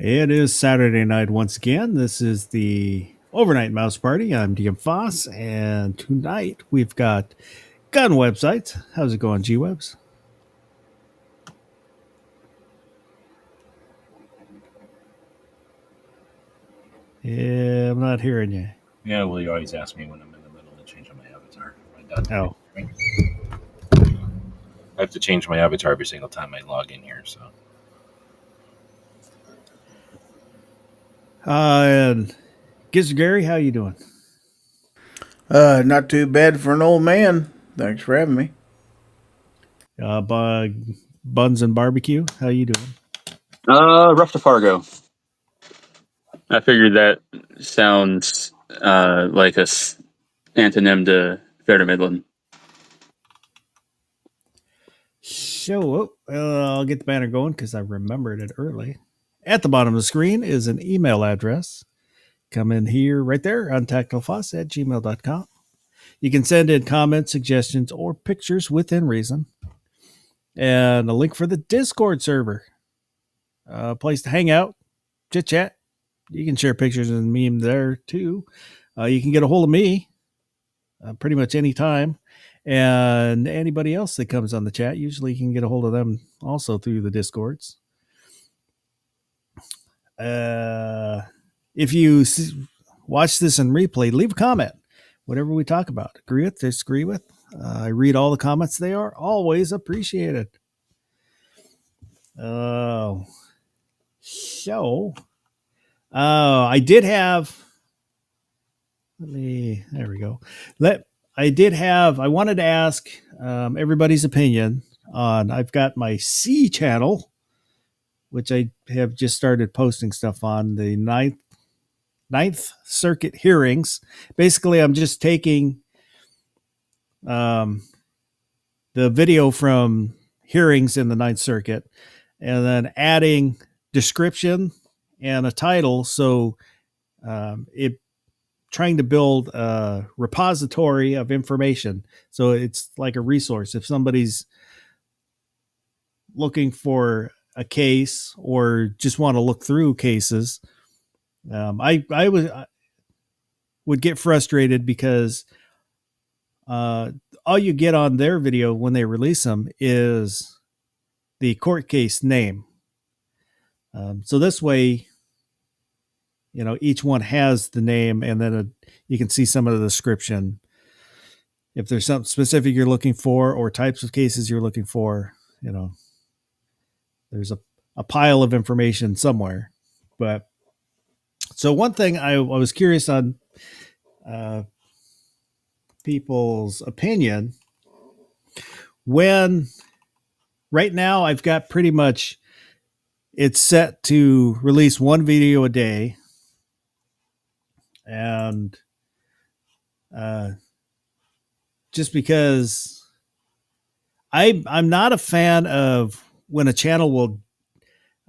It is Saturday night once again. This is the Overnight Mouse Party. I'm DM Foss, and tonight we've got gun websites. How's it going, G-Webs? Yeah, I'm not hearing you. Yeah, well, you always ask me when I'm in the middle of changing my avatar. Am I done? Oh, I have to change my avatar every single time I log in here. So, and Gizzard Gary, how you doing? Not too bad for an old man. Thanks for having me. Buns and Barbecue, how you doing? Rough to Fargo. I figured that sounds like a antonym to Fair to Midland. So, I'll get the banner going because I remembered it early. At the bottom of the screen is an email address. Come in here right there on tactilefoss@gmail.com. You can send in comments, suggestions, or pictures within reason. And a link for the Discord server. A place to hang out, chit chat. You can share pictures and memes there too. You can get a hold of me pretty much any time. And anybody else that comes on the chat, usually you can get a hold of them also through the Discords. If you watch this in replay, leave a comment. Whatever we talk about, agree with, disagree with. I read all the comments. They are always appreciated. I did have, there we go. I wanted to ask everybody's opinion on, I've got my C channel, which I have just started posting stuff on, the Ninth Circuit hearings. Basically, I'm just taking the video from hearings in the Ninth Circuit and then adding description and a title. So it trying to build a repository of information. So it's like a resource. If somebody's looking for a case or just want to look through cases, I would get frustrated because all you get on their video when they release them is the court case name. So this way, each one has the name, and then you can see some of the description. If there's something specific you're looking for or types of cases you're looking for, there's a pile of information somewhere. But so one thing I was curious on people's opinion when right now I've got pretty much it's set to release one video a day. And just because I'm not a fan of when a channel will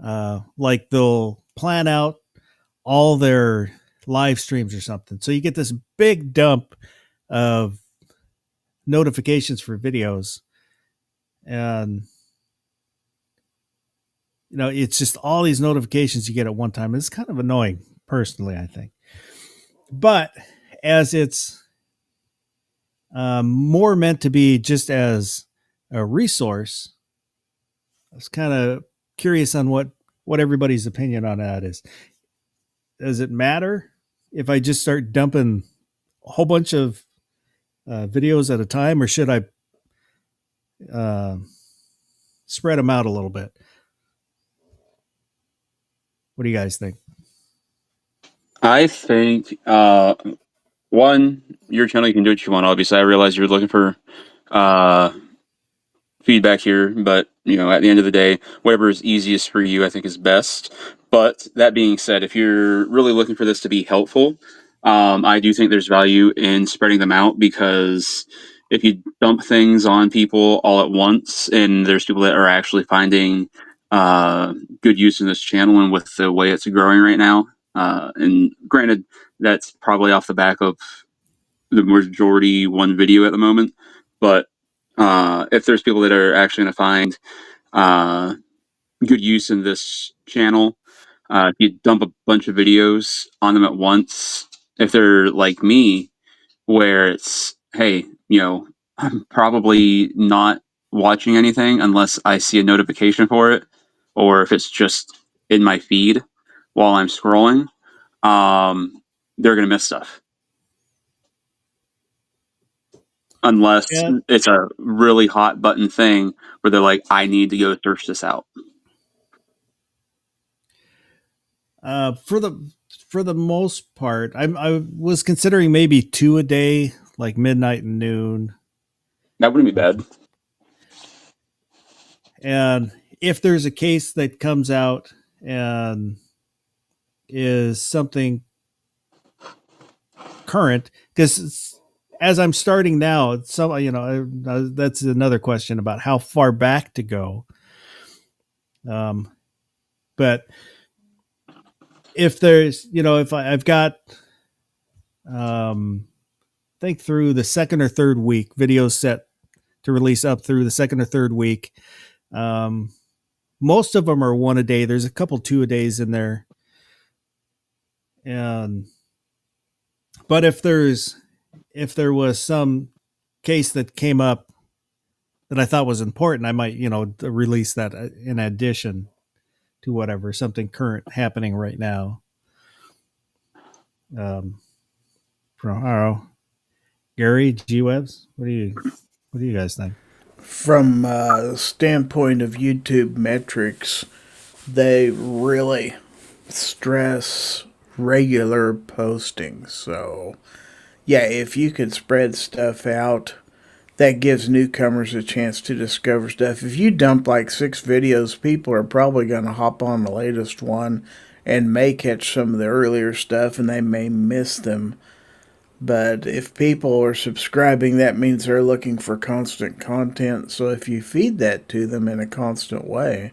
they'll plan out all their live streams or something. So you get this big dump of notifications for videos. And it's just all these notifications you get at one time. It's kind of annoying, personally, I think. But as it's more meant to be just as a resource, I was kind of curious on what everybody's opinion on that is. Does it matter if I just start dumping a whole bunch of videos at a time, or should I spread them out a little bit? What do you guys think? I think, one, your channel, you can do what you want. Obviously, I realize you're looking for feedback here, but at the end of the day, whatever is easiest for you, I think is best. But that being said, if you're really looking for this to be helpful, I do think there's value in spreading them out, because if you dump things on people all at once, and there's people that are actually finding good use in this channel and with the way it's growing right now, and granted, that's probably off the back of the majority one video at the moment, but if there's people that are actually going to find good use in this channel, If you dump a bunch of videos on them at once, if they're like me, where it's, hey, I'm probably not watching anything unless I see a notification for it, or if it's just in my feed while I'm scrolling, they're going to miss stuff. Unless Yeah. it's a really hot button thing where they're like, I need to go search this out. For the most part, I was considering maybe 2 a day, like midnight and noon. That wouldn't be bad. And if there's a case that comes out and is something current, because as I'm starting now, that's another question about how far back to go. But if there's, if I've got, think through the second or third week, videos set to release up through the second or third week. Most of them are 1 a day. There's a couple 2 a days in there. But if there was some case that came up that I thought was important, I might, release that in addition to whatever, something current happening right now. I don't know. Gary, G-Webs, what do you guys think? From the standpoint of YouTube metrics, they really stress regular posting. So, yeah, if you could spread stuff out, that gives newcomers a chance to discover stuff. If you dump like 6 videos, people are probably going to hop on the latest one and may catch some of the earlier stuff and they may miss them. But if people are subscribing, that means they're looking for constant content. So if you feed that to them in a constant way,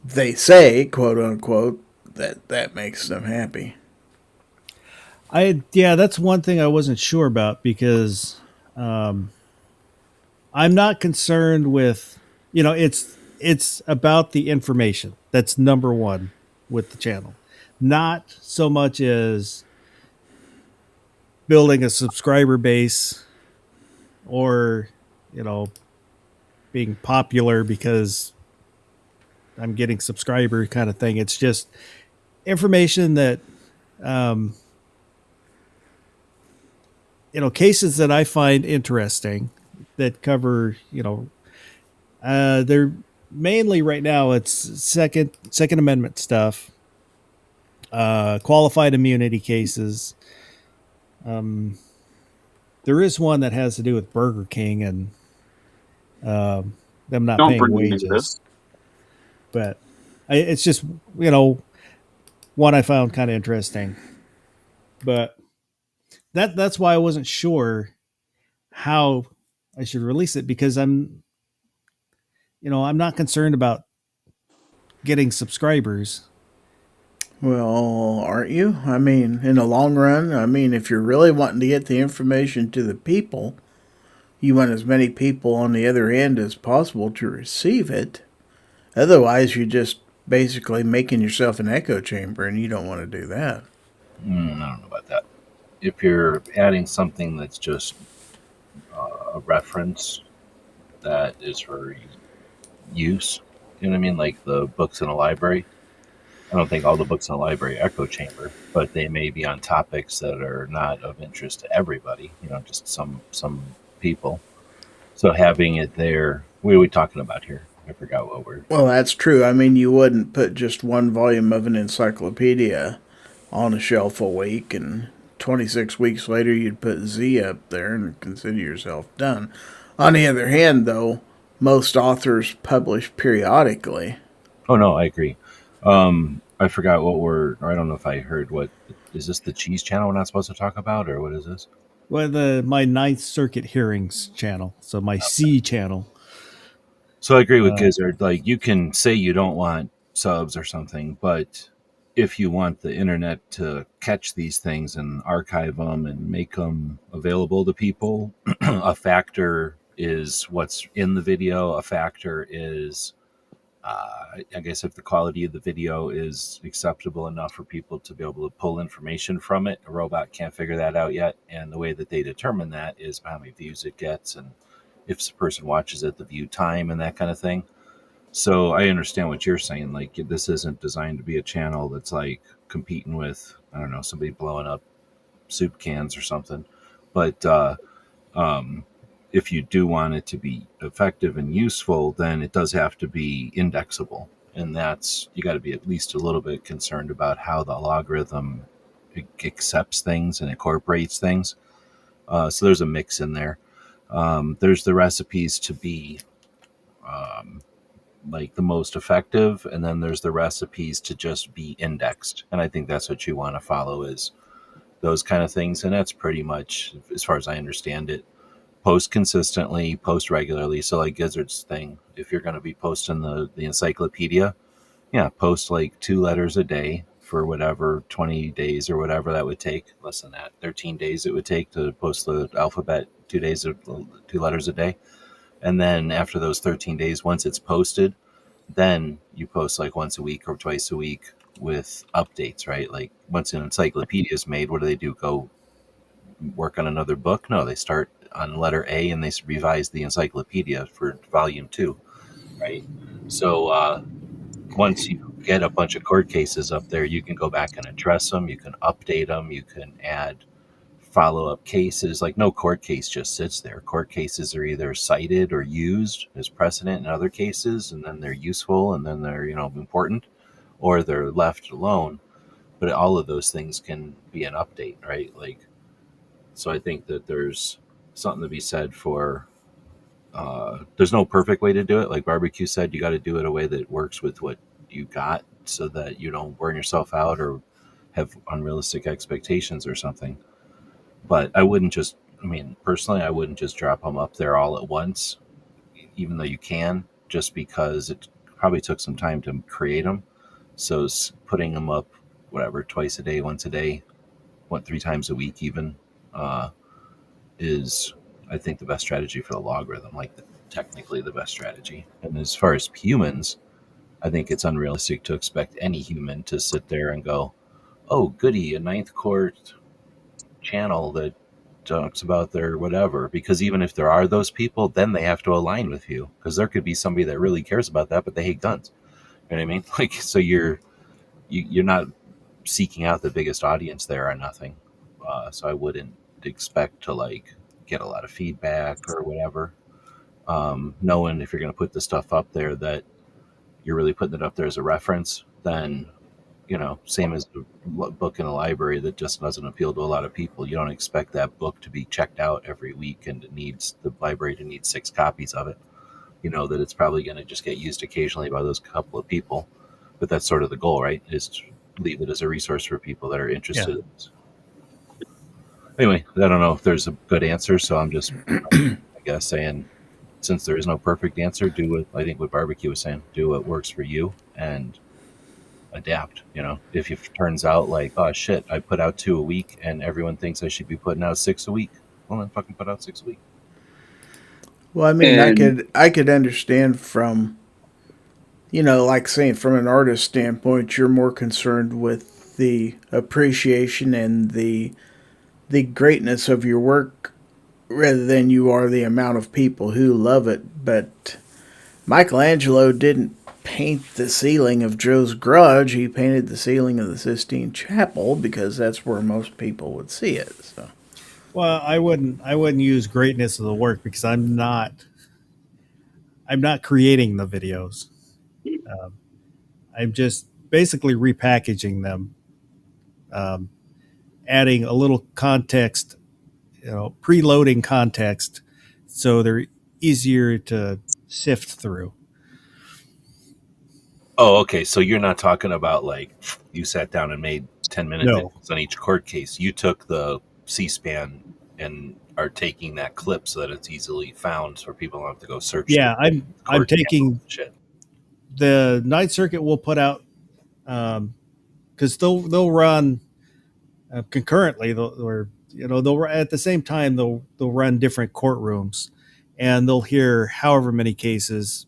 they say, quote unquote, that makes them happy. That's one thing I wasn't sure about, because I'm not concerned with, it's about the information. That's number one with the channel. Not so much as building a subscriber base or, being popular because I'm getting subscriber kind of thing. It's just information that, cases that I find interesting that cover, they're mainly right now it's Second Amendment stuff, qualified immunity cases. There is one that has to do with Burger King and them not Don't paying bring me into wages. this. But it's just, one I found kind of interesting. But that's why I wasn't sure how I should release it, because I'm not concerned about getting subscribers. Well, aren't you? I mean, in the long run, if you're really wanting to get the information to the people, you want as many people on the other end as possible to receive it. Otherwise, you're just basically making yourself an echo chamber, and you don't want to do that. I don't know about that. If you're adding something that's just a reference that is for use, you know what I mean? Like the books in a library. I don't think all the books in the library are echo chamber, but they may be on topics that are not of interest to everybody, just some people. So having it there, what are we talking about here? I forgot what we're... Well, that's true. You wouldn't put just one volume of an encyclopedia on a shelf a week, and 26 weeks later you'd put Z up there and consider yourself done. On the other hand, though, most authors publish periodically. Oh, no, I agree. I forgot or I don't know if I heard what, is this the Cheese Channel we're not supposed to talk about, or what is this? Well, my Ninth Circuit hearings channel, so my C channel. So I agree with Gizzard. Like, you can say you don't want subs or something, but if you want the internet to catch these things and archive them and make them available to people, a factor is what's in the video. A factor is I guess if the quality of the video is acceptable enough for people to be able to pull information from it, a robot can't figure that out yet. And the way that they determine that is by how many views it gets, and if the person watches it, the view time, and that kind of thing. So I understand what you're saying. Like, this isn't designed to be a channel that's like competing with, I don't know, somebody blowing up soup cans or something. But um, if you do want it to be effective and useful, then it does have to be indexable. And that's, you got to be at least a little bit concerned about how the logarithm accepts things and incorporates things. So there's a mix in there. There's the recipes to be um, like the most effective, and then there's the recipes to just be indexed. And I think that's what you want to follow, is those kind of things. And that's pretty much, as far as I understand it, post consistently, post regularly. So like Gizzard's thing, if you're going to be posting the encyclopedia, yeah, post like 2 letters a day for whatever 20 days or whatever that would take. Less than that, 13 days it would take to post the alphabet 2 days of 2 letters a day. And then after those 13 days, once it's posted, then you post like once a week or twice a week with updates, right? Like once an encyclopedia is made, what do? Go work on another book? No, they start on letter A and they revise the encyclopedia for volume 2, right? So once you get a bunch of court cases up there, you can go back and address them, you can update them, you can add follow-up cases. Like, no court case just sits there. Court cases are either cited or used as precedent in other cases, and then they're useful, and then they're, important, or they're left alone. But all of those things can be an update, right? Like, so I think that there's something to be said for there's no perfect way to do it. Like Barbecue said, you got to do it a way that works with what you got, so that you don't burn yourself out or have unrealistic expectations or something. But I wouldn't just, I mean, personally, I wouldn't just drop them up there all at once, even though you can, just because it probably took some time to create them. So putting them up, whatever, twice a day, once a day, 3 times a week, even, uh, is, I think, the best strategy for the logarithm, like technically the best strategy. And as far as humans, I think it's unrealistic to expect any human to sit there and go, oh, goody, a ninth court channel that talks about their whatever. Because even if there are those people, then they have to align with you, because there could be somebody that really cares about that, but they hate guns. You know what I mean? Like, so you're not seeking out the biggest audience there or nothing. So I wouldn't expect to like get a lot of feedback or whatever. Knowing if you're going to put the stuff up there that you're really putting it up there as a reference, then same as the book in a library that just doesn't appeal to a lot of people. You don't expect that book to be checked out every week, and it needs the library to need 6 copies of it. You know that it's probably going to just get used occasionally by those couple of people, but that's sort of the goal, right? Is to leave it as a resource for people that are interested. Yeah. Anyway, I don't know if there's a good answer, so I'm just, I guess, saying, since there is no perfect answer, do what I think what Barbecue was saying. Do what works for you and adapt. If it turns out like, oh shit, I put out 2 a week and everyone thinks I should be putting out 6 a week, well, then fucking put out 6 a week. Well, I mean, And I could understand from, like saying from an artist standpoint, you're more concerned with the appreciation and the greatness of your work rather than you are the amount of people who love it. But Michelangelo didn't paint the ceiling of Joe's Garage. He painted the ceiling of the Sistine Chapel because that's where most people would see it. So, Well, I wouldn't use greatness of the work, because I'm not creating the videos. I'm just basically repackaging them, um, adding a little context, preloading context, so they're easier to sift through. Oh, okay. So you're not talking about like you sat down and made 10-minute No. videos on each court case. You took the C-SPAN and are taking that clip so that it's easily found, so people don't have to go search. Yeah, I'm taking shit. The Ninth Circuit will put out, because they'll run concurrently, or they'll at the same time they'll run different courtrooms, and they'll hear however many cases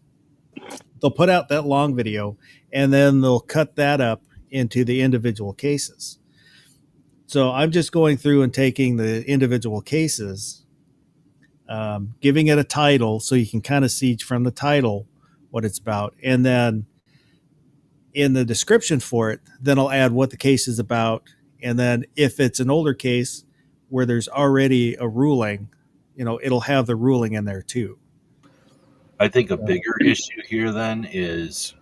they'll put out that long video, and then they'll cut that up into the individual cases. So I'm just going through and taking the individual cases, giving it a title so you can kind of see from the title what it's about, and then in the description for it, then I'll add what the case is about. And then if it's an older case where there's already a ruling, it'll have the ruling in there too. I think a bigger issue here then is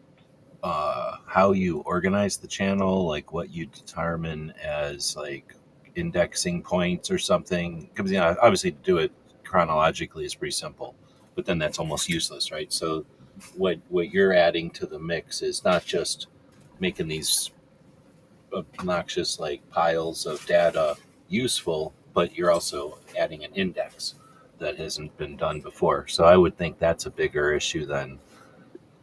how you organize the channel, like what you determine as like indexing points or something. Because obviously to do it chronologically is pretty simple, but then that's almost useless, right? So what you're adding to the mix is not just making these obnoxious like piles of data useful, but you're also adding an index that hasn't been done before. So I would think that's a bigger issue than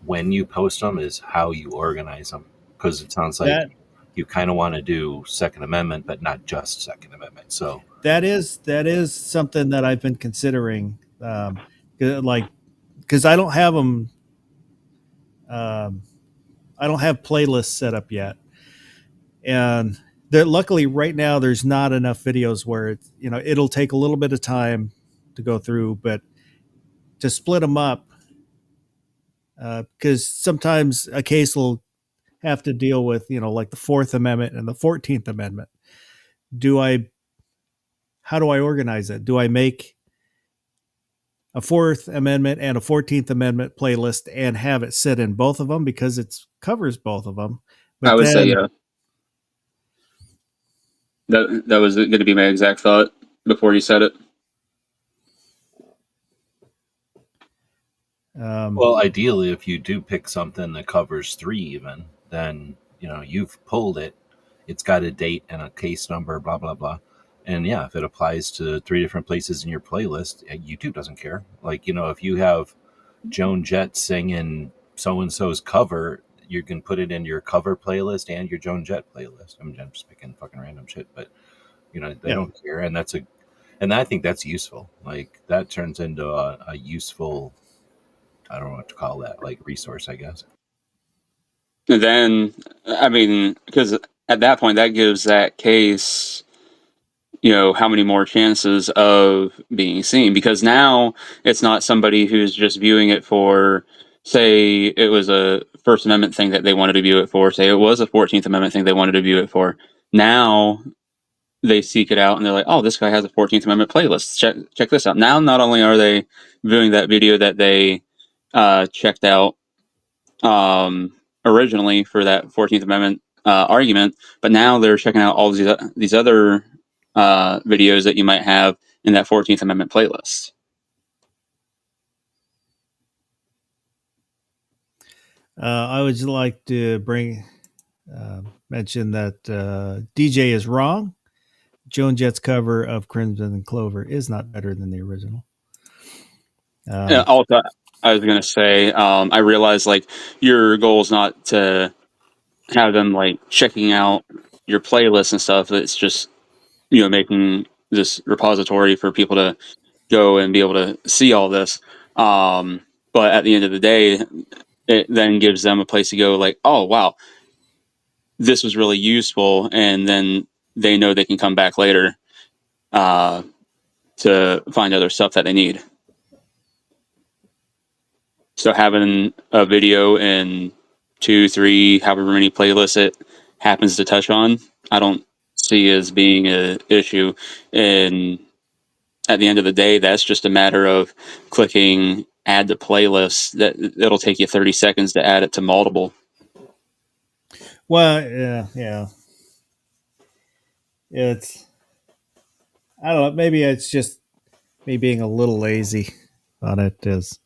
when you post them, is how you organize them, because it sounds like you kind of want to do Second Amendment, but not just Second Amendment. So that is something that I've been considering, like, because I don't have them. I don't have playlists set up yet, and luckily right now there's not enough videos where it'll take a little bit of time to go through, but to split them up, because sometimes a case will have to deal with like the Fourth Amendment and the 14th Amendment. How do I organize it? Do I make a Fourth Amendment and a 14th Amendment playlist and have it sit in both of them because it covers both of them? But I would say, yeah. That was going to be my exact thought before you said it. Well, ideally, if you do pick something that covers 3 even, then, you've pulled it. It's got a date and a case number, blah, blah, blah. And yeah, if it applies to 3 different places in your playlist, YouTube doesn't care. Like, if you have Joan Jett singing so-and-so's cover, you can put it in your cover playlist and your Joan Jett playlist. I'm just picking fucking random shit, but they don't care. And I think that's useful. Like that turns into a useful, I don't know what to call that, like resource, I guess. And then, I mean, because at that point, that gives that case, how many more chances of being seen? Because now it's not somebody who's just viewing it for, say, it was a First Amendment thing that they wanted to view it for, say it was a 14th Amendment thing they wanted to view it for. Now they seek it out and they're like, oh, this guy has a 14th Amendment playlist. Check this out. Now, not only are they viewing that video that they checked out originally for that 14th Amendment argument, but now they're checking out all these other videos that you might have in that 14th Amendment playlist. I would like to mention that DJ is wrong. Joan Jett's cover of Crimson and Clover is not better than the original. Also, I was going to say, I realize like your goal is not to have them like checking out your playlist and stuff. It's just, making this repository for people to go and be able to see all this. But at the end of the day, it then gives them a place to go like, oh, wow, this was really useful. And then they know they can come back later to find other stuff that they need. So having a video in 2, 3, however many playlists it happens to touch on, I don't see as being an issue. And at the end of the day, that's just a matter of clicking add to playlist. It'll take you 30 seconds to add it to multiple. Well, yeah. It's, I don't know, maybe it's just me being a little lazy on it. Because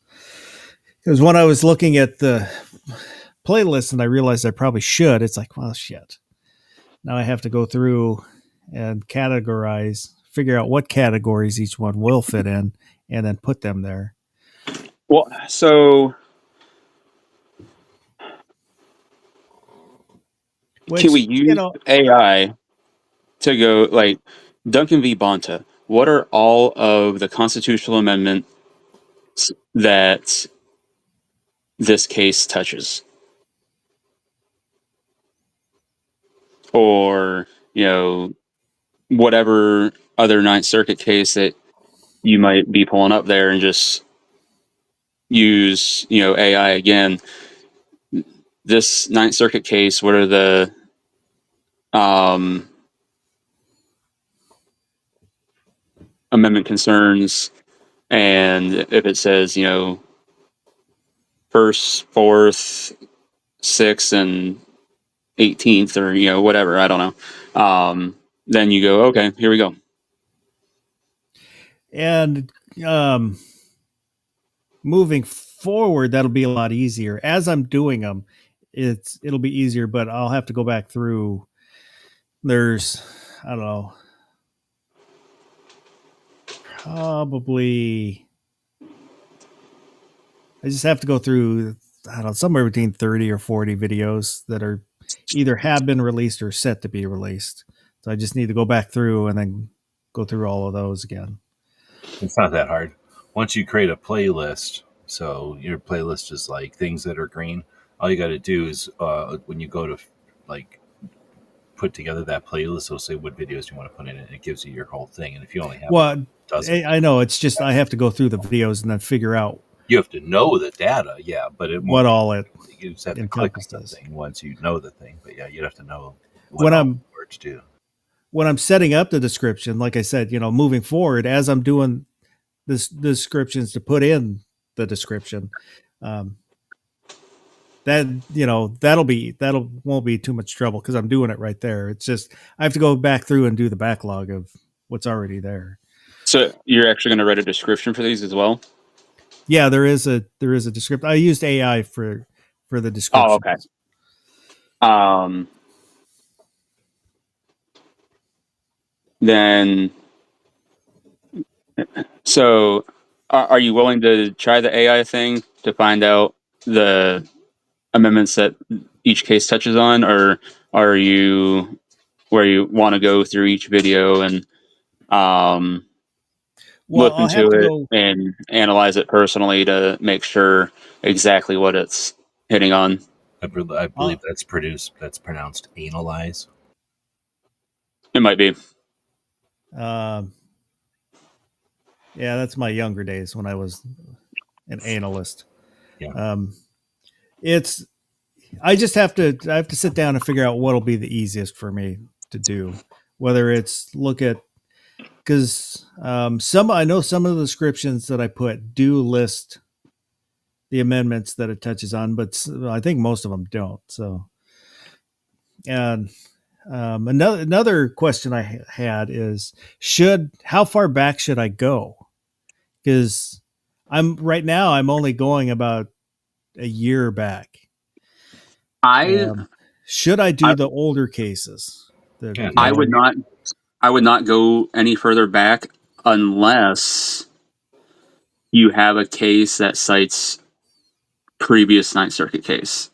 when I was looking at the playlist and I realized I probably should, it's like, well, shit. Now I have to go through and figure out what categories each one will fit in, and then put them there. Well, so can we use AI to go like Duncan v. Bonta? What are all of the constitutional amendments that this case touches, or whatever other Ninth Circuit case that you might be pulling up there, and just use AI again. This Ninth Circuit case, what are the amendment concerns? And if it says, first, fourth, sixth, and 18th, or whatever, I don't know. Then you go, okay, here we go. And moving forward, that'll be a lot easier. As I'm doing them, it'll be easier, but I'll have to go back through. There's, I don't know, probably, I just have to go through, I don't know, somewhere between 30 or 40 videos that are either have been released or set to be released. So I just need to go back through and then go through all of those again. It's not that hard. Once you create a playlist, so your playlist is like things that are green, all you got to do is when you go to like put together that playlist, it'll say what videos you want to put in it. And it gives you your whole thing. And if you only have Well, dozen, I know, it's just I have to go through the videos and then figure out you have to know the data, yeah, but it what all it you just have to click on encompasses. something once you know the thing. But yeah, you'd have to know When all I'm- the words do. when I'm setting up the description, like I said, moving forward, as I'm doing this descriptions to put in the description, that won't be too much trouble because I'm doing it right there. It's just I have to go back through and do the backlog of what's already there. So you're actually going to write a description for these as well? Yeah, there is a description. I used AI for the description. Oh, okay. Then, so are you willing to try the AI thing to find out the amendments that each case touches on, or are you where you want to go through each video and look I'll into have to it go. and analyze it personally to make sure exactly what it's hitting on? I believe that's pronounced analyze. It might be. Yeah, that's my younger days when I was an analyst. Yeah. I have to sit down and figure out what'll be the easiest for me to do. Whether it's look at, because I know some of the descriptions that I put do list the amendments that it touches on, but I think most of them don't. So, and another question I had is how far back should I go? Because I'm only going about a year back. Should I do the older cases? I would not go any further back unless you have a case that cites previous Ninth Circuit case.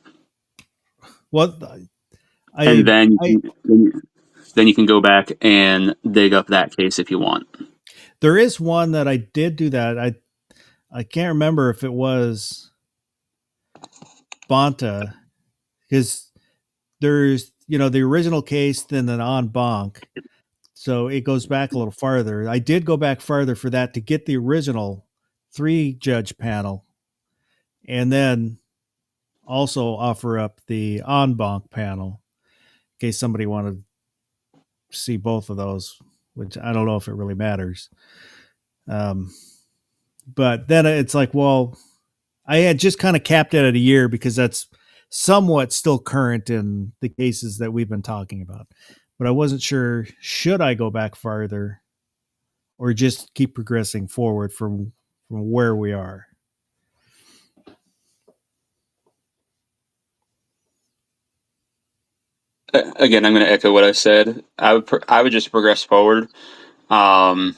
And then you can go back and dig up that case if you want. There is one that I did do that. I can't remember if it was Bonta, because there's the original case, then an en banc, so it goes back a little farther. I did go back farther for that to get the original 3-judge panel, and then also offer up the en banc panel in case somebody wanted to see both of those, which I don't know if it really matters. But then it's like, well, I had just kind of capped it at a year because that's somewhat still current in the cases that we've been talking about. But I wasn't sure, should I go back farther or just keep progressing forward from where we are? Again, I'm going to echo what I said. I would just progress forward. Granted,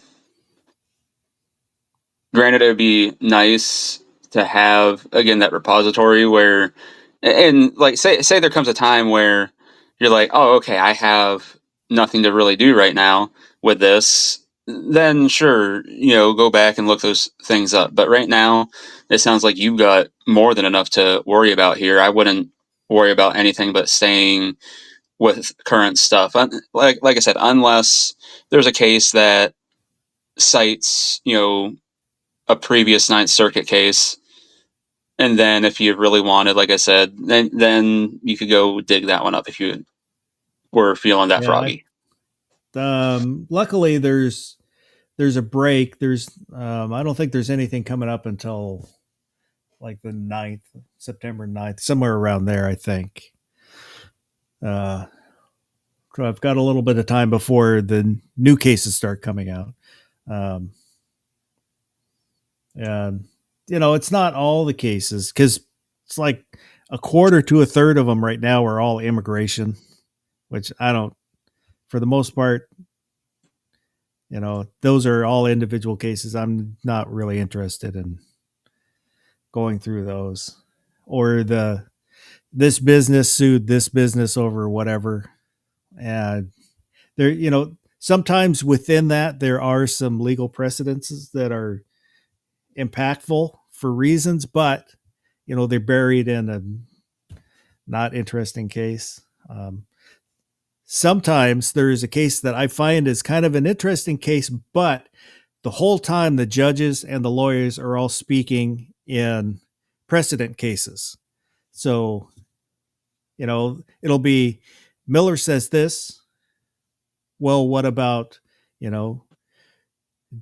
it would be nice to have, again, that repository where, and like say there comes a time where you're like, oh, okay, I have nothing to really do right now with this. then sure, go back and look those things up. But right now, it sounds like you've got more than enough to worry about here. I wouldn't worry about anything but staying with current stuff. Like I said, unless there's a case that cites, a previous Ninth Circuit case, and then if you really wanted, like I said, then you could go dig that one up if you were feeling that froggy. Luckily, there's a break. I don't think there's anything coming up until like the 9th, September 9th, somewhere around there, I think. So I've got a little bit of time before the new cases start coming out. And, it's not all the cases, because it's like a quarter to a third of them right now are all immigration, which for the most part, those are all individual cases. I'm not really interested in going through those, or this business sued this business over whatever. And there, sometimes within that, there are some legal precedences that are impactful for reasons, but, they're buried in a not interesting case. Sometimes there is a case that I find is kind of an interesting case, but the whole time the judges and the lawyers are all speaking in precedent cases. So, it'll be Miller says this. Well, what about,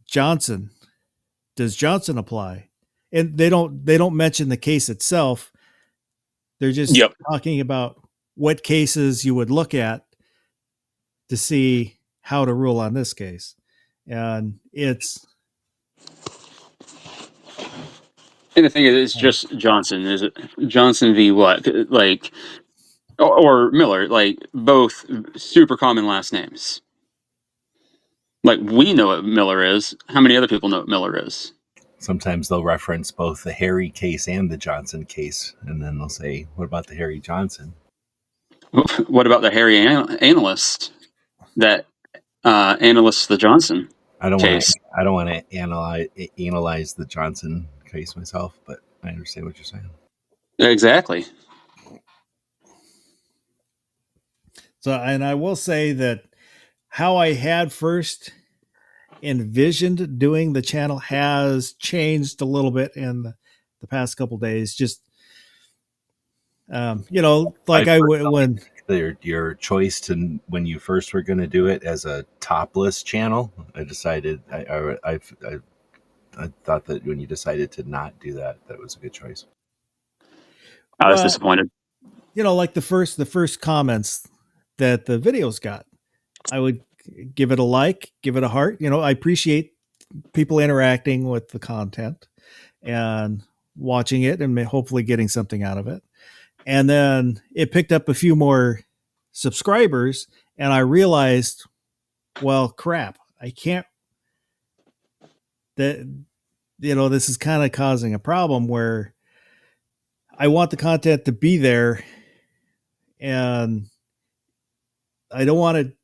Johnson? Does Johnson apply? And they don't mention the case itself. They're just talking about what cases you would look at to see how to rule on this case. And it's... And the thing is, it's just Johnson. Is it Johnson v. what? Like, or Miller, like both super common last names. Like, we know what Miller is. How many other people know what Miller is? Sometimes they'll reference both the Harry case and the Johnson case, and then they'll say, what about the Harry Johnson? What about the Harry analyst that analysts the Johnson case? I don't want to analyze the Johnson case myself, but I understand what you're saying. Exactly. So, and I will say that how I had first envisioned doing the channel has changed a little bit in the past couple of days. Just, when your choice to when you first were going to do it as a topless channel, I decided I thought that when you decided to not do that was a good choice. I was disappointed. Like the first comments that the videos got, I would give it a like, give it a heart. I appreciate people interacting with the content and watching it and hopefully getting something out of it. And then it picked up a few more subscribers, and I realized, well, crap, I can't, this is kind of causing a problem where I want the content to be there, and I don't want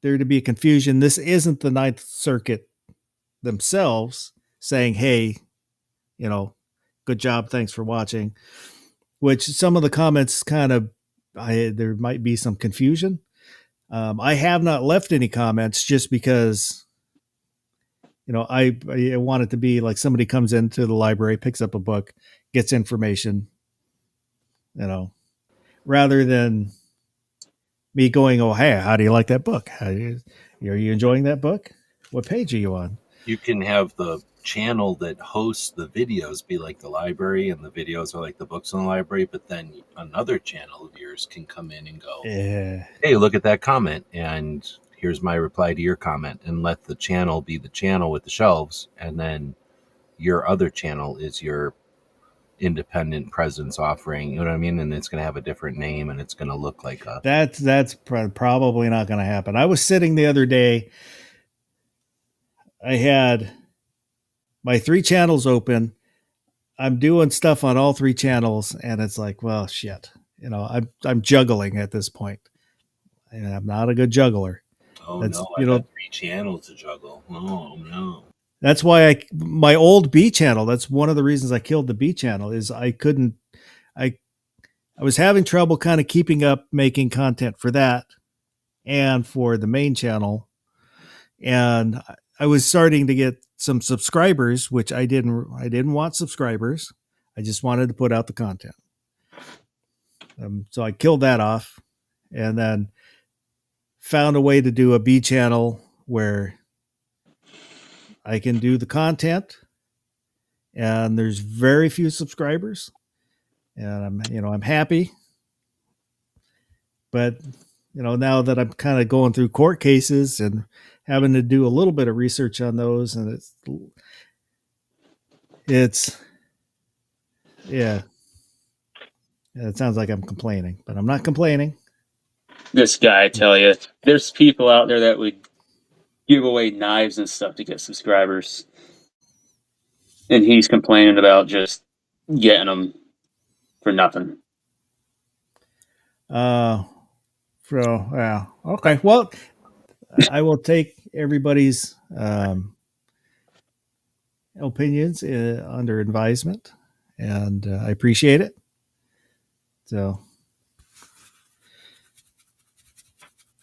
there to be a confusion. This isn't the Ninth Circuit themselves saying, hey, good job, thanks for watching, which some of the comments there might be some confusion. I have not left any comments just because, I want it to be like somebody comes into the library, picks up a book, gets information, rather than me going, oh, hey, how do you like that book? Are you enjoying that book? What page are you on? You can have the channel that hosts the videos be like the library, and the videos are like the books in the library, but then another channel of yours can come in and go, hey, look at that comment, and here's my reply to your comment, and let the channel be the channel with the shelves, and then your other channel is your independent presence offering, you know what I mean? And it's going to have a different name, and it's going to look like a... That's probably not going to happen. I was sitting the other day, I had my 3 channels open. I'm doing stuff on all 3 channels, and it's like, well, shit. I'm juggling at this point, and I'm not a good juggler. Oh That's, no, you I know, got 3 channels to juggle. Oh no. that's why my old B channel, that's one of the reasons I killed the B channel is I I was having trouble kind of keeping up making content for that and for the main channel. And I was starting to get some subscribers, which I didn't want subscribers. I just wanted to put out the content. So I killed that off and then found a way to do a B channel where I can do the content and there's very few subscribers and I'm happy. But now that I'm kind of going through court cases and having to do a little bit of research on those, and it's yeah, it sounds like I'm complaining, but I'm not complaining. This guy, I tell you, there's people out there that would give away knives and stuff to get subscribers, and he's complaining about just getting them for nothing. Yeah, okay. Well, I will take everybody's opinions under advisement, and I appreciate it. So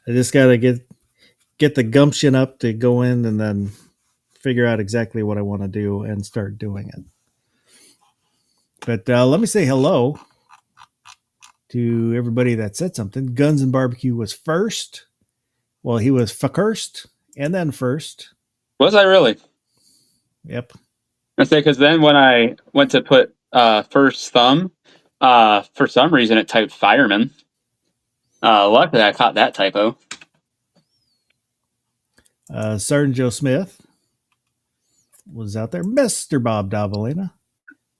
I just got to get the gumption up to go in and then figure out exactly what I want to do and start doing it. But let me say hello to everybody that said something. Guns and Barbecue was first. Well, he was first and then first. Was I really? Yep. I say because then when I went to put first thumb, for some reason it typed fireman. Luckily, I caught that typo. Sergeant Joe Smith was out there. Mr. Bob Davalina.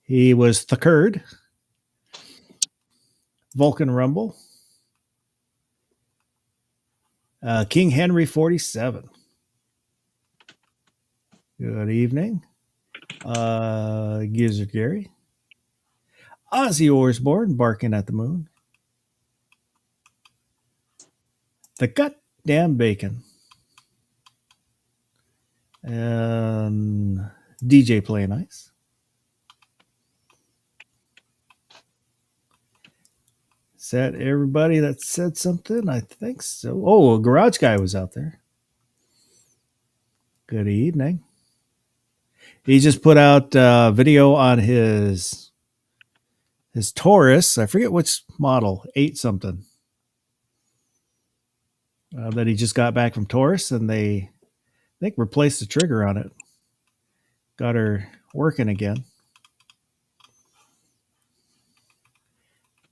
He was third. Vulcan Rumble. King Henry 47. Good evening. Gizzard Gary. Ozzy Osbourne barking at the moon. The goddamn bacon. And DJ Play Nice. Is that everybody that said something? I think so. Oh, a garage guy was out there. Good evening. He just put out a video on his Taurus. I forget which model, 8 something. That he just got back from Taurus, and they I think replaced the trigger on it. Got her working again.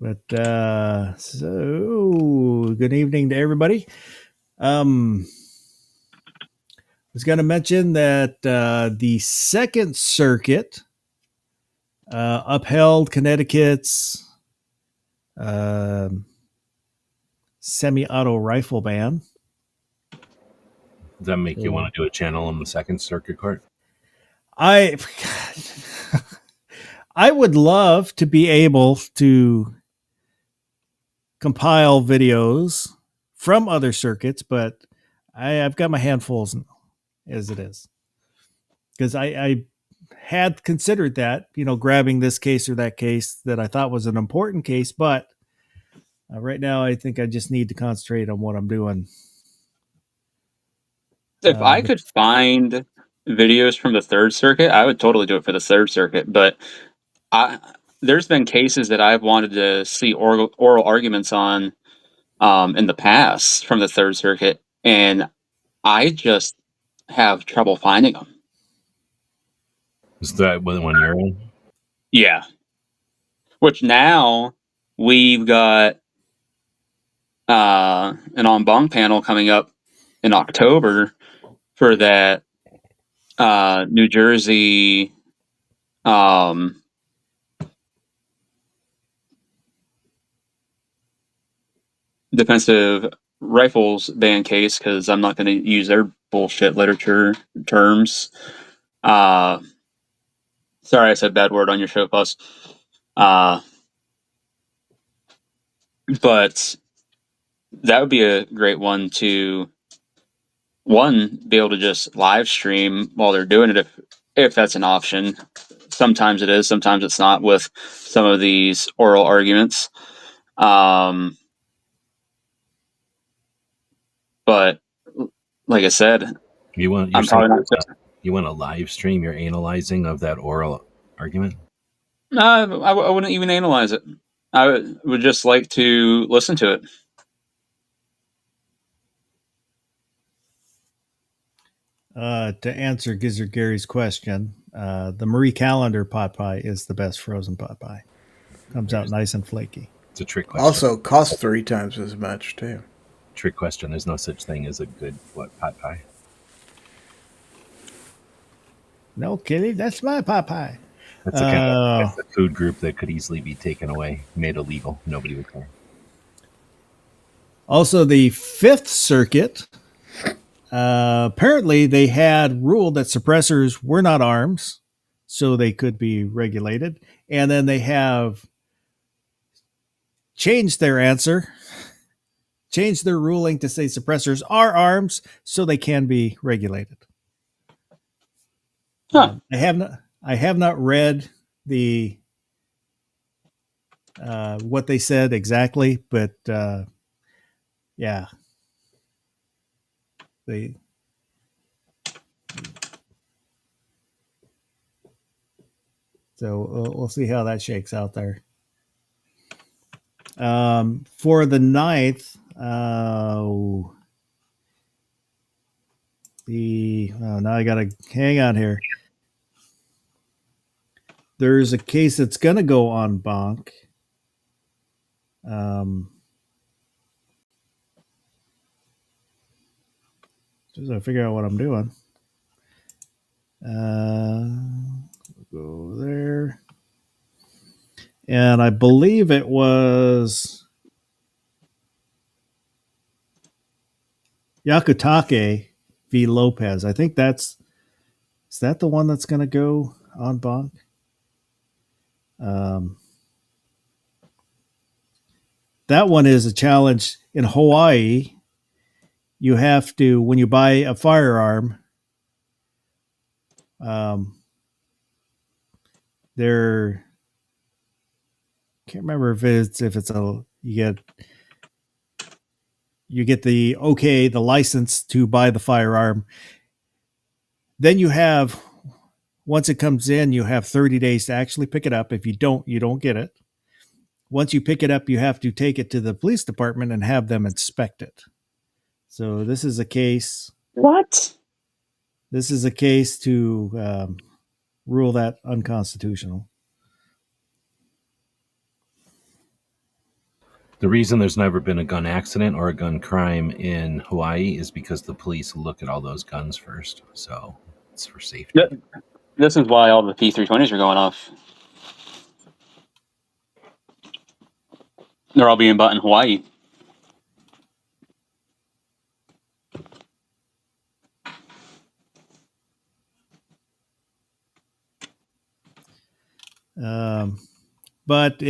But so good evening to everybody. Was going to mention that the Second Circuit upheld Connecticut's semi-auto rifle ban. Does that make you want to do a channel on the Second Circuit Court? I would love to be able to compile videos from other circuits, but I've got my handfuls as it is. Because I had considered that, grabbing this case or that case that I thought was an important case, but right now I think I just need to concentrate on what I'm doing. If I could find videos from the Third Circuit, I would totally do it for the Third Circuit. But there's been cases that I've wanted to see oral arguments on in the past from the Third Circuit, and I just have trouble finding them. Is that when you're in? Yeah. Which now we've got an en banc panel coming up in October for that New Jersey defensive rifles ban case, because I'm not going to use their bullshit literature terms. Sorry, I said bad word on your show, Plus. But that would be a great one to one, be able to just live stream while they're doing it if that's an option. Sometimes it is, sometimes it's not with some of these oral arguments. But like I said, You want I'm probably not. you want to live stream your analyzing of that oral argument? No, I wouldn't even analyze it. I would just like to listen to it. To answer Gizzard Gary's question, the Marie Callender pot pie is the best frozen pot pie. Comes out nice and flaky. It's a trick question. Also, costs 3 times as much too. Trick question. There's no such thing as a good pot pie. No, Kitty, that's my pot pie. That's that's a food group that could easily be taken away, made illegal. Nobody would care. Also, the Fifth Circuit, apparently they had ruled that suppressors were not arms, so they could be regulated. And then they have changed their answer, changed their ruling to say suppressors are arms, so they can be regulated. Huh. I have not read the what they said exactly, but yeah, they. So we'll see how that shakes out there. For the 9th, now I gotta hang on here. There's a case that's gonna go on bonk. Just to figure out what I'm doing. Go there. And I believe it was Yakutake v. Lopez. I think is that the one that's going to go on bonk? That one is a challenge in Hawaii. You have to, when you buy a firearm, there, can't remember if it's you get the the license to buy the firearm. Then you have, once it comes in, you have 30 days to actually pick it up. If you don't get it. Once you pick it up, you have to take it to the police department and have them inspect it. So this is a case. What? This is a case to rule that unconstitutional. The reason there's never been a gun accident or a gun crime in Hawaii is because the police look at all those guns first. So it's for safety. Yeah, this is why all the P320s are going off. They're all being bought in Hawaii. But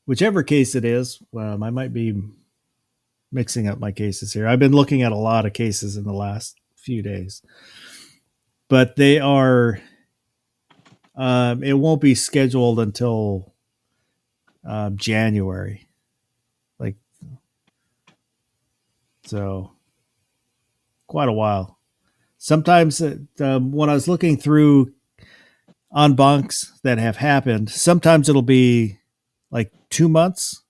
whichever case it is, I might be mixing up my cases here. I've been looking at a lot of cases in the last few days, but they are. It won't be scheduled until January, so quite a while. Sometimes when I was looking through en bancs that have happened, sometimes it'll be like 2 months.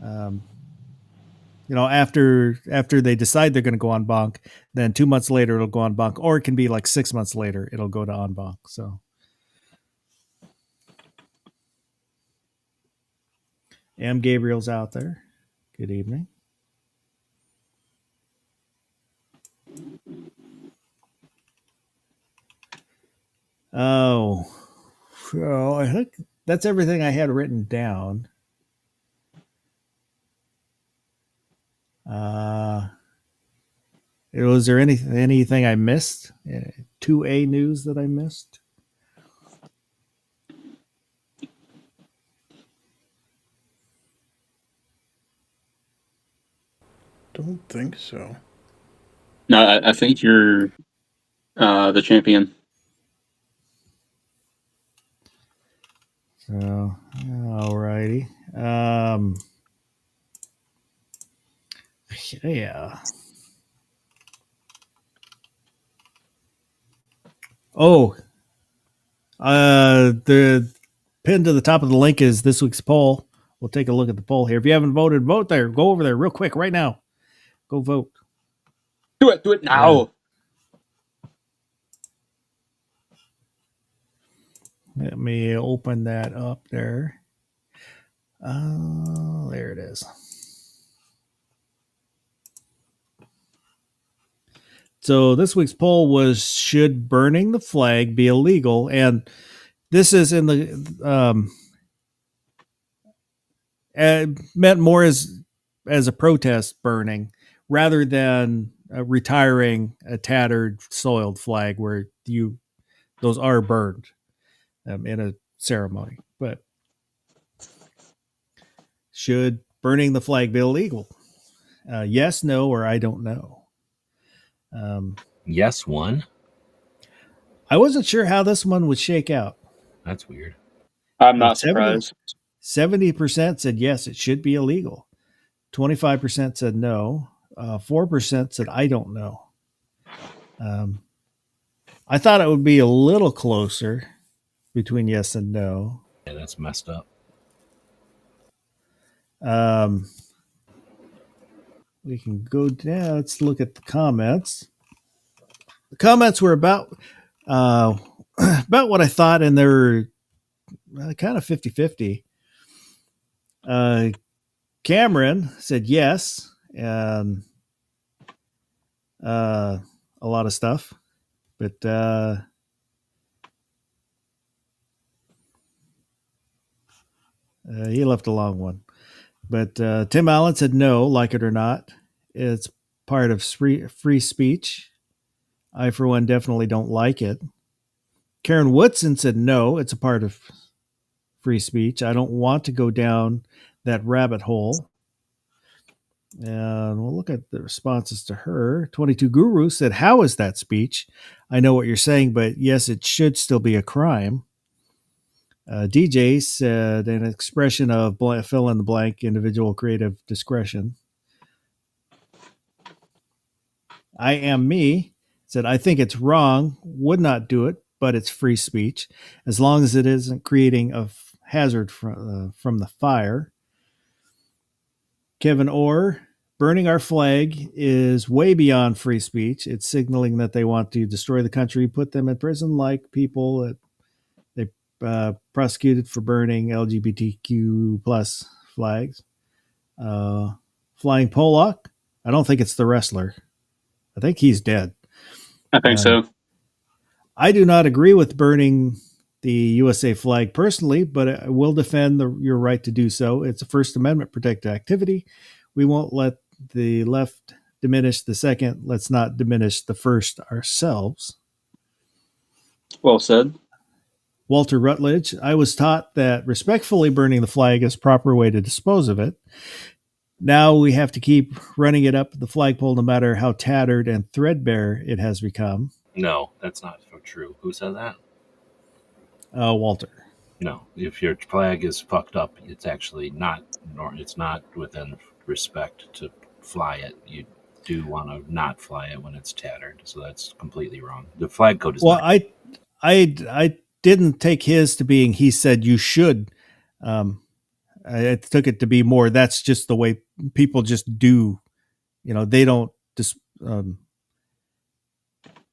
After they decide they're going to go en banc, then 2 months later it'll go en banc, or it can be like 6 months later it'll go to en banc. So, M. Gabriel's out there. Good evening. Oh, well, I think that's everything I had written down. Was there anything I missed? 2A news that I missed? Don't think so. No, I think you're the champion. So, alrighty. Yeah. Oh, the pin to the top of the link is this week's poll. We'll take a look at the poll here. If you haven't voted, vote there. Go over there real quick right now. Go vote. Do it now. Let me open that up there. There it is. So this week's poll was: should burning the flag be illegal? And this is in the meant more as a protest burning rather than retiring a tattered, soiled flag where those are burned in a ceremony. But should burning the flag be illegal? Yes, no, or I don't know. Yes, one. I wasn't sure how this one would shake out. That's weird. I'm not surprised. 70% said yes, it should be illegal. 25% said no. 4% said I don't know. I thought it would be a little closer between yes and no. Yeah, that's messed up. We can go down. Let's look at the comments. The comments were about what I thought, and they were kind of 50-50. Cameron said yes, and a lot of stuff, but he left a long one. But Tim Allen said no, like it or not. It's part of free speech. I, for one, definitely don't like it. Karen Woodson said no, it's a part of free speech. I don't want to go down that rabbit hole. And we'll look at the responses to her. 22 Guru said, how is that speech? I know what you're saying, but yes, it should still be a crime. DJ said, an expression of fill in the blank, individual creative discretion. I am me said, I think it's wrong, would not do it, but it's free speech as long as it isn't creating a hazard from the fire. Kevin Orr, burning our flag is way beyond free speech. It's signaling that they want to destroy the country, put them in prison like people that they prosecuted for burning LGBTQ plus flags. Flying Pollock, I don't think it's the wrestler. I think he's dead. I think so. I do not agree with burning the USA flag personally, but I will defend your right to do so. It's a First Amendment protected activity. We won't let the left diminish the second. Let's not diminish the first ourselves. Well said. Walter Rutledge, I was taught that respectfully burning the flag is a proper way to dispose of it. Now we have to keep running it up the flagpole no matter how tattered and threadbare it has become. No, that's not true. Who said that? Walter. No, if your flag is fucked up, it's actually not. It's not within respect to fly it. You do want to not fly it when it's tattered, so that's completely wrong. The flag code is. Well, not- I didn't take his to being he said you should. I took it to be more. That's just the way people just do. You know, they don't just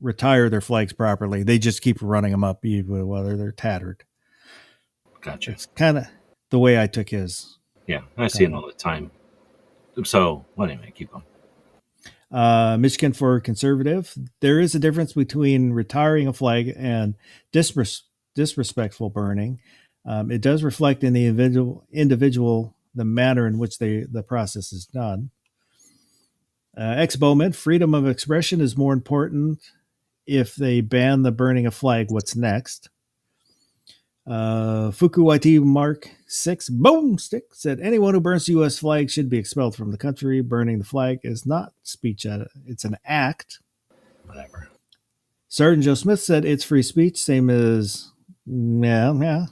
retire their flags properly. They just keep running them up even whether they're tattered. Gotcha. It's kind of the way I took his. Yeah, I see it all the time. So, well, anyway, keep going. Michigan for conservative. There is a difference between retiring a flag and disrespectful burning. It does reflect in the individual the manner in which the process is done. Ex Bowman, freedom of expression is more important. If they ban the burning of flag, what's next? Fukuwaiti Mark 6 Boomstick said, anyone who burns the U.S. flag should be expelled from the country. Burning the flag is not speech, it's an act. whatever. Sergeant Joe Smith said it's free speech, same as yeah.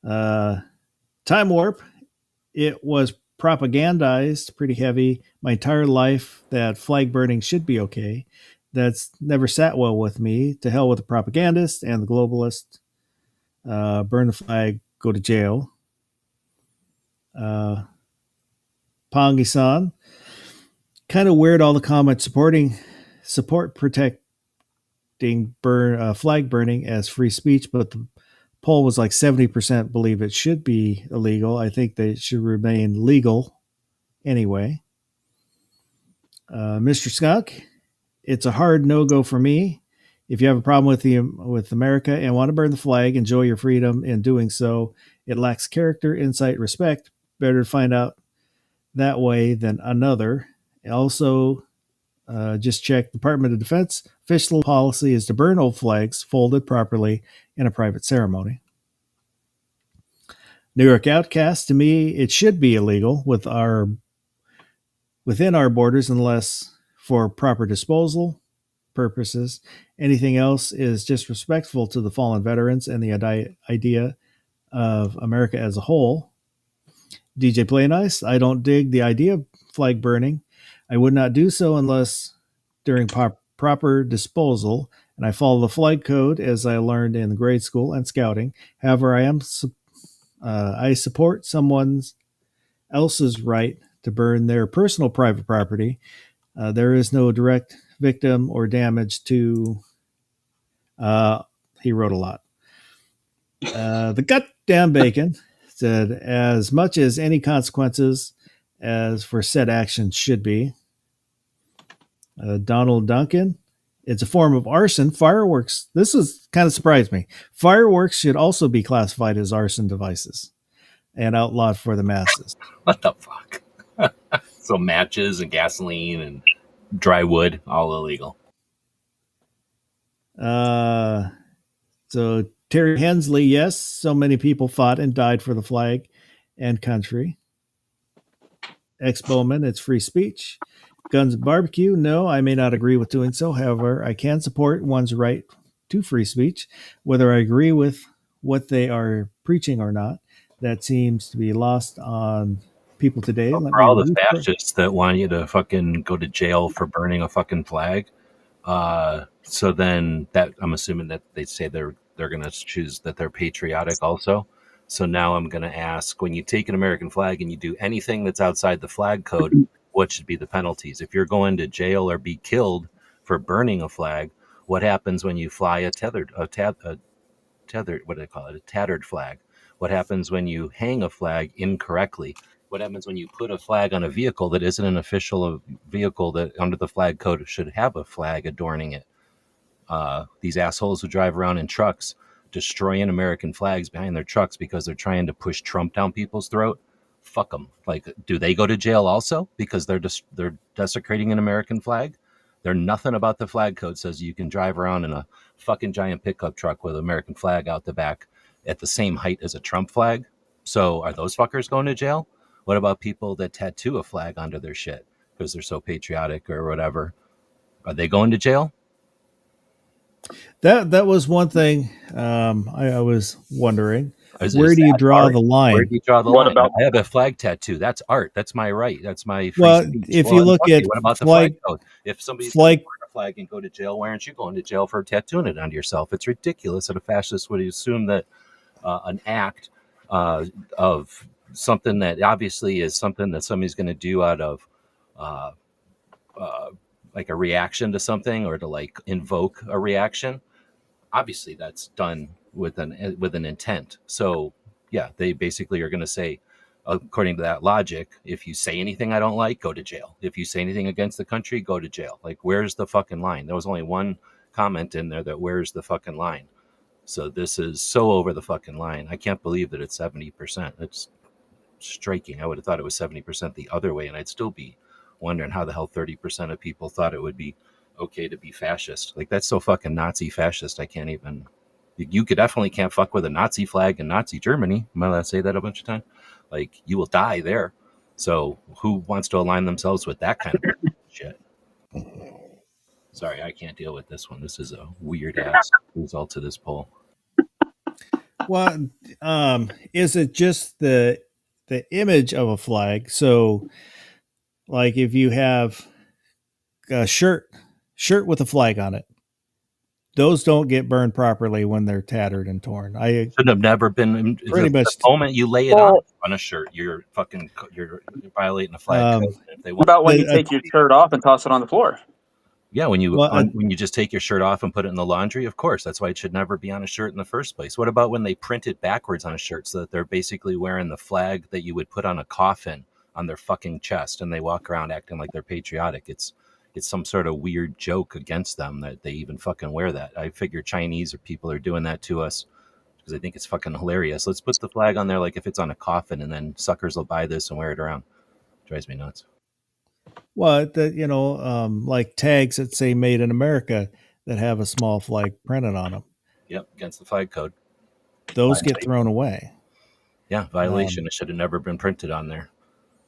Time Warp. It was propagandized pretty heavy my entire life that flag burning should be okay. That's never sat well with me. To hell with the propagandists and the globalists. Burn the flag, go to jail. Pongi-san. Kind of weird all the comments support protecting flag burning as free speech, but the poll was like 70% believe it should be illegal. I think they should remain legal anyway. Mr. Skunk, it's a hard no-go for me. If you have a problem with America and want to burn the flag, enjoy your freedom in doing so. It lacks character, insight, respect. Better to find out that way than another. Also, just check Department of Defense. Official policy is to burn old flags folded properly in a private ceremony. New York Outcast, to me, it should be illegal within our borders unless for proper disposal purposes. Anything else is disrespectful to the fallen veterans and the idea of America as a whole. DJ Play Nice, I don't dig the idea of flag burning. I would not do so unless during proper disposal, and I follow the flag code as I learned in grade school and scouting. However, I support someone else's right to burn their personal private property. There is no direct victim or damage to. He wrote a lot. The goddamn bacon said, as much as any consequences as for said actions should be. Donald Duncan, it's a form of arson. Fireworks, this is kind of surprised me. Fireworks should also be classified as arson devices and outlawed for the masses. What the fuck? So matches and gasoline and dry wood, all illegal. So Terry Hensley, yes, so many people fought and died for the flag and country. Ex Bowman, it's free speech. Guns and barbecue, no, I may not agree with doing so. However, I can support one's right to free speech, whether I agree with what they are preaching or not. That seems to be lost on people today. For all the fascists that want you to fucking go to jail for burning a fucking flag, so then that I'm assuming that they say they're going to choose that they're patriotic also. So now I'm going to ask, when you take an American flag and you do anything that's outside the flag code, what should be the penalties? If you're going to jail or be killed for burning a flag, what happens when you fly a tattered, what do they call it? A tattered flag. What happens when you hang a flag incorrectly? What happens when you put a flag on a vehicle that isn't an official vehicle that under the flag code should have a flag adorning it? These assholes who drive around in trucks destroying American flags behind their trucks because they're trying to push Trump down people's throat. Fuck them. Like, do they go to jail also because they're desecrating an American flag? They're nothing about the flag code says you can drive around in a fucking giant pickup truck with an American flag out the back at the same height as a Trump flag. So are those fuckers going to jail? What about people that tattoo a flag onto their shit because they're so patriotic or whatever? Are they going to jail? That was one thing I was wondering. Where do you draw the line? Where do you draw the line? I have a flag tattoo. That's art. That's my right. That's my free speech. If you look at what about the flag code? If somebody's wearing a flag and go to jail, why aren't you going to jail for tattooing it onto yourself? It's ridiculous that a fascist would assume that an act of something that obviously is something that somebody's going to do out of like a reaction to something or to like invoke a reaction. Obviously, that's done with an intent. So yeah, they basically are going to say, according to that logic, if you say anything I don't like, go to jail. If you say anything against the country, go to jail. Like, where's the fucking line? There was only one comment in there that where's the fucking line. So this is so over the fucking line. I can't believe that it's 70%. It's striking. I would have thought it was 70% the other way, and I'd still be wondering how the hell 30% of people thought it would be okay to be fascist. Like, that's so fucking Nazi fascist. I can't even. You could definitely can't fuck with a Nazi flag in Nazi Germany. Am I allowed to say that a bunch of times? Like, you will die there. So who wants to align themselves with that kind of shit? Sorry, I can't deal with this one. This is a weird ass result to this poll. Well, is it just the image of a flag? So, like, if you have a shirt with a flag on it, those don't get burned properly when they're tattered and torn. I Should have never been. Pretty The much. moment you lay it on a shirt, you're violating a flag code. If they What want, about when The- you take your shirt off and toss it on the floor? yeah, when you Well, when you just take your shirt off and put it in the laundry, of course, that's why it should never be on a shirt in the first place. What about when they print it backwards on a shirt so that they're basically wearing the flag that you would put on a coffin on their fucking chest, and they walk around acting like they're patriotic? It's some sort of weird joke against them that they even fucking wear that. I figure Chinese or people are doing that to us because I think it's fucking hilarious. Let's put the flag on there like if it's on a coffin, and then suckers will buy this and wear it around. Drives me nuts. well, like tags that say "Made in America" that have a small flag printed on them. Yep, against the flag code. Those get thrown away. Yeah, violation. It should have never been printed on there.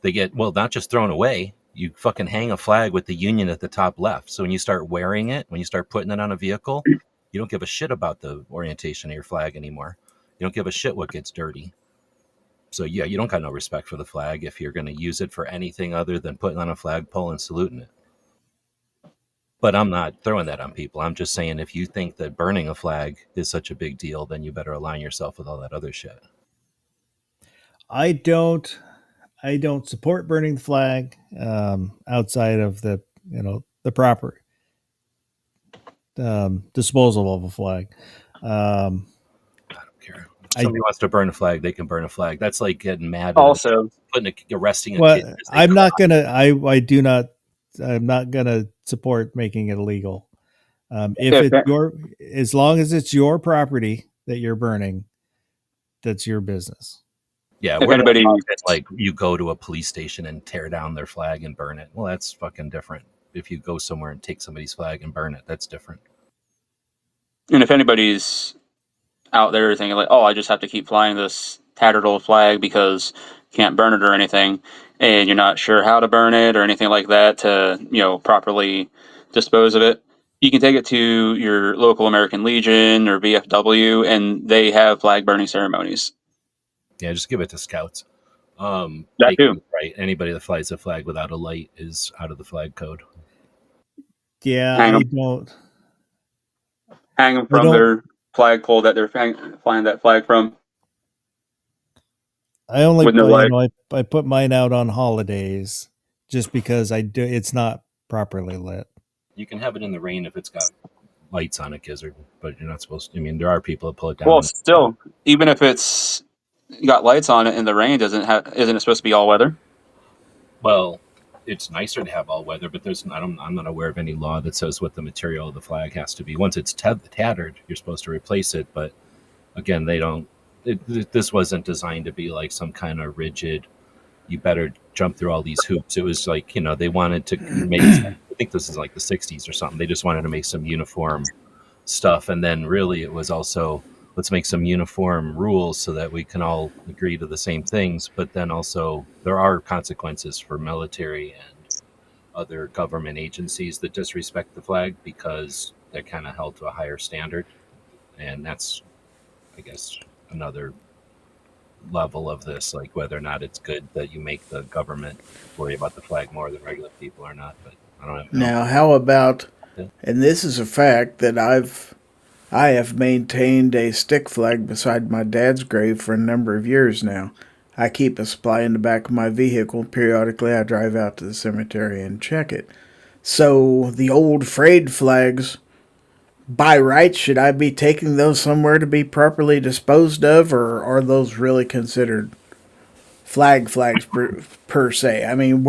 They get, well, not just thrown away. You fucking hang a flag with the Union at the top left. So when you start wearing it, when you start putting it on a vehicle, you don't give a shit about the orientation of your flag anymore. You don't give a shit what gets dirty. So yeah, you don't got no respect for the flag if you're going to use it for anything other than putting on a flagpole and saluting it. But I'm not throwing that on people. I'm just saying if you think that burning a flag is such a big deal, then you better align yourself with all that other shit. I don't support burning the flag outside of the proper disposal of a flag. I don't care. If somebody wants to burn a flag, they can burn a flag. That's like getting mad. Also, Arresting a Well, kid. because they I'm not cried. gonna. I'm not gonna support making it illegal. If Yeah, it's fair. as long as it's your property that you're burning, that's your business. Yeah, if we're not anybody, talking like you go to a police station and tear down their flag and burn it. Well, that's fucking different. If you go somewhere and take somebody's flag and burn it, that's different. and if anybody's out there thinking like, oh, I just have to keep flying this tattered old flag because can't burn it or anything, and you're not sure how to burn it or anything like that to properly dispose of it, you can take it to your local American Legion or VFW, and they have flag burning ceremonies. Yeah, just give it to scouts. That Bacon's too. right. Anybody that flies a flag without a light is out of the flag code. Yeah, Hang I 'em. don't. Hang them I from don't. their flagpole that they're flying that flag from. I only With no light. I put mine out on holidays just because I do. It's not properly lit. You can have it in the rain if it's got lights on it, Gizzard, but you're not supposed to. I mean, there are people that pull it down. Well, still, even if it's got lights on it in the rain, isn't it supposed to be all weather? Well, it's nicer to have all weather, but I'm not aware of any law that says what the material of the flag has to be. Once it's tattered, you're supposed to replace it. But again, they don't. This wasn't designed to be like some kind of rigid. You better jump through all these hoops. It was like they wanted to make. I think this is like the '60s or something. They just wanted to make some uniform stuff, and then really it was also let's make some uniform rules so that we can all agree to the same things. But then also there are consequences for military and other government agencies that disrespect the flag because they're kind of held to a higher standard, and that's, I guess, another level of this, like whether or not it's good that you make the government worry about the flag more than regular people or not. But I don't know. Now, how about, Yeah. and this is a fact that I have maintained a stick flag beside my dad's grave for a number of years now. I keep a supply in the back of my vehicle. Periodically, I drive out to the cemetery and check it. So, the old frayed flags, by rights, should I be taking those somewhere to be properly disposed of, or are those really considered flags per se? I mean,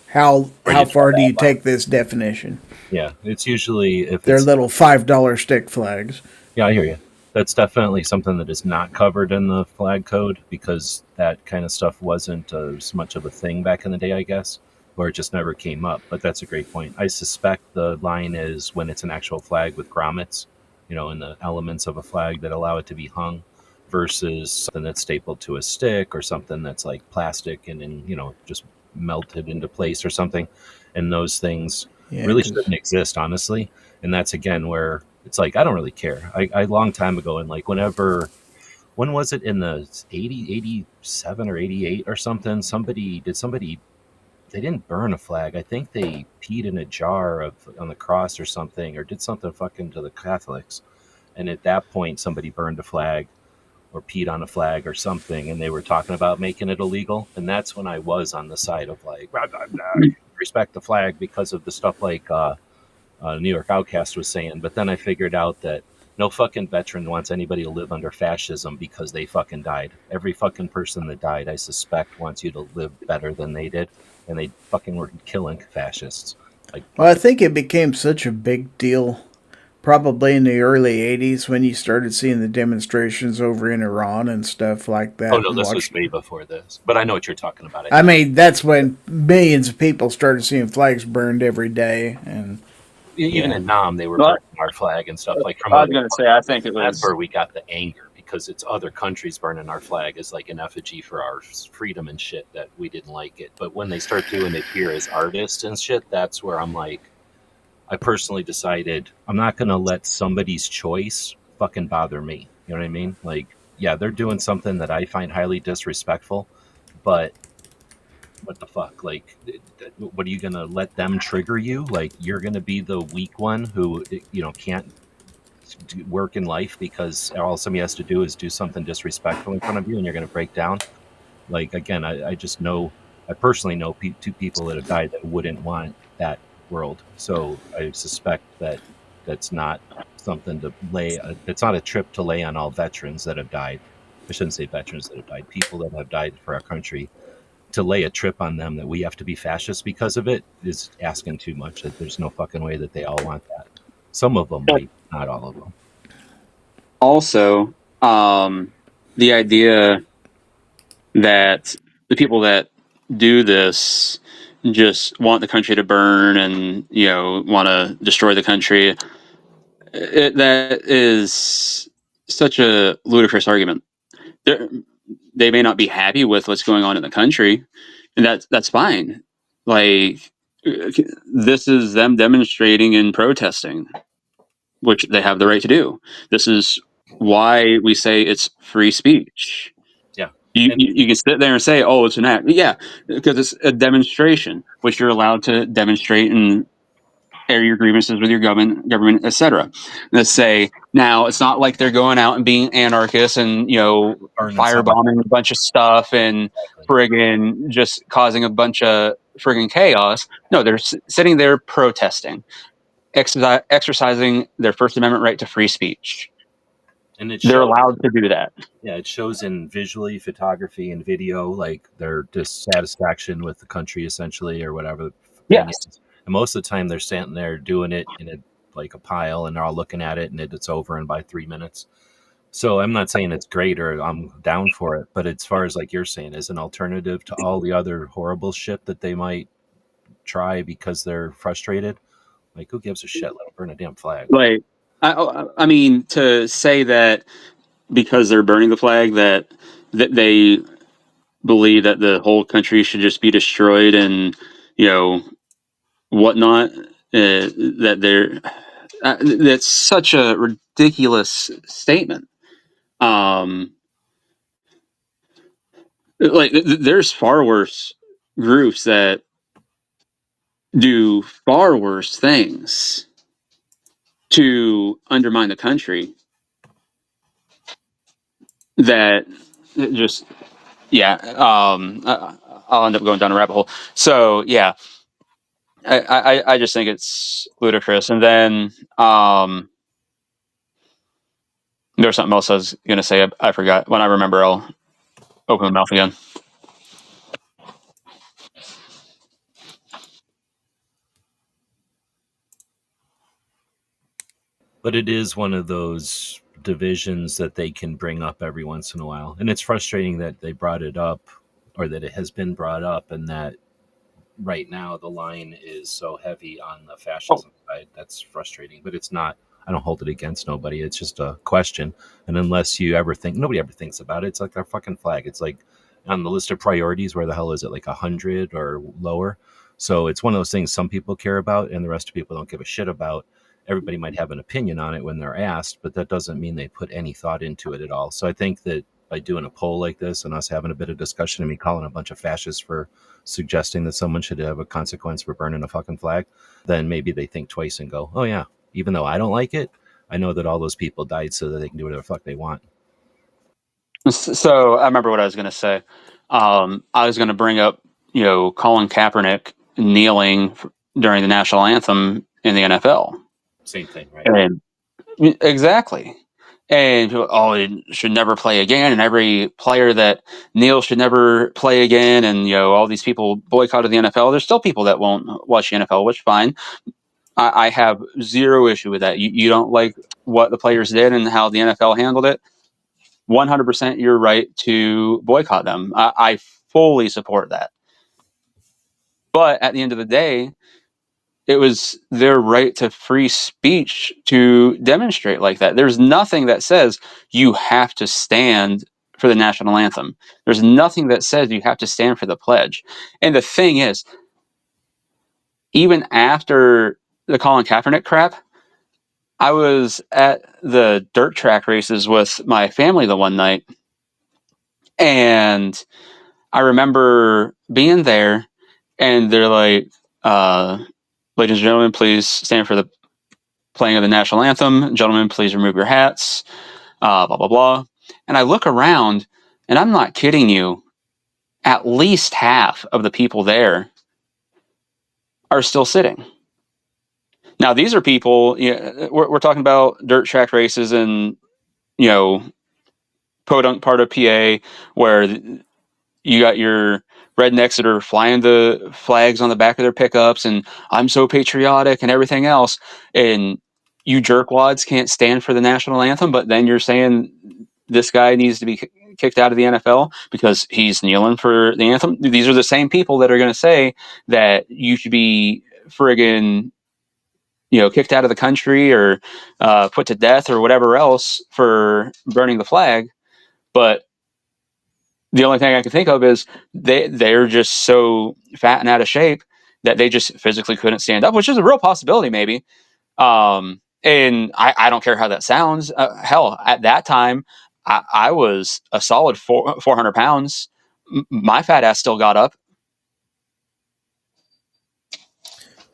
how far do you take this definition? Yeah, it's usually if They're it's little $5 stick flags. yeah, I hear you. That's definitely something that is not covered in the flag code because that kind of stuff wasn't as much of a thing back in the day, I guess, or it just never came up. But that's a great point. I suspect the line is when it's an actual flag with grommets, and the elements of a flag that allow it to be hung versus something that's stapled to a stick or something that's like plastic and just melted into place or something. And those things, Yeah, really 'cause- shouldn't exist, honestly. And that's again where it's like I don't really care. I long time ago, and like when was it in the 87 or 88 or something? Somebody they didn't burn a flag. I think they peed in a jar of on the cross or something, or did something fucking to the Catholics. And at that point, somebody burned a flag or peed on a flag or something, and they were talking about making it illegal. And that's when I was on the side of like, blah, blah, blah, respect the flag because of the stuff like New York Outcast was saying. But then I figured out that no fucking veteran wants anybody to live under fascism because they fucking died. Every fucking person that died, I suspect, wants you to live better than they did, and they fucking were killing fascists. Like, well, I think it became such a big deal probably in the early 80s when you started seeing the demonstrations over in Iran and stuff like that. oh no, And this was watched, way before this. But I know what you're talking about. I mean, that's when millions of people started seeing flags burned every day. And Even yeah, in Nam, they were Well, burning our flag and stuff like from I was other. going to say, I think it That's was. where we got the anger because it's other countries burning our flag as like an effigy for our freedom and shit that we didn't like it. But when they start doing it here as artists and shit, that's where I'm like, I personally decided I'm not going to let somebody's choice fucking bother me. You know what I mean? Like, yeah, they're doing something that I find highly disrespectful, but what the fuck? Like, what are you going to let them trigger you? Like, you're going to be the weak one who, can't work in life because all somebody has to do is do something disrespectful in front of you and you're going to break down. Like, again, I just know, I personally know two people that have died that wouldn't want that world. So I suspect that that's not something to lay, it's not a trip to lay on all veterans that have died. I shouldn't say veterans that have died, people that have died for our country. To lay a trip on them that we have to be fascist because of it is asking too much. There's no fucking way that they all want that. Some of them might, not all of them. Also, the idea that the people that do this just want the country to burn and want to destroy the country, that is such a ludicrous argument. They may not be happy with what's going on in the country, and that's fine. Like, this is them demonstrating and protesting, which they have the right to do. This is why we say it's free speech. Yeah. You can sit there and say, "Oh, it's an act." Yeah, because it's a demonstration, which you're allowed to demonstrate and air your grievances with your government, etc. Let's say now it's not like they're going out and being anarchists and Burning firebombing a bunch of stuff and Exactly. friggin' just causing a bunch of friggin' chaos. No, they're sitting there protesting, exercising their First Amendment right to free speech. And it They're shows, allowed to do that. yeah, it shows in visually, photography, and video, like their dissatisfaction with the country, essentially, or whatever the thing Yes. is. And most of the time, they're standing there doing it in like a pile, and they're all looking at it, and it's over in by 3 minutes. So I'm not saying it's great or I'm down for it, but as far as like you're saying, as an alternative to all the other horrible shit that they might try because they're frustrated, like who gives a shit? Let them burn a damn flag. Like, I mean, to say that because they're burning the flag that they believe that the whole country should just be destroyed and whatnot, that they're that's such a ridiculous statement. Like, there's far worse groups that do far worse things to undermine the country that just I'll end up going down a rabbit hole. So yeah, I just think it's ludicrous. And then there was something else I was gonna say. I forgot. When I remember, I'll open my mouth again. But it is one of those divisions that they can bring up every once in a while. And it's frustrating that they brought it up or that it has been brought up and that right now the line is so heavy on the fascism side. That's frustrating, but it's not. I don't hold it against nobody. It's just a question. And unless you ever think, nobody ever thinks about it. It's like our fucking flag. It's like on the list of priorities, where the hell is it? Like 100 or lower? So it's one of those things some people care about and the rest of people don't give a shit about. Everybody might have an opinion on it when they're asked, but that doesn't mean they put any thought into it at all. So I think that by doing a poll like this and us having a bit of discussion and me calling a bunch of fascists for suggesting that someone should have a consequence for burning a fucking flag, then maybe they think twice and go, oh yeah, even though I don't like it, I know that all those people died so that they can do whatever the fuck they want. So I remember what I was going to say. I was going to bring up, Colin Kaepernick kneeling during the national anthem in the NFL. Same thing, right? And exactly. And he should never play again. And every player that kneels should never play again. And, all these people boycotted the NFL. There's still people that won't watch the NFL, which fine. I have zero issue with that. You don't like what the players did and how the NFL handled it. 100% you're right to boycott them. I fully support that. But at the end of the day, it was their right to free speech to demonstrate like that. There's nothing that says you have to stand for the national anthem. There's nothing that says you have to stand for the pledge. And the thing is, even after the Colin Kaepernick crap, I was at the dirt track races with my family the one night, and I remember being there, and they're like, ladies and gentlemen, please stand for the playing of the national anthem. Gentlemen, please remove your hats, blah, blah, blah. And I look around, and I'm not kidding you, at least half of the people there are still sitting. Now, these are people, we're talking about dirt track races in, podunk part of PA, where you got your rednecks that are flying the flags on the back of their pickups and I'm so patriotic and everything else. And you jerkwads can't stand for the national anthem, but then you're saying this guy needs to be kicked out of the NFL because he's kneeling for the anthem. These are the same people that are going to say that you should be friggin', kicked out of the country or put to death or whatever else for burning the flag. But the only thing I can think of is they're just so fat and out of shape that they just physically couldn't stand up, which is a real possibility, maybe. And I don't care how that sounds. Hell, at that time, I was a solid 400 pounds. My fat ass still got up.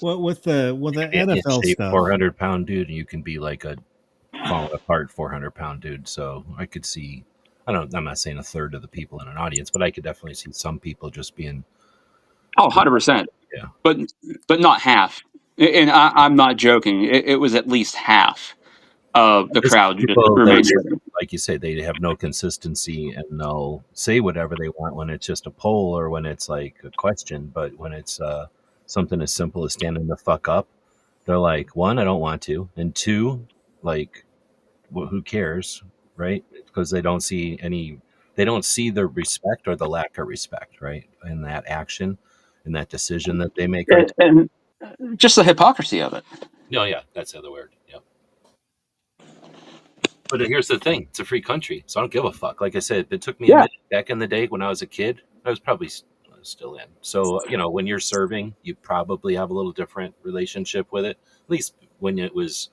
Well, with the NFL stuff, 400-pound dude, and you can be like a falling apart 400-pound dude. So I could see. I'm not saying a third of the people in an audience, but I could definitely see some people just being. Oh, 100%. Yeah. But not half. And I'm not joking. It was at least half of the crowd. People, like you say, they have no consistency and they'll say whatever they want when it's just a poll or when it's like a question. But when it's something as simple as standing the fuck up, they're like, one, I don't want to. And two, like, well, who cares? Right? Because they don't see the respect or the lack of respect, right? In that action, in that decision that they make. And just the hypocrisy of it. No, yeah, that's the other word. Yeah. But here's the thing. It's a free country, so I don't give a fuck. Like I said, it took me a minute back in the day when I was a kid. I was probably still in. So, when you're serving, you probably have a little different relationship with it. At least when it was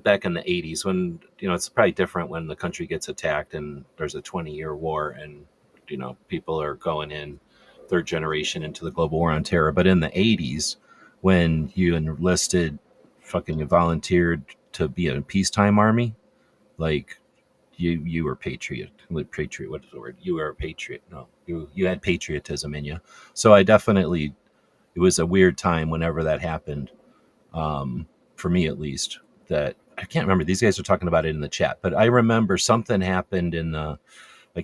back in the 80s when, it's probably different when the country gets attacked and there's a 20-year war and, people are going in third generation into the global war on terror. But in the 80s, when you enlisted, you volunteered to be a peacetime army, like you were patriot. What is the word? You were a patriot. No, you had patriotism in you. So it was a weird time whenever that happened, for me at least. That I can't remember. These guys are talking about it in the chat, but I remember something happened in like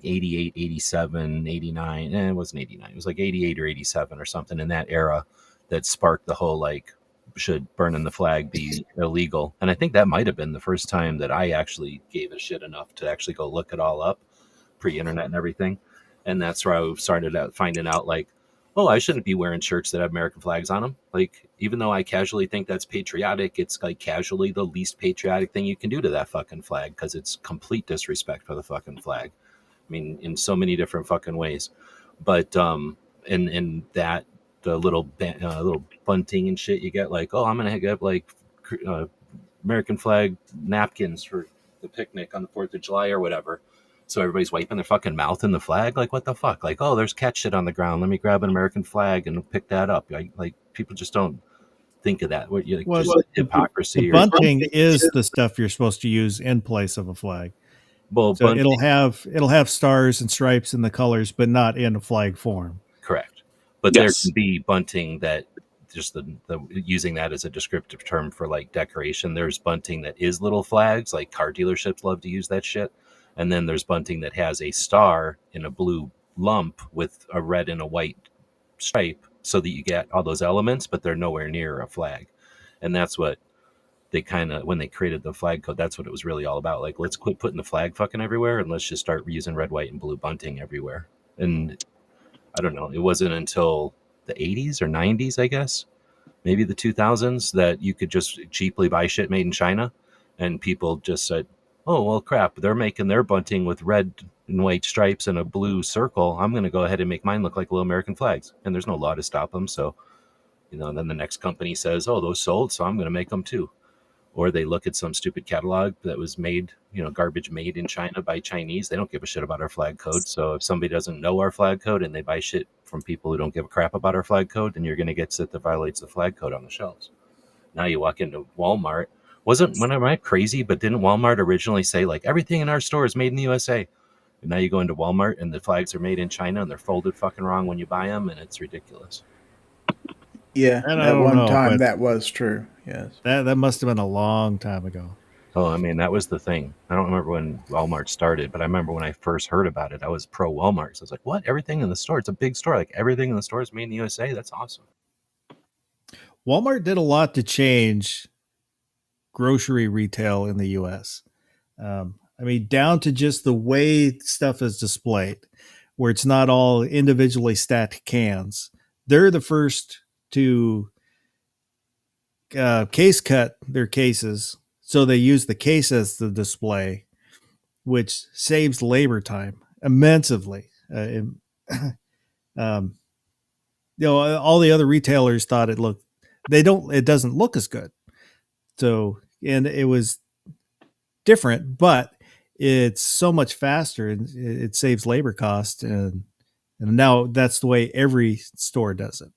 88, 87, 89. It wasn't 89. It was like 88 or 87 or something in that era that sparked the whole, like, should burning the flag be illegal? And I think that might have been the first time that I actually gave a shit enough to actually go look it all up, pre-internet and everything. And that's where I started out finding out, like, oh, I shouldn't be wearing shirts that have American flags on them. Like, even though I casually think that's patriotic, it's like casually the least patriotic thing you can do to that fucking flag because it's complete disrespect for the fucking flag. I mean, in so many different fucking ways. But in that the little bunting and shit you get, like, oh, I'm gonna get like American flag napkins for the picnic on the 4th of July or whatever. So everybody's wiping their fucking mouth in the flag. Like, what the fuck? Like, oh, there's cat shit on the ground. Let me grab an American flag and pick that up. Like people just don't think of that. What, like, Well, just hypocrisy. the bunting is the stuff you're supposed to use in place of a flag. Well, So it'll have stars and stripes in the colors, but not in a flag form. Correct. But Yes. there can be bunting that just the using that as a descriptive term for like decoration. There's bunting that is little flags, like car dealerships love to use that shit. And then there's bunting that has a star in a blue lump with a red and a white stripe so that you get all those elements, but they're nowhere near a flag. And that's what they kind of, when they created the flag code, that's what it was really all about. Like, let's quit putting the flag fucking everywhere and let's just start using red, white, and blue bunting everywhere. And I don't know, it wasn't until the 80s or 90s, I guess, maybe the 2000s, that you could just cheaply buy shit made in China. And people just said, oh, well, crap, they're making their bunting with red and white stripes and a blue circle. I'm going to go ahead and make mine look like little American flags. And there's no law to stop them. So, then the next company says, oh, those sold, so I'm going to make them too. Or they look at some stupid catalog that was made, garbage made in China by Chinese. They don't give a shit about our flag code. So if somebody doesn't know our flag code and they buy shit from people who don't give a crap about our flag code, then you're going to get shit that violates the flag code on the shelves. Now you walk into Walmart. Am I crazy? But didn't Walmart originally say, like, everything in our store is made in the USA? And now you go into Walmart and the flags are made in China and they're folded fucking wrong when you buy them, and it's ridiculous. Yeah, And I at don't one know, time but- that was true. Yes. That must have been a long time ago. Oh, I mean, that was the thing. I don't remember when Walmart started, but I remember when I first heard about it, I was pro Walmart. So I was like, what? Everything in the store? It's a big store. Like, everything in the store is made in the USA? That's awesome. Walmart did a lot to change grocery retail in the U.S. Down to just the way stuff is displayed, where it's not all individually stacked cans. They're the first to case cut their cases, so they use the case as the display, which saves labor time immensely. All the other retailers thought it doesn't look as good. So, and it was different, but it's so much faster and it saves labor cost. And now that's the way every store does it.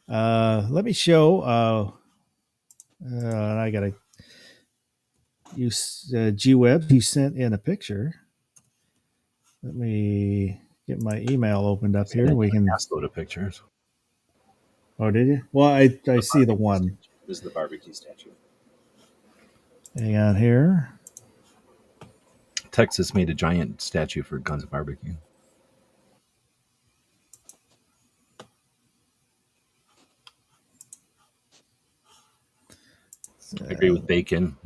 Let me show, I got to use GWeb. You sent in a picture. Let me get my email opened up here. We can ask load of pictures. Oh, did you? Well, I see the one. This is the barbecue statue. Hang on here. Texas made a giant statue for Guns of Barbecue. I agree with Bacon.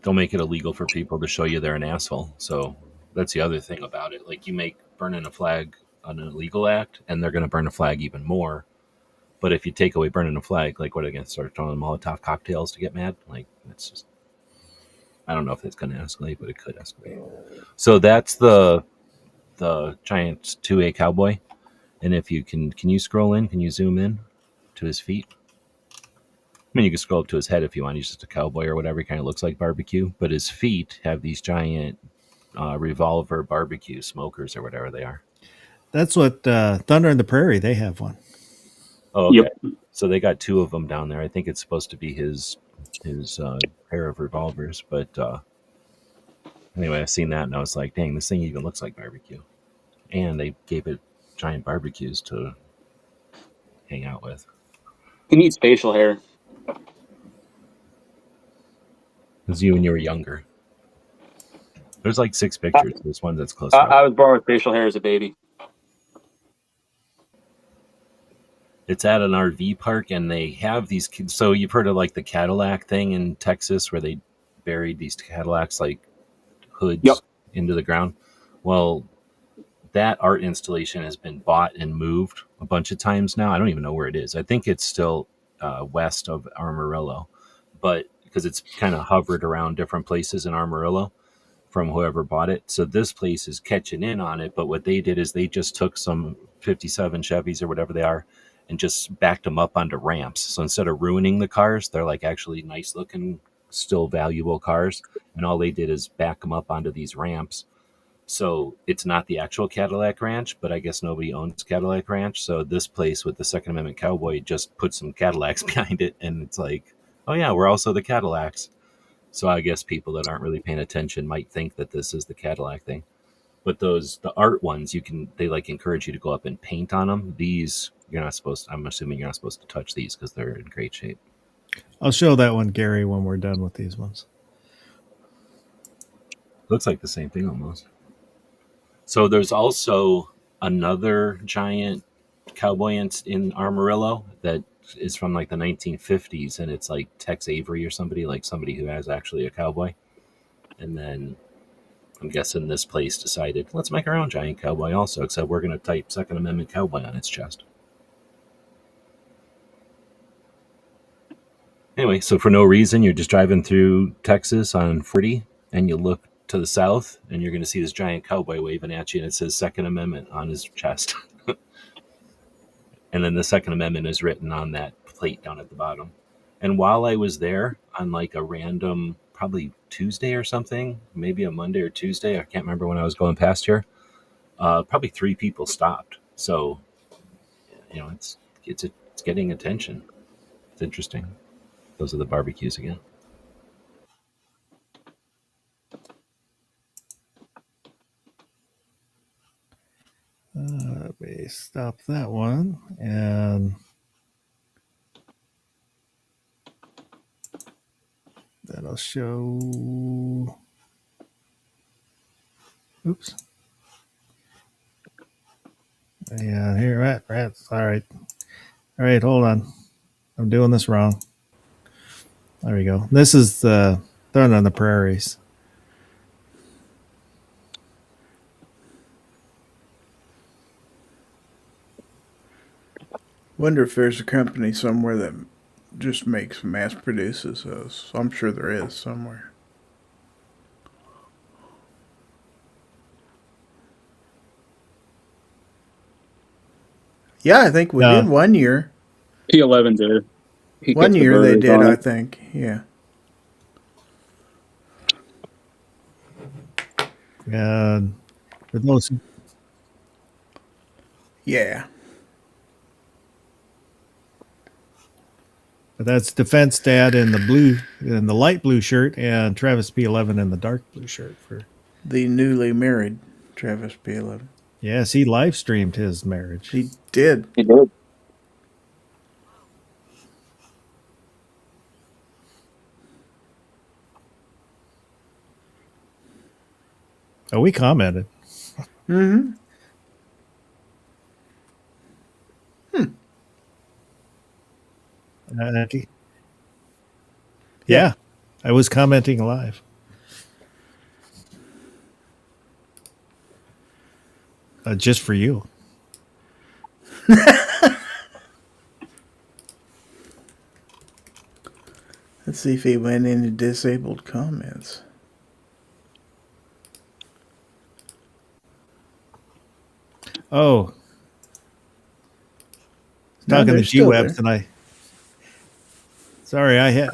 Don't make it illegal for people to show you they're an asshole. So that's the other thing about it. Like, you make burning a flag an illegal act, and they're going to burn a flag even more. But if you take away burning a flag, like, what, are they going to start throwing Molotov cocktails to get mad? Like, it's just, I don't know if it's going to escalate, but it could escalate. So that's the giant 2A cowboy. And if you can you scroll in? Can you zoom in to his feet? I mean, you can scroll up to his head if you want. He's just a cowboy or whatever. He kind of looks like barbecue. But his feet have these giant revolver barbecue smokers or whatever they are. That's what Thunder in the Prairie, they have one. Oh, okay. Yep. So they got two of them down there. I think it's supposed to be his pair of revolvers. But anyway, I've seen that and I was like, dang, this thing even looks like barbecue. And they gave it giant barbecues to hang out with. He needs facial hair. It was you when you were younger. There's like 6 pictures. This one that's close. I was born with facial hair as a baby. It's at an RV park, and they have these. So you've heard of like the Cadillac thing in Texas, where they buried these Cadillacs like hoods into the ground. Well, that art installation has been bought and moved a bunch of times now. I don't even know where it is. I think it's still west of Amarillo, but because it's kind of hovered around different places in Amarillo. from whoever bought it. So this place is catching in on it. But what they did is they just took some 57 Chevys or whatever they are and just backed them up onto ramps. So instead of ruining the cars, they're like actually nice looking, still valuable cars. And all they did is back them up onto these ramps. So it's not the actual Cadillac Ranch, but I guess nobody owns Cadillac Ranch. So this place with the Second Amendment Cowboy just put some Cadillacs behind it. And it's like, oh yeah, we're also the Cadillacs. So I guess people that aren't really paying attention might think that this is the Cadillac thing. But the art ones, they like encourage you to go up and paint on them. These, you're not supposed to, I'm assuming you're not supposed to touch these because they're in great shape. I'll show that one, Gary, when we're done with these ones. Looks like the same thing almost. So there's also another giant cowboy in Amarillo that is from like the 1950s, and it's like Tex Avery or somebody who has actually a cowboy. And then I'm guessing this place decided, let's make our own giant cowboy also, except we're going to type Second Amendment Cowboy on its chest. Anyway, so for no reason, you're just driving through Texas on 40, and you look to the south, and you're going to see this giant cowboy waving at you, and it says Second Amendment on his chest. And then the Second Amendment is written on that plate down at the bottom. And while I was there on like a random, probably Tuesday or something, maybe a Monday or Tuesday, I can't remember when I was going past here, probably 3 people stopped. So, you know, it's getting attention. It's interesting. Those are the barbecues again. Let me stop that one. And that'll show. Oops. Yeah, here, rats. All right. All right, hold on. I'm doing this wrong. There we go. This is the Throne on the Prairies. Wonder if there's a company somewhere that just mass produces those. I'm sure there is somewhere. Yeah, I think we did one year. P11 did. One year they did, I think. Yeah. And for those, Yeah. but that's Defense Dad in the light blue shirt, and Travis P11 in the dark blue shirt. For The newly married Travis P11. yes, he live streamed his marriage. He did. He did. Oh, we commented. Mm-hmm. Yeah, I was commenting live. Just for you. Let's see if he went into disabled comments. Oh. No, Talking they're to still G-Webs there. and I. Sorry, I had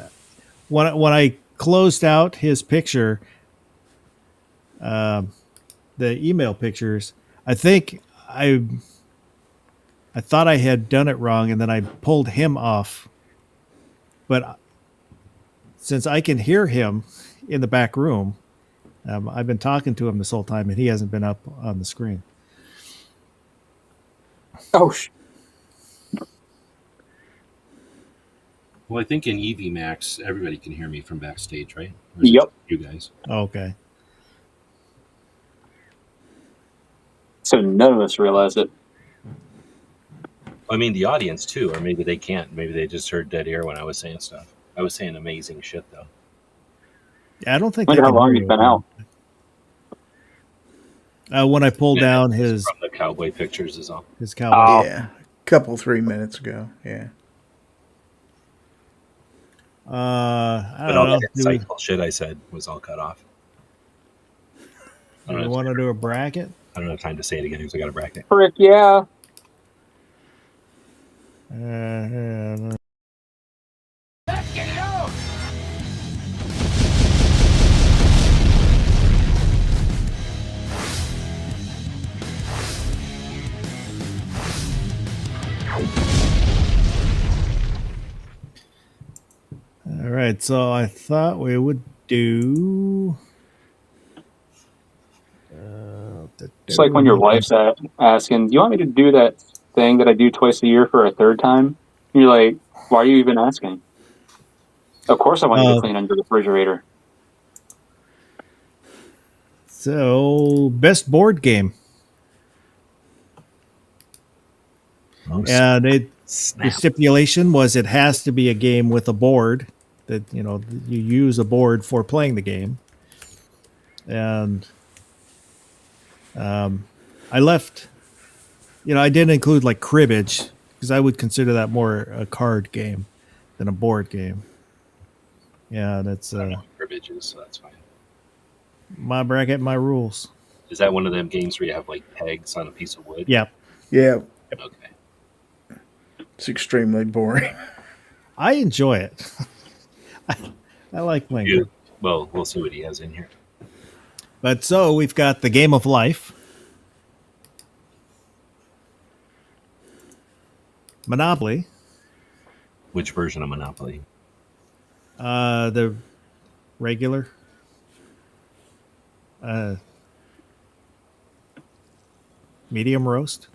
when I closed out his picture, the email pictures. I think I thought I had done it wrong, and then I pulled him off. But since I can hear him in the back room, I've been talking to him this whole time, and he hasn't been up on the screen. Oh, Well, I think in EV Max, everybody can hear me from backstage, right? Yep. You guys. Okay. So none of us realized it. I mean, the audience too, or maybe they can't. Maybe they just heard dead air when I was saying stuff. I was saying amazing shit though. Yeah, I don't think. Wonder they how can long hear he's you. been out. When I pulled down From his the cowboy pictures is all. cowboy. Oh. Yeah. Couple 3 minutes ago. Yeah. I But don't all know. that insightful shit I said was all cut off. I Do don't you know. want to do a bracket? I don't have time to say it again because I got a bracket. Frick, yeah. Uh, all right, so I thought we would do. It's like when your wife's asking, "Do you want me to do that thing that I do twice a year for a third time?" And you're like, "Why are you even asking?" Of course, I want you to clean under the refrigerator. So, best board game. Oh, And the snap. stipulation was it has to be a game with a board that, you use a board for playing the game. And I left, I didn't include like cribbage because I would consider that more a card game than a board game. Yeah, that's I don't know what cribbage is, so that's fine. my bracket, my rules. Is that one of them games where you have like pegs on a piece of wood? Yeah. Yeah, Okay. it's extremely boring. I enjoy it. I like playing it. Well, we'll see what he has in here. But so we've got the game of life, Monopoly, Which version of Monopoly? the regular, medium roast,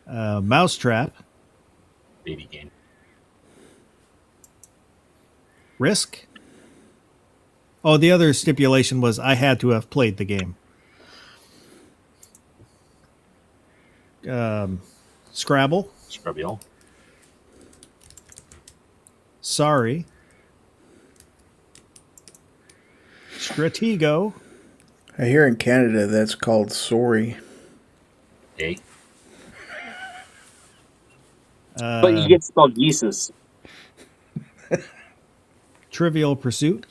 Mousetrap, Baby game. Risk. Oh, the other stipulation was I had to have played the game. Scrabble, Scrubbiel. Sorry, Stratego, I hear in Canada that's called sorry. A. But you get spelled yeases. Trivial Pursuit,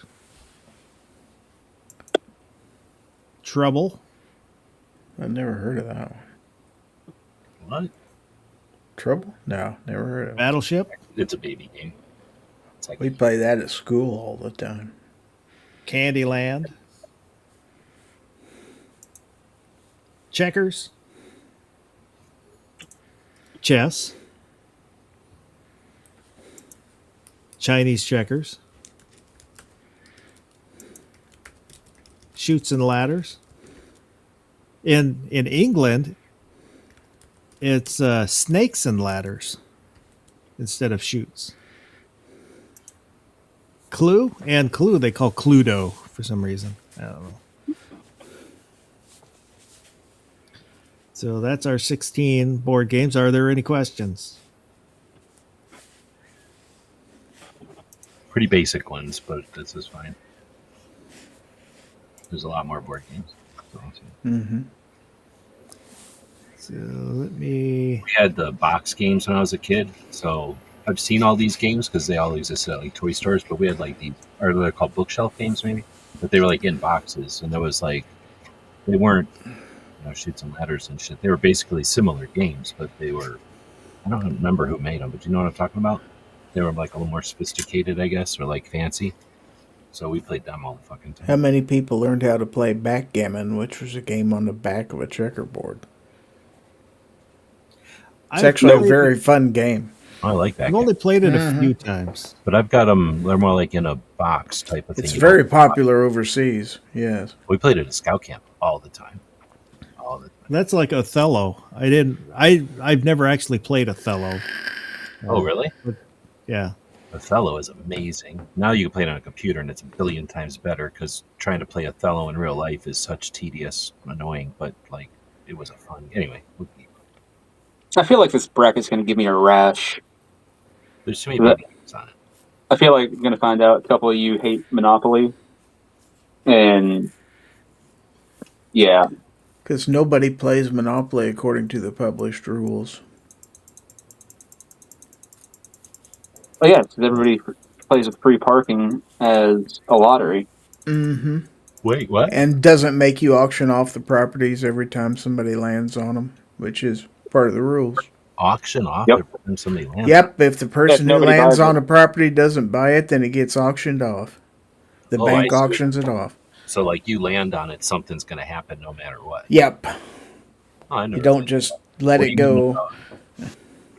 Trouble, I've never heard of that one. What? Trouble? No, never heard of it. Battleship, It's a baby game. It's like We play that at school all the time. Candyland, Checkers, Chess, Chinese Checkers, Shoots and Ladders. In England, it's Snakes and Ladders instead of Shoots. Clue they call Cluedo for some reason. I don't know. So that's our 16 board games. Are there any questions? pretty basic ones, but this is fine. There's a lot more board games. So, Mm-hmm. So let me. we had the box games when I was a kid, so I've seen all these games because they all existed at like toy stores. But we had like these, or they're called bookshelf games, maybe, but they were like in boxes, and there was like they weren't, Shoots and Ladders and shit. They were basically similar games, but they were. I don't remember who made them, but you know what I'm talking about? They were like a little more sophisticated, I guess, or like fancy. So we played them all the fucking time. How many people learned how to play backgammon, which was a game on the back of a checkerboard? It's actually a very fun game. I like that. I've game. only played it a few times. But I've got them. They're more like in a box type of thing. It's You very know? popular overseas. Yes. We played it at scout camp all the time. All the time. That's like Othello. I've never actually played Othello. Oh, really? Yeah. Othello is amazing. Now you can play it on a computer, and it's a billion times better because trying to play Othello in real life is such tedious, annoying. But like, it was a fun. Anyway, I feel like this bracket's going to give me a rash. there's too many games on it. I feel like I'm going to find out a couple of you hate Monopoly. And yeah. Because nobody plays Monopoly according to the published rules. Oh, yeah, because everybody plays with free parking as a lottery. Mm-hmm. Wait, what? And doesn't make you auction off the properties every time somebody lands on them, which is part of the rules. Auction off Yep. every time somebody lands? Yep, if the person who nobody lands buys on it. a property doesn't buy it, then it gets auctioned off. The Oh, bank I see. auctions it off. So, like, you land on it, something's going to happen no matter what. Yep. Oh, I You never don't thought- just let What do it you mean go. about- What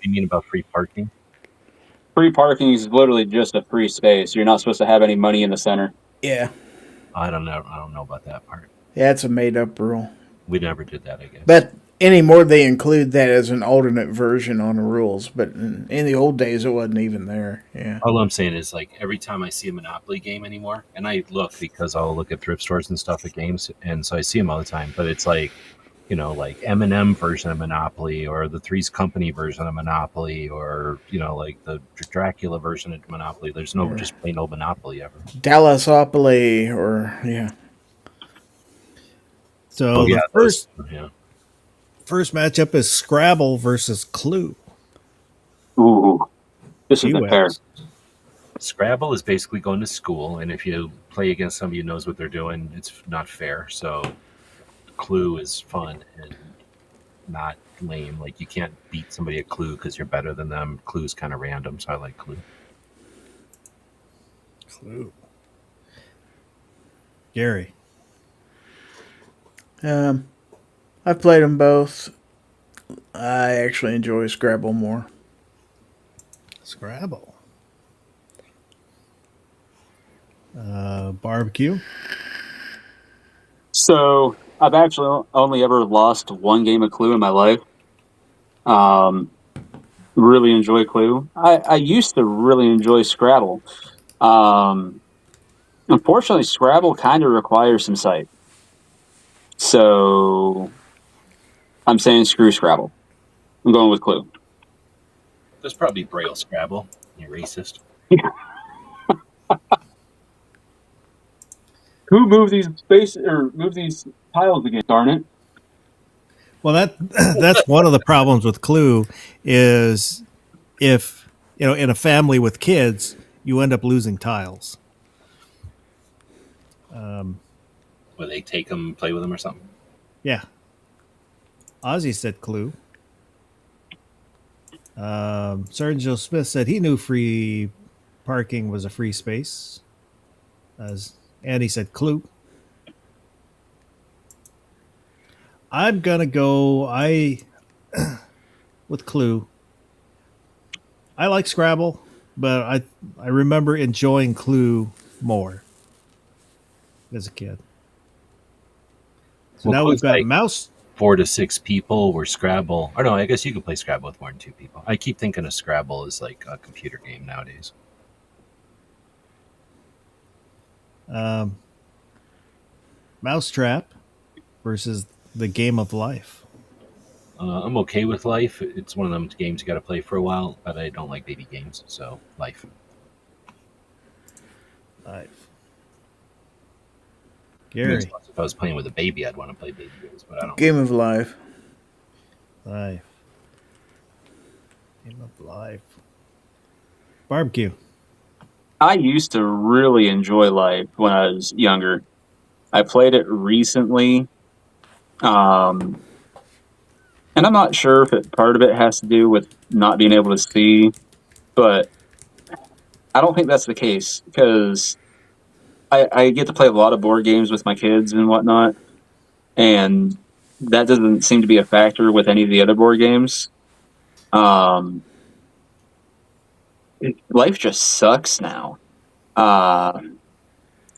do you mean about free parking? Free parking is literally just a free space. You're not supposed to have any money in the center. Yeah. I don't know. I don't know about that part. Yeah, it's a made up rule. We never did that, I guess. But anymore, they include that as an alternate version on the rules. But in the old days, it wasn't even there. Yeah. All I'm saying is, like, every time I see a Monopoly game anymore, and I look because I'll look at thrift stores and stuff at games, and so I see them all the time. But it's like, you know, like M&M version of Monopoly, or the Three's Company version of Monopoly, or you know, like the Dracula version of Monopoly. There's no just plain old Monopoly ever. Dallasopoly, or yeah. So the those- first matchup is Scrabble versus Clue. Ooh, this is a pair. US. Scrabble is basically going to school, and if you play against somebody who knows what they're doing, it's not fair. So, Clue is fun and not lame. Like, you can't beat somebody at Clue because you're better than them. Clue's kind of random, so I like Clue. Clue. Gary. I've played them both. I actually enjoy Scrabble more. Scrabble. Barbecue. So I've actually only ever lost one game of Clue in my life. Really enjoy Clue. I used to really enjoy Scrabble. Unfortunately, Scrabble kind of requires some sight. So I'm saying screw Scrabble. I'm going with Clue. There's probably Braille Scrabble. You racist. Who moved these tiles again? Darn it! Well, that's one of the problems with Clue is if, you know, in a family with kids, you end up losing tiles. Where they take them, play with them, or something. Yeah. Ozzy said Clue. Sergeant Joe Smith said he knew free parking was a free space. And he said Clue. I'm gonna go with Clue. I like Scrabble, but I remember enjoying Clue more as a kid. So Well, now Clue's we've got like Mouse. 4 to 6 people, where Scrabble. Or no, I guess you can play Scrabble with more than 2 people. I keep thinking of Scrabble as like a computer game nowadays. Mousetrap versus the Game of Life. I'm okay with Life. It's one of them games you got to play for a while, but I don't like baby games, so Life. Life. I mean, Gary. if I was playing with a baby, I'd want to play baby games, but I don't. Game of Life. Life. Game of Life. Barbecue. I used to really enjoy Life when I was younger. I played it recently, and I'm not sure if part of it has to do with not being able to see, but I don't think that's the case because I get to play a lot of board games with my kids and whatnot, and that doesn't seem to be a factor with any of the other board games. Life just sucks now.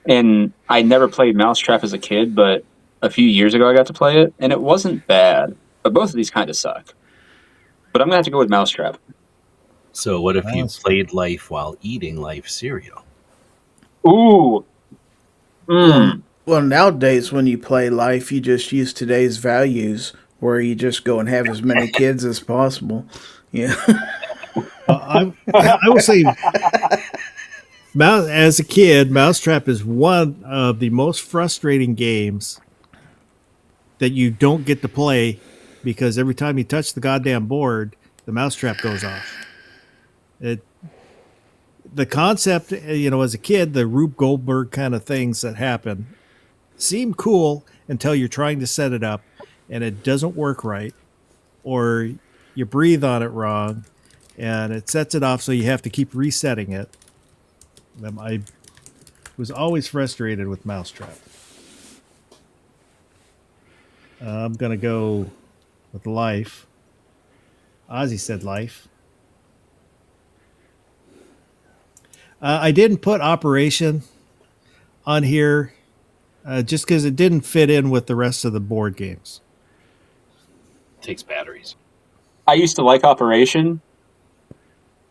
And I never played Mousetrap as a kid, but a few years ago I got to play it, and it wasn't bad. But both of these kind of suck. But I'm going to have to go with Mousetrap. So what if you Mouse. played Life while eating Life cereal? Ooh. Well, nowadays when you play Life, you just use today's values, where you just go and have as many kids as possible. Yeah. I will say, as a kid, Mousetrap is one of the most frustrating games that you don't get to play because every time you touch the goddamn board, the mousetrap goes off. the concept, as a kid, the Rube Goldberg kind of things that happen seem cool until you're trying to set it up and it doesn't work right, or you breathe on it wrong and it sets it off, so you have to keep resetting it. I was always frustrated with Mousetrap. I'm going to go with Life. Ozzy said Life. I didn't put Operation on here just because it didn't fit in with the rest of the board games. Takes batteries. I used to like Operation,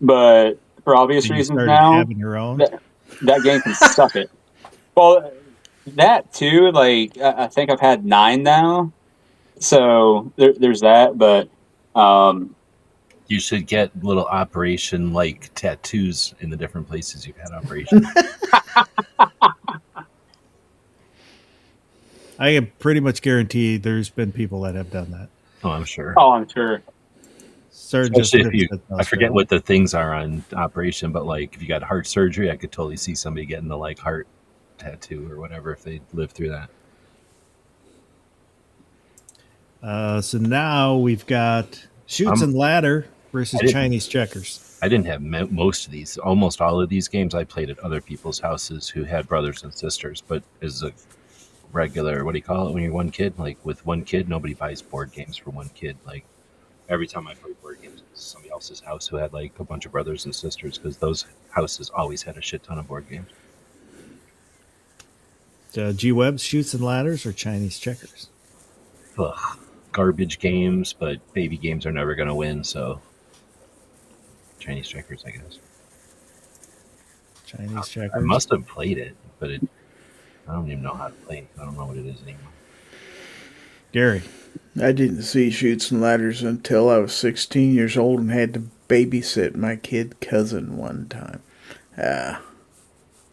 but for obvious So you reasons started now, having your own. that game can suck it. Well, that too. Like I think I've had 9 now, so there's that. But You should get little Operation like tattoos in the different places you've had Operation. I can pretty much guarantee there's been people that have done that. Oh, I'm sure. I'm sure. Sergeant Especially Smith if you, said I forget Mousetrap. what the things are on Operation, but like if you got heart surgery, I could totally see somebody getting the like heart tattoo or whatever if they lived through that. So now we've got Shoots and Ladder versus I didn't- Chinese Checkers. I didn't have most of these. Almost all of these games I played at other people's houses who had brothers and sisters. But as a regular, what do you call it when you're one kid? Like with one kid, nobody buys board games for one kid. Like every time I played board games, it was somebody else's house who had like a bunch of brothers and sisters because those houses always had a shit ton of board games. G Web's Shoots and Ladders or Chinese Checkers? Ugh, garbage games, but baby games are never going to win. So Chinese checkers, I guess. Chinese Checkers. I must have played it, but I don't even know how to play it. I don't know what it is anymore. Gary. I didn't see Shoots and Ladders until I was 16 years old and had to babysit my kid cousin one time.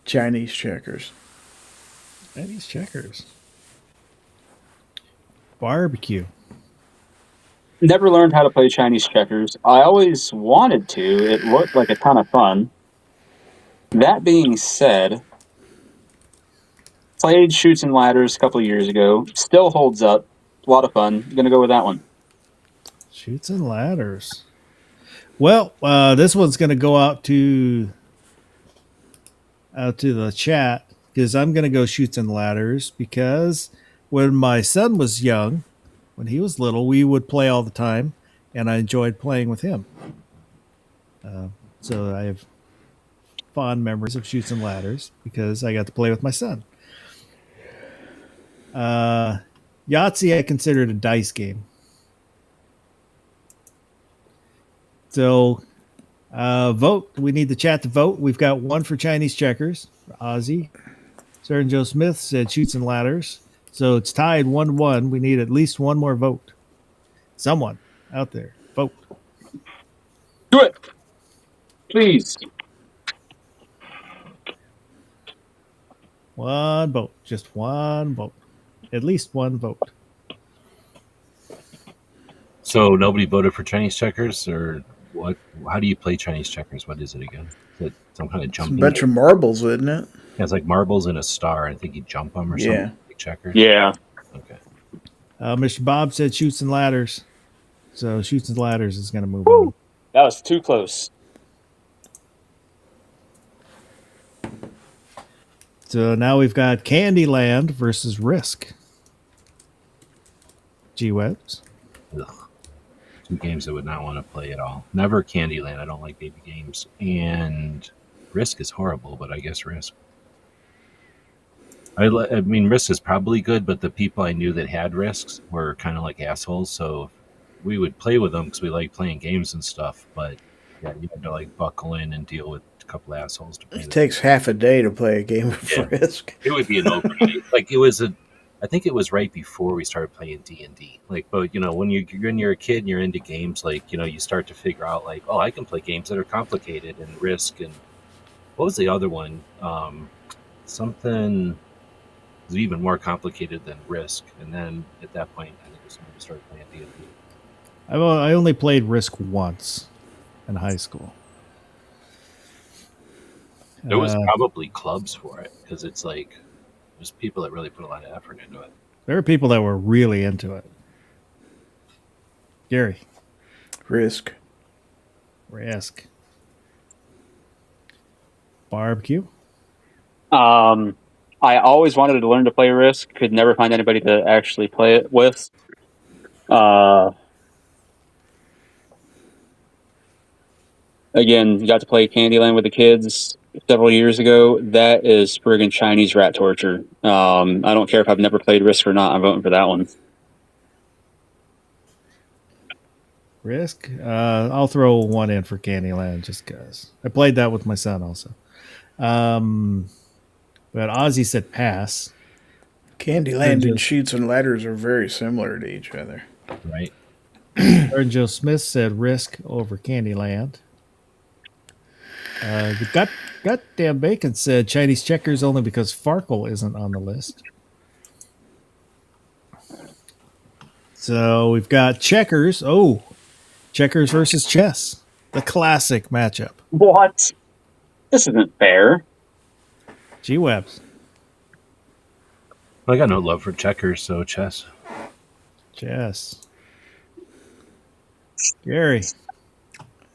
Chinese Checkers. Chinese Checkers. Barbecue. Never learned how to play Chinese checkers. I always wanted to. It looked like a ton of fun. That being said, played Shoots and Ladders a couple of years ago. Still holds up. A lot of fun. Gonna go with that one. Shoots and Ladders. Well, this one's going to go out to the chat because I'm going to go Shoots and Ladders because when my son was young, when he was little, we would play all the time, and I enjoyed playing with him. So I have fond memories of Shoots and Ladders because I got to play with my son. Yahtzee I considered a dice game. So vote. We need the chat to vote. We've got 1 for Chinese Checkers. Ozzy. Sergeant Joe Smith said Shoots and Ladders. So it's tied 1-1. We need at least one more vote. Someone out there, vote. Do it, please. One vote. Just one vote. At least one vote. So nobody voted for Chinese checkers, or what? How do you play Chinese checkers? What is it again? Is it some kind of It's a jumping? bunch of marbles, isn't it? Yeah, it's like marbles and a star. I think you jump them or Yeah. something. Like checkers. Yeah. Okay. Mr. Bob said Shoots and Ladders. So Shoots and Ladders is going to move on. That was too close. So now we've got Candyland versus Risk. G-Webs. Ugh. 2 games I would not want to play at all. Never Candyland. I don't like baby games. And Risk is horrible, but I guess Risk. I mean, Risk is probably good, but the people I knew that had Risks were kind of like assholes. So we would play with them because we like playing games and stuff. But yeah, you had to like buckle in and deal with a couple assholes to play. It takes half a day to play a game of Yeah. Risk. It would be an open like it was I think it was right before we started playing D&D. Like, but when you're a kid and you're into games, like you start to figure out like, oh, I can play games that are complicated and Risk and what was the other one? Something was even more complicated than Risk. And then at that point, I think it was when we started playing D&D. I only played Risk once in high school. There was Uh, probably clubs for it because it's like there's people that really put a lot of effort into it. there are people that were really into it. Gary, Risk. Risk. Barbecue. I always wanted to learn to play Risk. Could never find anybody to actually play it with. Again, got to play Candyland with the kids several years ago. That is friggin' Chinese rat torture. I don't care if I've never played Risk or not. I'm voting for that one. Risk. I'll throw one in for Candyland just because I played that with my son also. But Ozzy said pass. Candyland and Shoots and Ladders are very similar to each other. Right. Aaron Joe Smith said Risk over Candyland. The goddamn Bacon said Chinese checkers only because Farkle isn't on the list. So we've got checkers. Oh, checkers versus chess. The classic matchup. What? This isn't fair. G-Webs. I got no love for checkers, so chess. Chess. Gary.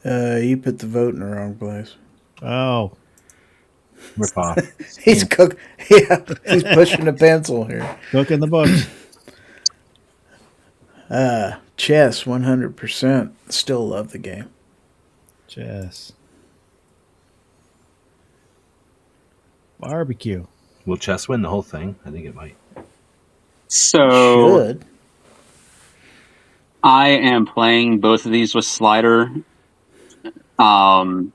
You put the vote in the wrong place. Oh, Rip off. He's he's pushing a pencil here. cooking the books. Chess, 100%. Still love the game. Chess. Barbecue. Will chess win the whole thing? I think it might. So Should. I am playing both of these with Slider on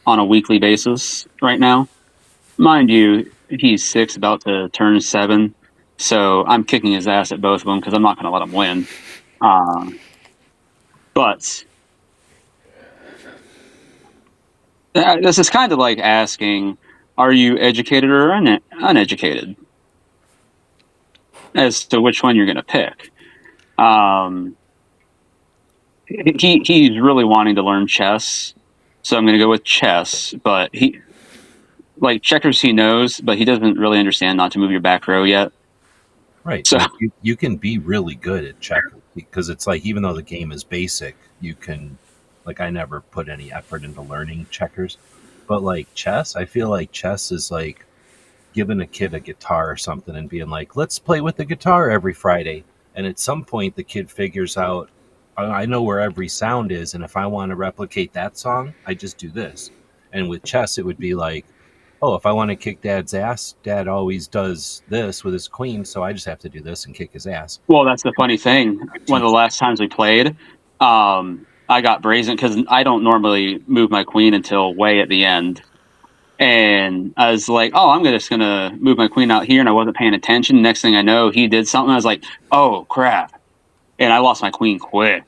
a weekly basis right now. Mind you, he's 6, about to turn 7, so I'm kicking his ass at both of them because I'm not going to let him win. But this is kind of like asking, are you educated or uneducated? As to which one you're going to pick. He's really wanting to learn chess, so I'm going to go with chess. But checkers he knows, but he doesn't really understand not to move your back row yet. Right. So you can be really good at checkers because it's like even though the game is basic, you can like I never put any effort into learning checkers. But like chess, I feel like chess is like giving a kid a guitar or something and being like, let's play with the guitar every Friday. And at some point the kid figures out I know where every sound is, and if I want to replicate that song, I just do this. And with chess, it would be like, oh, if I want to kick Dad's ass, Dad always does this with his queen, so I just have to do this and kick his ass. Well, that's the funny thing. One of the last times we played, I got brazen because I don't normally move my queen until way at the end. And I was like, oh, I'm just going to move my queen out here, and I wasn't paying attention. Next thing I know, he did something. I was like, oh, crap. And I lost my queen quick.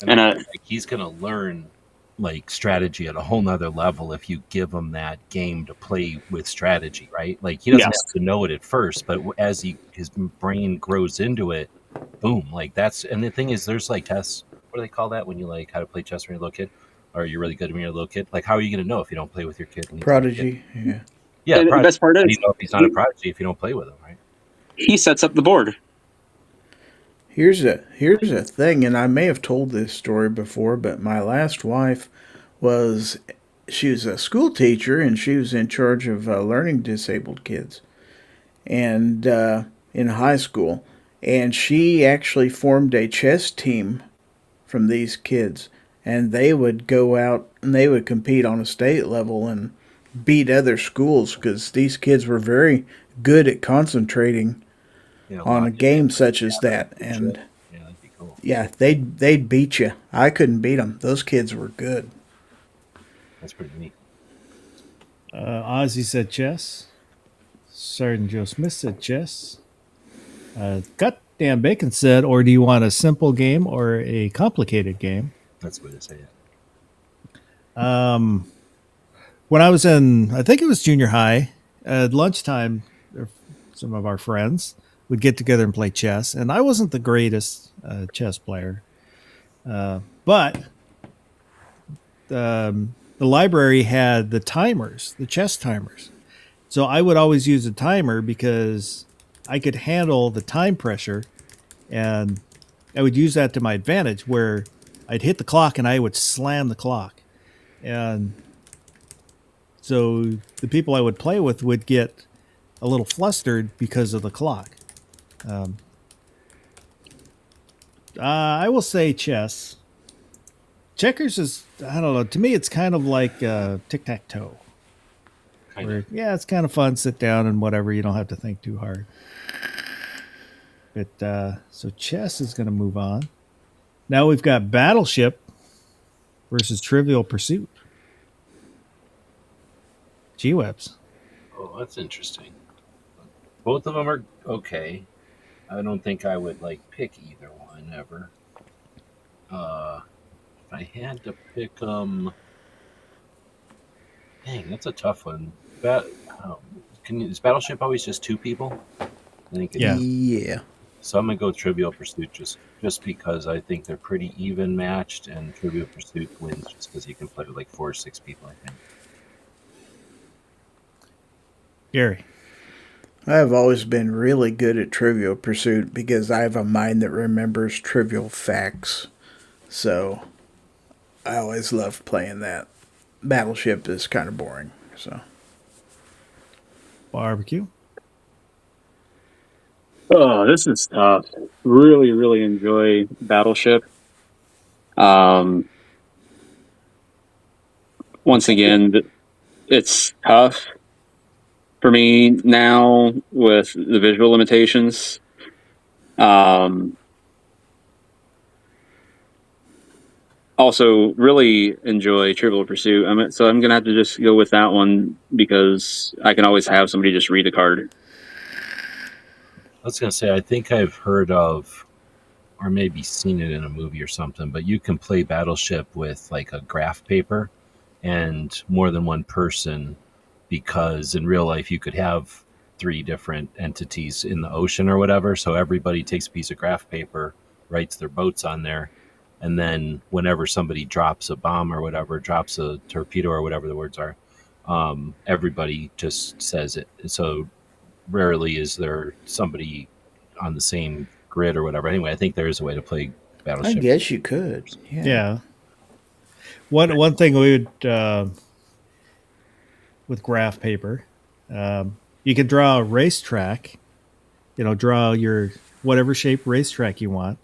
And like, he's going to learn like strategy at a whole nother level if you give him that game to play with strategy, right? Like he doesn't have to know it at first, but as his brain grows into it, boom, like that's. And the thing is, there's like tests. What do they call that when you like how to play chess when you're a little kid? Or you're really good when you're a little kid? Like how are you going to know if you don't play with your kid? Prodigy, yeah. Yeah, the best part is, you know if he's not a prodigy if you don't play with him, right? He sets up the board. Here's a thing, and I may have told this story before, but my last wife she was a school teacher, and she was in charge of learning disabled kids, and in high school, and she actually formed a chess team from these kids, and they would go out and they would compete on a state level and beat other schools because these kids were very good at concentrating on a game such as that, and yeah, that'd be cool. Yeah, they'd beat you. I couldn't beat them. Those kids were good. That's pretty neat. Ozzy said chess. Sergeant Joe Smith said chess. Goddamn Bacon said, or do you want a simple game or a complicated game? That's the way to say it. When I was in, I think it was junior high, at lunchtime, some of our friends would get together and play chess, and I wasn't the greatest chess player, but the library had the timers, the chess timers. So I would always use a timer because I could handle the time pressure, and I would use that to my advantage where I'd hit the clock and I would slam the clock. And so the people I would play with would get a little flustered because of the clock. Um, I will say chess. Checkers is, I don't know, to me it's kind of like tic-tac-toe. Kind Where, of. yeah, it's kind of fun, sit down and whatever, you don't have to think too hard. But so chess is going to move on. Now we've got Battleship versus Trivial Pursuit. G-Webs. Oh, that's interesting. Both of them are okay. I don't think I would like pick either one ever. If I had to pick them, dang, that's a tough one. Um, is Battleship always just two people? I think it Yeah. is. Yeah. So I'm gonna go Trivial Pursuit just because I think they're pretty even matched, and Trivial Pursuit wins just because you can play with like 4 or 6 people. I think. Gary. I have always been really good at Trivial Pursuit because I have a mind that remembers trivial facts. So I always loved playing that. Battleship is kind of boring. So Barbecue. Oh, this is tough. Really, really enjoy Battleship. Once again, it's tough for me now with the visual limitations. Also, really enjoy Trivial Pursuit. So I'm gonna have to just go with that one because I can always have somebody just read the card. I was gonna say I think I've heard of, or maybe seen it in a movie or something, but you can play Battleship with like a graph paper and more than one person, because in real life you could have 3 different entities in the ocean or whatever. So everybody takes a piece of graph paper, writes their boats on there, and then whenever somebody drops a bomb or whatever, drops a torpedo or whatever the words are, everybody just says it. So rarely is there somebody on the same grid or whatever. Anyway, I think there is a way to play I Battleship. guess you could. Yeah. Yeah. One thing we would with graph paper, you can draw a racetrack. Draw your whatever shape racetrack you want.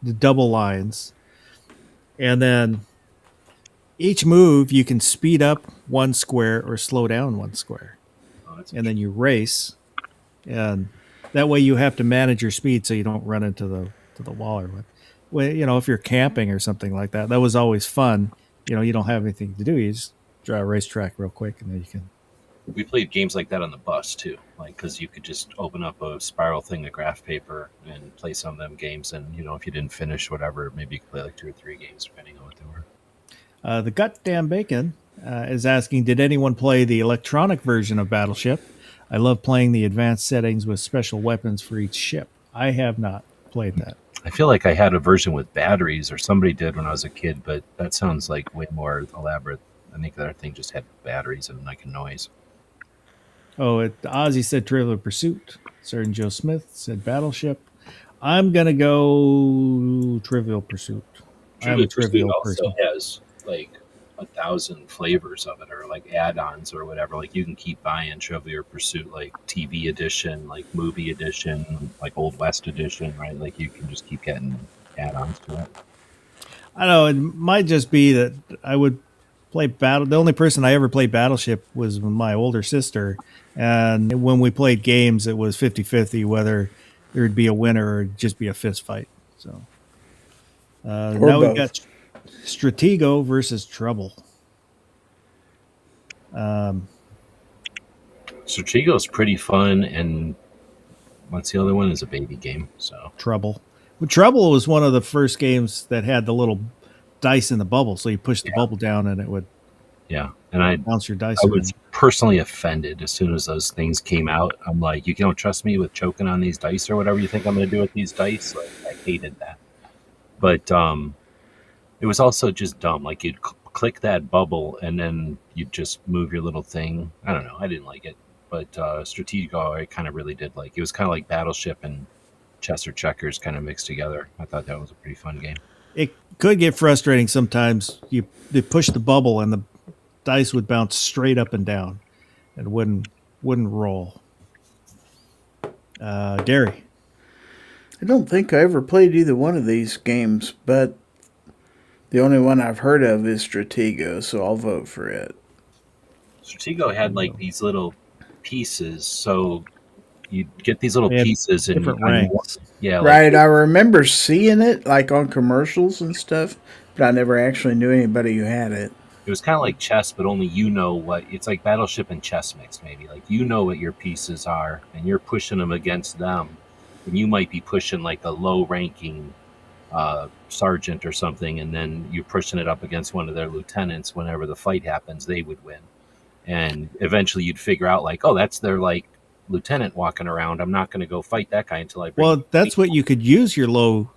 The double lines, and then each move you can speed up one square or slow down one square, Oh, that's and then you race, and that way you have to manage your speed so you don't run into the wall or what. Well, if you're camping or something like that, that was always fun. You don't have anything to do. You just draw a racetrack real quick, and then you can. we played games like that on the bus too, like because you could just open up a spiral thing of graph paper and play some of them games, and if you didn't finish whatever, maybe you could play like 2 or 3 games depending on what they were. The Goddamn Bacon is asking, did anyone play the electronic version of Battleship? I love playing the advanced settings with special weapons for each ship. I have not played that. I feel like I had a version with batteries, or somebody did when I was a kid, but that sounds like way more elaborate. I think that thing just had batteries and like a noise. Oh, Ozzy said Trivial Pursuit. Sergeant Joe Smith said Battleship. I'm going to go Trivial Pursuit. I'm a trivial also person. has like 1,000 flavors of it, or like add-ons or whatever. Like you can keep buying Trivial Pursuit, like TV edition, like movie edition, like Old West edition, right? Like you can just keep getting add-ons to it. I know it might just be that I would play Battle. The only person I ever played Battleship was my older sister. And when we played games, it was 50-50 whether there'd be a winner or just be a fist fight. So now both. we've got Stratego versus Trouble. Stratego is pretty fun, and what's the other one? Is a baby game. So Trouble. Well, Trouble was one of the first games that had the little dice in the bubble. So you push the bubble down and it would and I bounce your dice I around. was personally offended as soon as those things came out. I'm like, you don't trust me with choking on these dice or whatever you think I'm going to do with these dice. Like, I hated that. But it was also just dumb. Like you'd click that bubble and then you just move your little thing. I don't know. I didn't like it, but Stratego I kind of really did like. It was kind of like Battleship and chess or checkers kind of mixed together. I thought that was a pretty fun game. It could get frustrating sometimes. They push the bubble and the dice would bounce straight up and down and wouldn't roll. Gary. I don't think I ever played either one of these games, but the only one I've heard of is Stratego, so I'll vote for it. Stratego had like these little pieces, so you get these little They had pieces and different ranks. yeah, like, Right, I remember seeing it like on commercials and stuff, but I never actually knew anybody who had it. it was kind of like chess, but only you know what it's like. Battleship and chess mixed, maybe. Like you know what your pieces are, and you're pushing them against them, and you might be pushing like a low-ranking sergeant or something, and then you're pushing it up against one of their lieutenants. Whenever the fight happens, they would win, and eventually you'd figure out like, oh, that's their like lieutenant walking around. I'm not going to go fight that guy until I bring. Well, that's what you could use your low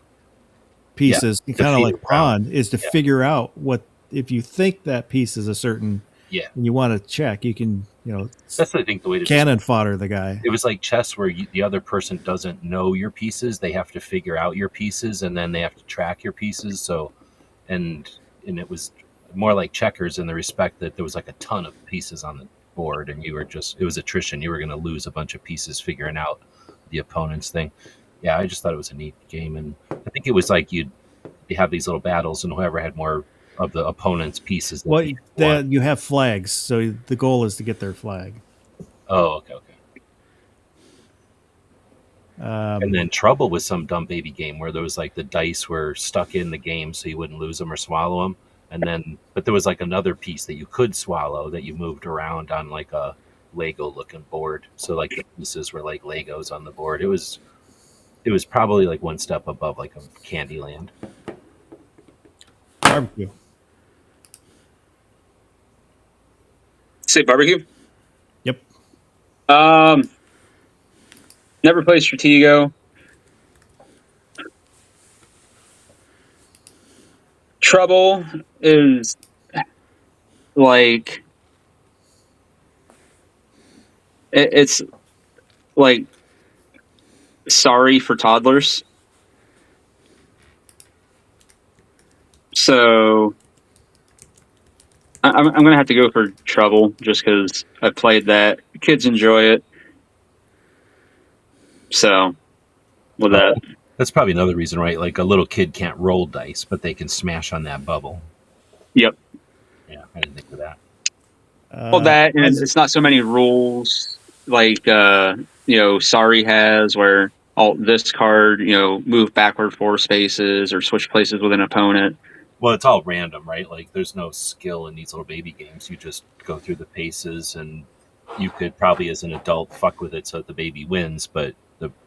pieces, to kind of feed like around. pawn, is to Yeah. figure out what if you think that piece is a certain. Yeah. And you want to check, you can That's I think the way to cannon fodder the guy. It was like chess where the other person doesn't know your pieces. They have to figure out your pieces, and then they have to track your pieces. So, and it was more like checkers in the respect that there was like a ton of pieces on the board, and it was attrition. You were going to lose a bunch of pieces figuring out the opponent's thing. Yeah, I just thought it was a neat game, and I think it was like you have these little battles, and whoever had more of the opponent's pieces. Well, won. you have flags, so the goal is to get their flag. Oh, okay. And then Trouble was some dumb baby game where there was like the dice were stuck in the game so you wouldn't lose them or swallow them. And then, but there was like another piece that you could swallow that you moved around on like a Lego looking board. So like the pieces were like Legos on the board. It was probably like one step above like a Candyland. Barbecue. Say barbecue. Yep. Never played Stratego. Trouble is like it's like sorry for toddlers. So I'm going to have to go for Trouble just because I played that. Kids enjoy it. So with that. That's probably another reason, right? Like a little kid can't roll dice, but they can smash on that bubble. Yep. Yeah, I didn't think of that. Well, that, and it's not so many rules like, Sorry has, where this card, move backward 4 spaces or switch places with an opponent. Well, it's all random, right? Like there's no skill in these little baby games. You just go through the paces, and you could probably, as an adult, fuck with it so that the baby wins, but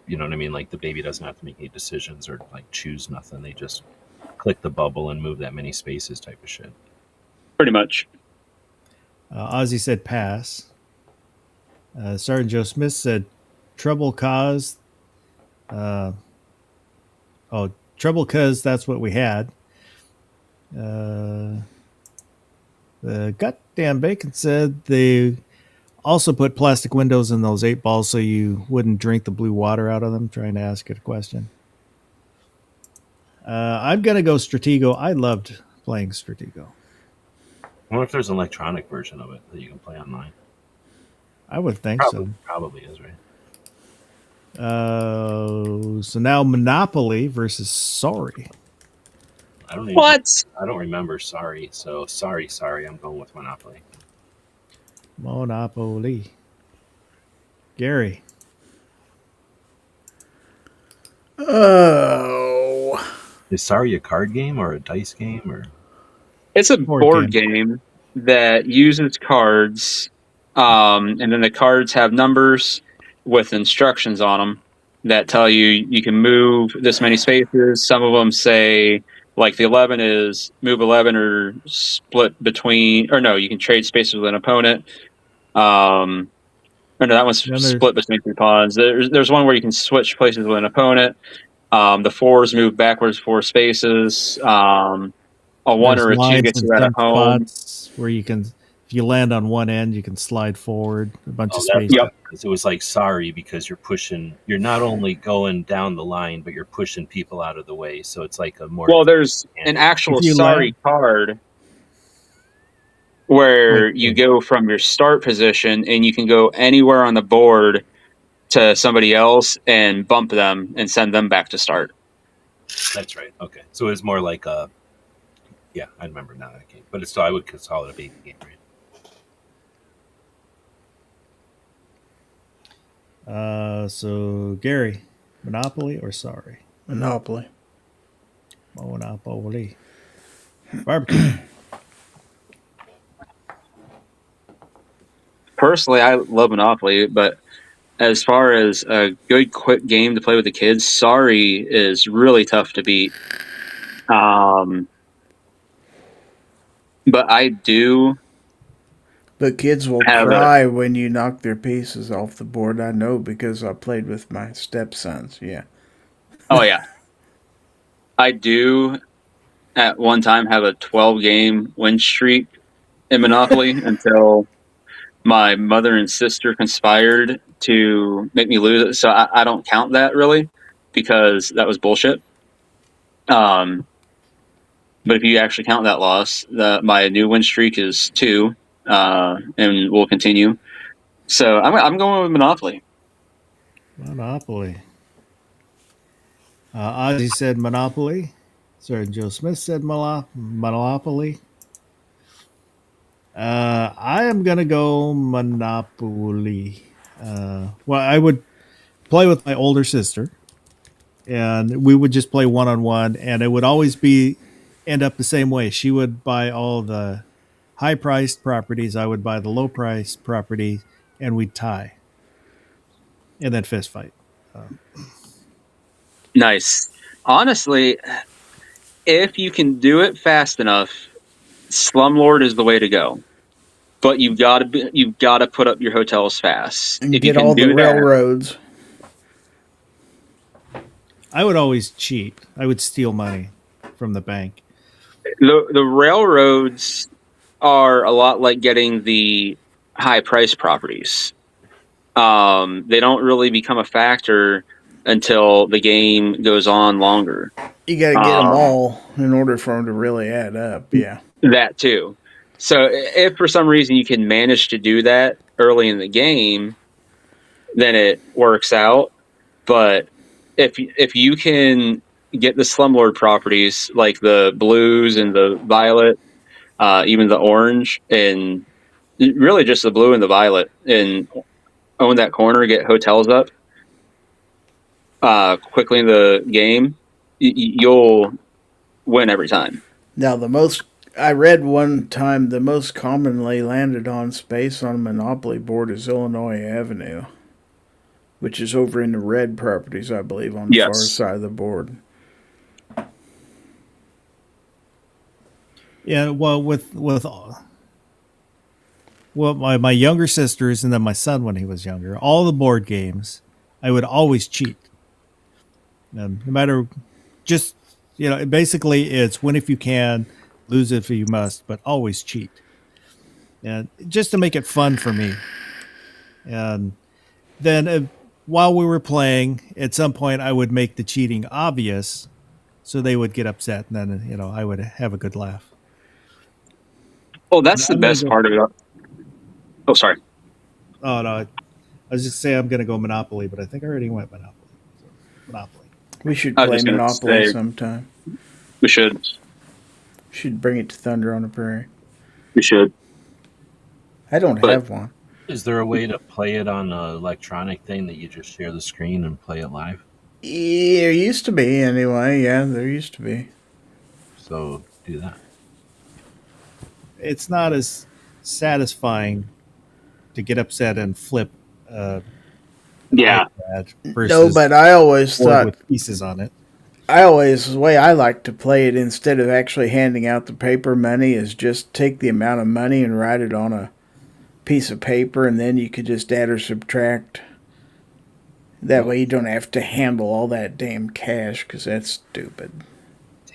you know what I mean? Like the baby doesn't have to make any decisions or like choose nothing. They just click the bubble and move that many spaces type of shit. Pretty much. Ozzy said pass. Sergeant Joe Smith said trouble cause. Trouble cause that's what we had. The goddamn bacon said they also put plastic windows in those 8 balls so you wouldn't drink the blue water out of them. Trying to ask it a question. I'm gonna go Stratego. I loved playing Stratego. I wonder if there's an electronic version of it that you can play online. I would think Probably is, right? So now Monopoly versus Sorry. I don't remember Sorry. So sorry. I'm going with Monopoly. Monopoly. Gary. Oh. Is Sorry a card game or a dice game or? It's a board game that uses cards, and then the cards have numbers with instructions on them that tell you can move this many spaces. Some of them say, like the 11 is move 11 or split between, or no, you can trade spaces with an opponent. Or no, that one's split between 3 pawns. There's one where you can switch places with an opponent. The 4s move backwards 4 spaces. All a one There's or a two lines gets in you at a some home. spots where you can, if you land on one end, you can slide forward a bunch Oh, of that's space. Yep. because it was like sorry because you're not only going down the line, but you're pushing people out of the way. So it's like a more Well, there's an handle. actual If you sorry land, card where like, you go from your start position and you can go anywhere on the board to somebody else and bump them and send them back to start. That's right. Okay, so it was more like a yeah. I remember now that game, but it's still I would call it a baby game, right? so Gary, Monopoly or sorry? Monopoly. Monopoly. Barbecue. Personally, I love Monopoly, but as far as a good quick game to play with the kids, sorry is really tough to beat. But I do But kids will have cry when you knock their pieces off the board. I know because I played with my stepsons. Yeah. oh yeah, I do at one time have a 12-game win streak in Monopoly until my mother and sister conspired to make me lose it. So I don't count that really because that was bullshit. But if you actually count that loss, my new win streak is 2, and will continue. So I'm going with Monopoly. Monopoly. Ozzy said Monopoly. Sorry, Joe Smith said Monopoly. I am gonna go Monopoly. Well, I would play with my older sister, and we would just play one on one, and it would always end up the same way. She would buy all the high priced properties. I would buy the low priced property, and we'd tie, and then fist fight. Nice. Honestly, if you can do it fast enough, Slumlord is the way to go. But you've got to put up your hotels fast. And If you get can all the do that, railroads. I would always cheat. I would steal money from the bank. the railroads are a lot like getting the high price properties. They don't really become a factor until the game goes on longer. You got to get them all in order for them to really add up. Yeah. That too. So if for some reason you can manage to do that early in the game, then it works out. But if you can get the slumlord properties like the blues and the violet, even the orange, and really just the blue and the violet, and own that corner, get hotels up quickly in the game, you'll win every time. Now, I read one time the most commonly landed on space on a Monopoly board is Illinois Avenue, which is over in the red properties, I believe, on the far Yes. side of the board. Yeah, well, my younger sisters and then my son when he was younger, all the board games, I would always cheat. No matter, just basically it's win if you can, lose if you must, but always cheat, and just to make it fun for me. And then while we were playing, at some point I would make the cheating obvious, so they would get upset, and then I would have a good laugh. Oh, that's the I'm gonna best go- part of it. Oh, sorry. Oh no, I was just saying I'm going to go Monopoly, but I think I already went Monopoly. So, Monopoly. We should I was play just gonna Monopoly say- sometime. We should. Should bring it to Thunder on the Prairie. We should. I don't But- have one. Is there a way to play it on an electronic thing that you just share the screen and play it live? Yeah, there used to be, anyway. Yeah, there used to be. So do that. It's not as satisfying to get upset and flip Yeah. iPad versus No, but I always board thought with pieces on it. the way I like to play it, instead of actually handing out the paper money, is just take the amount of money and write it on a piece of paper, and then you could just add or subtract. That way you don't have to handle all that damn cash, because that's stupid.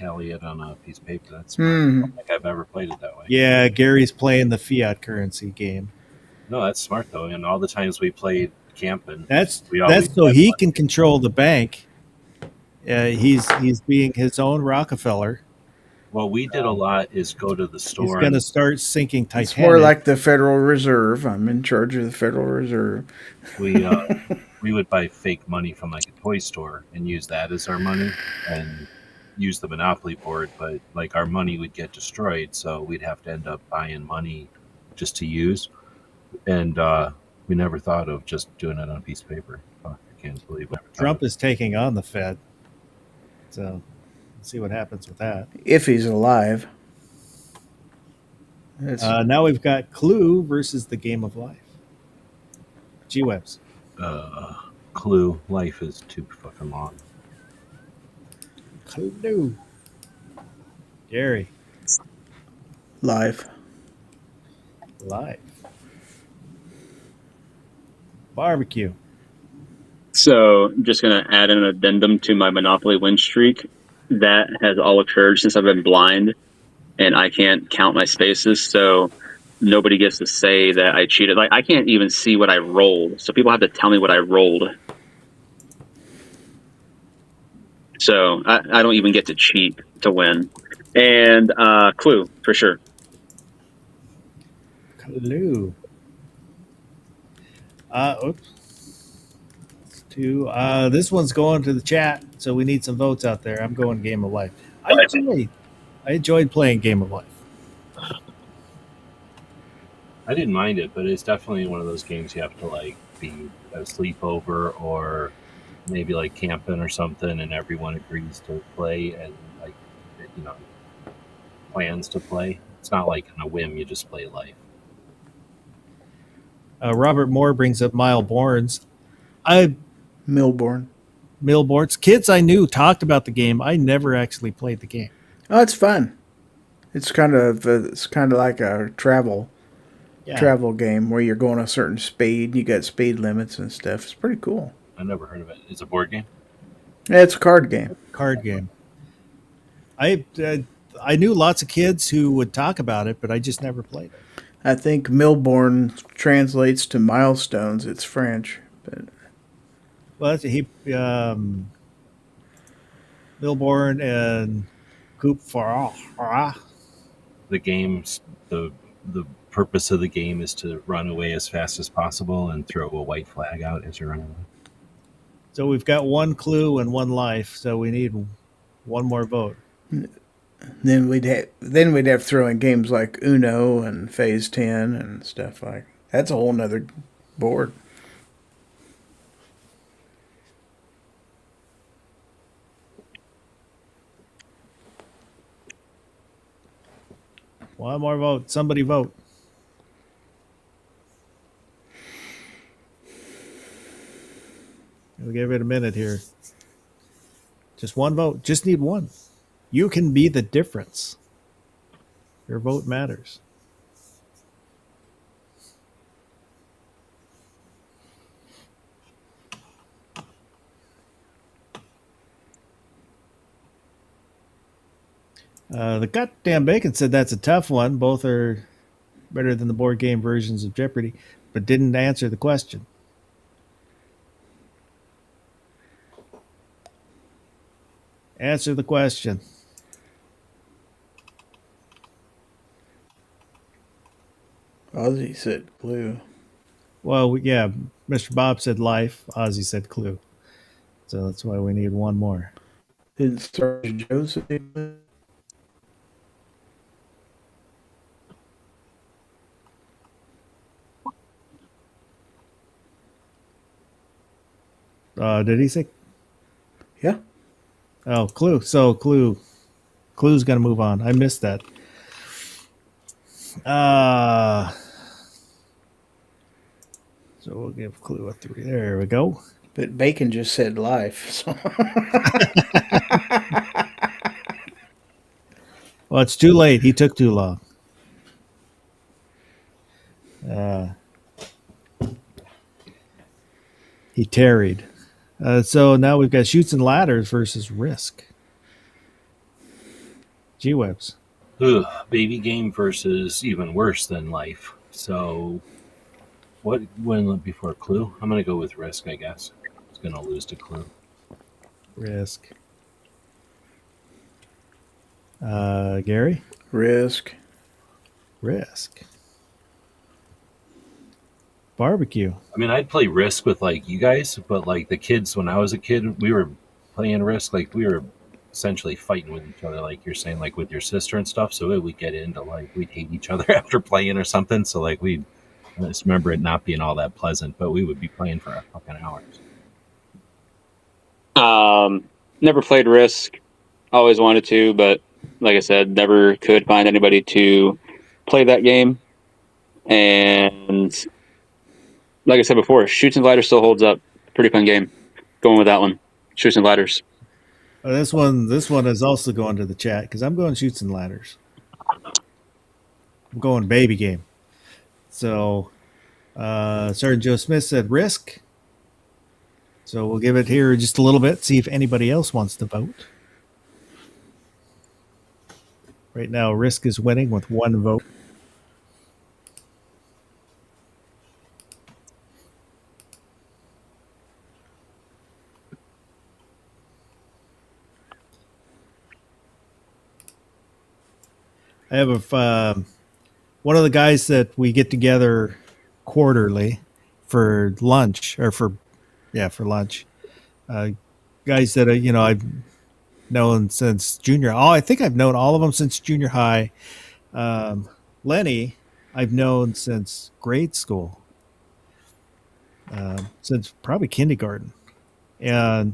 tally it on a piece of paper. That's smart. I Hmm. don't think I've ever played it that way. Yeah, Gary's playing the fiat currency game. No, that's smart though. And all the times we played camping, That's we always so had he money. can control the bank. He's being his own Rockefeller. What we did a lot is go to the He's store. going to And start sinking Titanic. It's more like the Federal Reserve. I'm in charge of the Federal Reserve. we would buy fake money from like a toy store and use that as our money and use the Monopoly board. But like our money would get destroyed, so we'd have to end up buying money just to use. And we never thought of just doing it on a piece of paper. Fuck, I can't believe we never thought Trump of is taking on the Fed. So let's see what happens with that. If he's alive. Now we've got Clue versus the Game of Life. G-Webs. Clue. Life is too fucking long. Clue. Gary. Live. Life. Barbecue. So, I'm just going to add an addendum to my Monopoly win streak. That has all occurred since I've been blind, and I can't count my spaces, so nobody gets to say that I cheated. Like, I can't even see what I rolled, so people have to tell me what I rolled. So, I don't even get to cheat to win. And Clue, for sure. Clue. Oops. This one's going to the chat, so we need some votes out there. I'm going Game of Life. I enjoyed playing Game of Life. I didn't mind it, but it's definitely one of those games you have to like be a sleepover or maybe like camping or something, and everyone agrees to play and like plans to play. It's not like on a whim you just play Life. Robert Moore brings up Milborn's. Milborn. Milborn's. Kids I knew talked about the game. I never actually played the game. Oh, it's fun. It's kind of like a travel game where you're going a certain speed. You got speed limits and stuff. It's pretty cool. I never heard of it. It's a board game. Yeah, it's a card game. Card game. I knew lots of kids who would talk about it, but I just never played it. I think Milborn translates to milestones. It's French, but Well, Milborn and Coupe Farah. The game's the purpose of the game is to run away as fast as possible and throw a white flag out as you're running away. So we've got one Clue and one Life, so we need one more vote. then we'd have to throw in games like Uno and Phase 10 and stuff like. That's a whole nother board. One more vote. Somebody vote. We'll give it a minute here. Just one vote. Just need one. You can be the difference. Your vote matters. The goddamn bacon said that's a tough one. Both are better than the board game versions of Jeopardy, but didn't answer the question. Answer the question. Ozzy said Clue. Well, yeah, Mr. Bob said Life. Ozzy said Clue. So that's why we need one more. Didn't Sergeant Joe say Clue? Did he say? Yeah. Oh, Clue. So Clue's going to move on. I missed that. So we'll give Clue a 3. There we go. But Bacon just said Life. So. Well, it's too late. He took too long. He tarried. So now we've got Shoots and Ladders versus Risk. G-Webs. Ugh, baby game versus even worse than life. So, what win before Clue? I'm gonna go with Risk, I guess. It's gonna lose to Clue. Risk. Gary? Risk. Risk. Barbecue. I mean, I'd play Risk with like you guys, but like the kids when I was a kid, we were playing Risk like we were essentially fighting with each other, like you're saying, like with your sister and stuff. So we'd get into like we'd hate each other after playing or something. So like I just remember it not being all that pleasant, but we would be playing for fucking hours. Never played Risk. Always wanted to, but like I said, never could find anybody to play that game. And like I said before, Shoots and Ladders still holds up. Pretty fun game. Going with that one. Shoots and Ladders. This one is also going to the chat because I'm going Shoots and Ladders. I'm going baby game. So Sergeant Joe Smith said Risk. So we'll give it here just a little bit, see if anybody else wants to vote. Right now, Risk is winning with 1 vote. I have one of the guys that we get together quarterly for lunch for lunch. Guys that I've known since junior. Oh, I think I've known all of them since junior high. Lenny, I've known since grade school, since probably kindergarten, and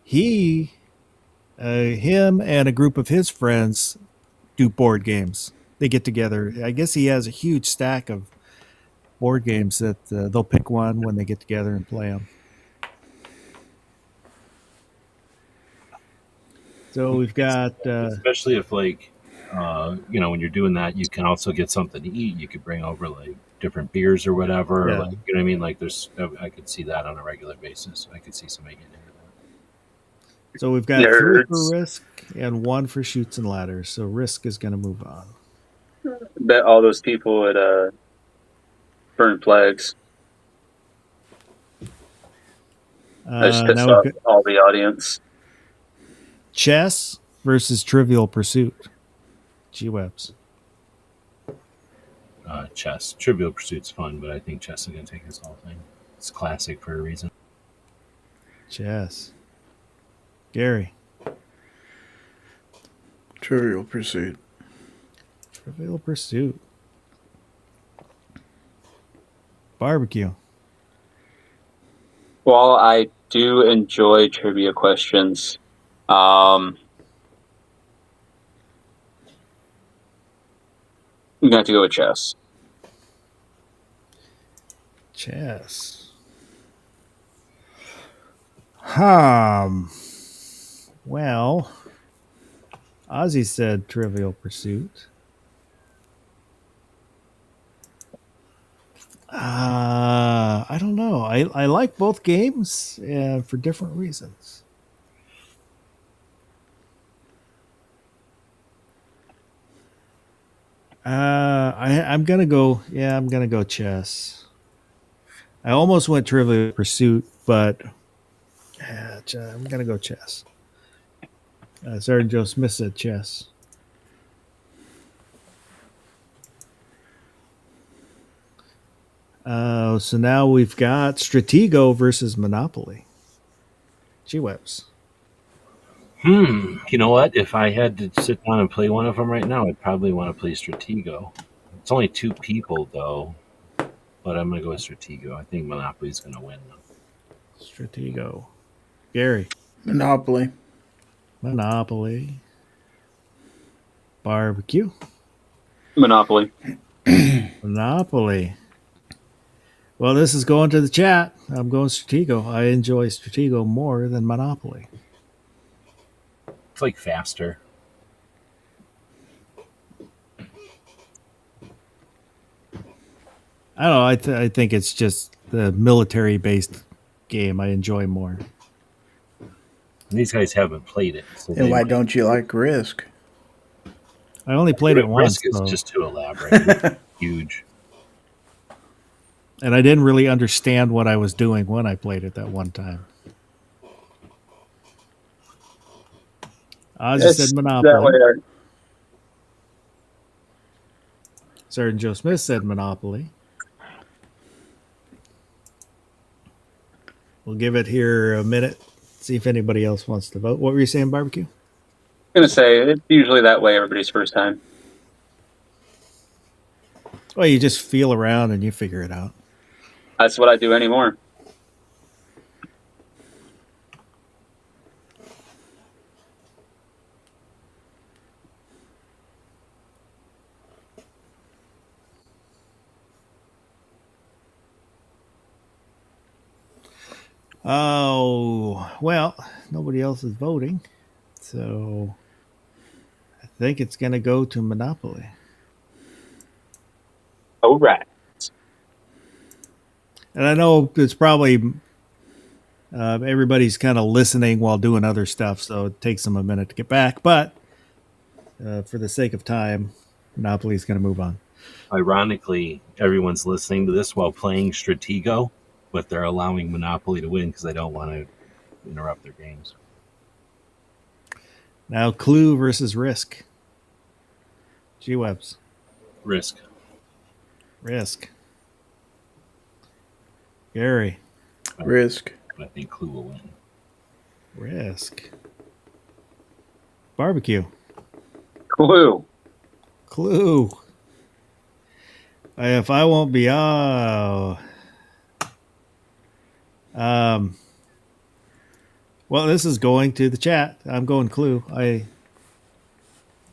him and a group of his friends do board games. They get together. I guess he has a huge stack of board games that they'll pick one when they get together and play them. So we've got, especially if like, when you're doing that, you can also get something to eat. You could bring over like different beers or whatever. Yeah. Like, you know what I mean? Like I could see that on a regular basis. I could see somebody getting into that. So we've got 3 for Risk and 1 for Shoots and Ladders. So Risk is going to move on. Bet all those people would burn flags. I just pissed off all the audience. Chess versus Trivial Pursuit. G-Webs. Chess. Trivial Pursuit's fun, but I think chess is going to take this whole thing. It's classic for a reason. Chess. Gary. Trivial Pursuit. Trivial Pursuit. Barbecue. While I do enjoy trivia questions, I'm going to have to go with chess. Chess. Well, Ozzy said Trivial Pursuit. I don't know. I like both games for different reasons. I'm gonna go. Yeah, I'm gonna go chess. I almost went Trivial Pursuit, but I'm gonna go chess. Sergeant Joe Smith said chess. So now we've got Stratego versus Monopoly. G-Webs. You know what? If I had to sit down and play one of them right now, I'd probably want to play Stratego. It's only 2 people, though. But I'm going to go with Stratego. I think Monopoly's going to win. Stratego. Gary. Monopoly. Monopoly. Barbecue. Monopoly. Monopoly. Well, this is going to the chat. I'm going Stratego. I enjoy Stratego more than Monopoly. It's like faster. I don't know. I think it's just the military-based game I enjoy more. And these guys haven't played it. So And why don't you like Risk? I only played it once, Risk is though, just too elaborate. Huge. and I didn't really understand what I was doing when I played it that one time. Ozzy It's said that Monopoly. way. Sergeant Joe Smith said Monopoly. We'll give it here a minute, see if anybody else wants to vote. What were you saying, Barbecue? I'm gonna say it's usually that way everybody's first time. Well, you just feel around and you figure it out. That's what I do anymore. Oh, well, nobody else is voting. So I think it's going to go to Monopoly. All right. And I know it's probably everybody's kind of listening while doing other stuff, so it takes them a minute to get back. But for the sake of time, Monopoly is going to move on. Ironically, everyone's listening to this while playing Stratego, but they're allowing Monopoly to win because they don't want to interrupt their games. Now, Clue versus Risk. G-Webs. Risk. Risk. Gary. Risk. I think Clue will win. Risk. Barbecue. Clue. Clue. If I won't be well, this is going to the chat. I'm going Clue. I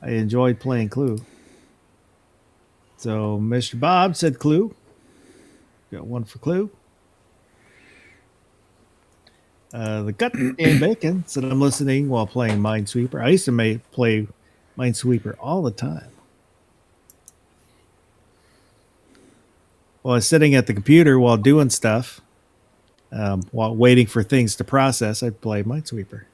enjoyed playing Clue. So Mr. Bob said Clue. Got one for Clue. The Gut and Bacon said I'm listening while playing Minesweeper. I used to play Minesweeper all the time. While I was sitting at the computer while doing stuff, while waiting for things to process, I'd play Minesweeper.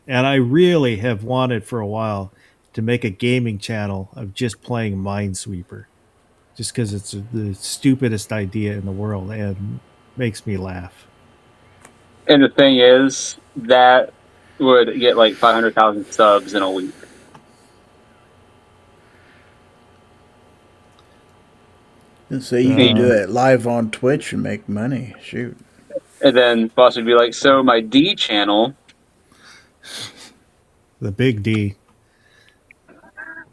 And I really have wanted for a while to make a gaming channel of just playing Minesweeper. Just because it's the stupidest idea in the world and makes me laugh. And the thing is, that would get like 500,000 subs in a week. And so you can do it live on Twitch and make money. Shoot. And then boss would be like, so my D channel. The big D.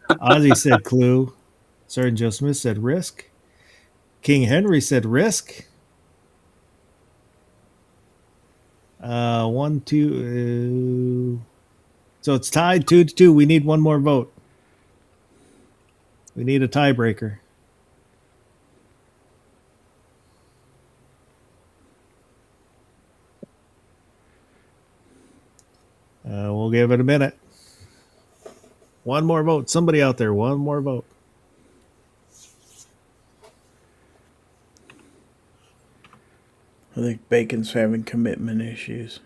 Ozzy said Clue. Sergeant Joe Smith said Risk. King Henry said Risk. 1, 2. So it's tied 2-2. We need one more vote. We need a tiebreaker. We'll give it a minute. One more vote. Somebody out there, one more vote. I think Bacon's having commitment issues.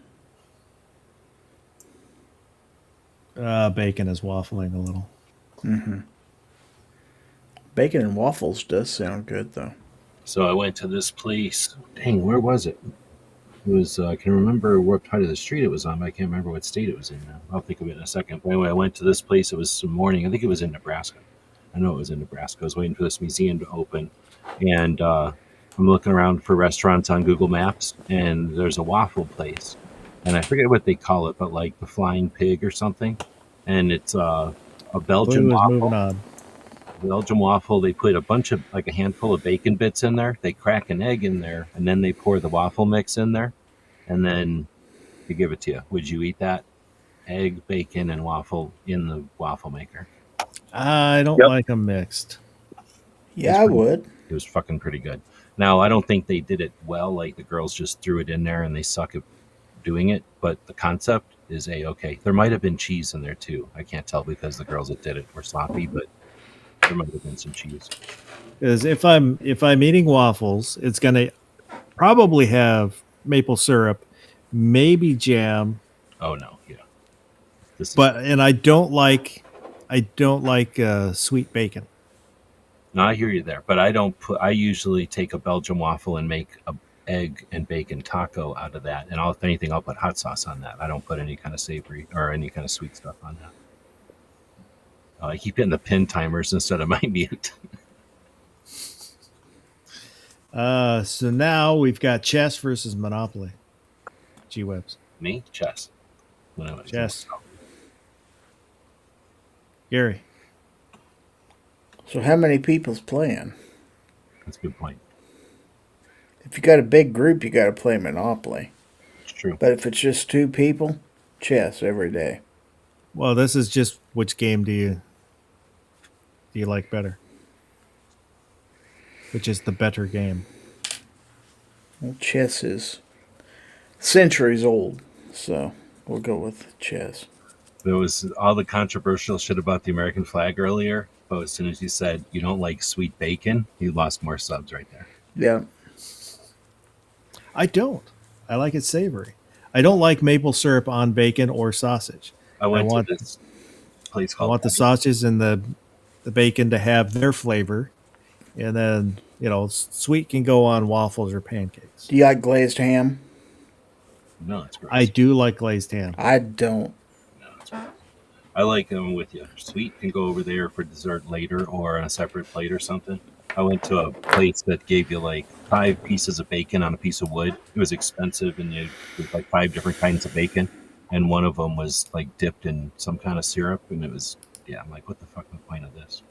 Bacon is waffling a little. Mm-hmm. Bacon and waffles does sound good, though. So I went to this place. Dang, where was it? It was, I can remember what part of the street it was on, but I can't remember what state it was in now. I'll think of it in a second. But anyway, I went to this place. It was some morning. I think it was in Nebraska. I know it was in Nebraska. I was waiting for this museum to open. And I'm looking around for restaurants on Google Maps, and there's a waffle place. And I forget what they call it, but like the Flying Pig or something. And it's a Belgian Blue is waffle. moving on. Belgian waffle, they put a handful of bacon bits in there. They crack an egg in there, and then they pour the waffle mix in there, and then they give it to you. Would you eat that? Egg, bacon, and waffle in the waffle maker. I don't Yep. like them mixed. Yeah, I would. It was fucking pretty good. Now, I don't think they did it well. Like, the girls just threw it in there, and they suck at doing it, but the concept is A-okay. There might have been cheese in there, too. I can't tell because the girls that did it were sloppy, but there might have been some cheese. Because if I'm eating waffles, it's gonna probably have maple syrup, maybe jam, Oh no, yeah. This is and I don't like sweet bacon. no, I hear you there, but I don't put. I usually take a Belgian waffle and make a egg and bacon taco out of that, and if anything, I'll put hot sauce on that. I don't put any kind of savory or any kind of sweet stuff on that. I keep hitting the pin timers instead of my mute. So now we've got chess versus Monopoly. G-Webs. Me, chess. Chess. Gary. So how many people's playing? That's a good point. If you got a big group, you got to play Monopoly. It's true. But if it's just 2 people, chess every day. Well, this is just which game do you like better? Which is the better game? Well, chess is centuries old, so we'll go with chess. There was all the controversial shit about the American flag earlier, but as soon as you said you don't like sweet bacon, you lost more subs right there. Yeah. I don't. I like it savory. I don't like maple syrup on bacon or sausage. I went want- to this place I called want the sausages and the bacon to have their flavor, and then sweet can go on waffles or pancakes. Do you like glazed ham? No, it's gross. I do like glazed ham. I don't. No, it's gross. I like them with you. Sweet can go over there for dessert later or on a separate plate or something. I went to a place that gave you like 5 pieces of bacon on a piece of wood. It was expensive, and it was like 5 different kinds of bacon, and one of them was like dipped in some kind of syrup, and it was I'm like, what the fuck is the point of this?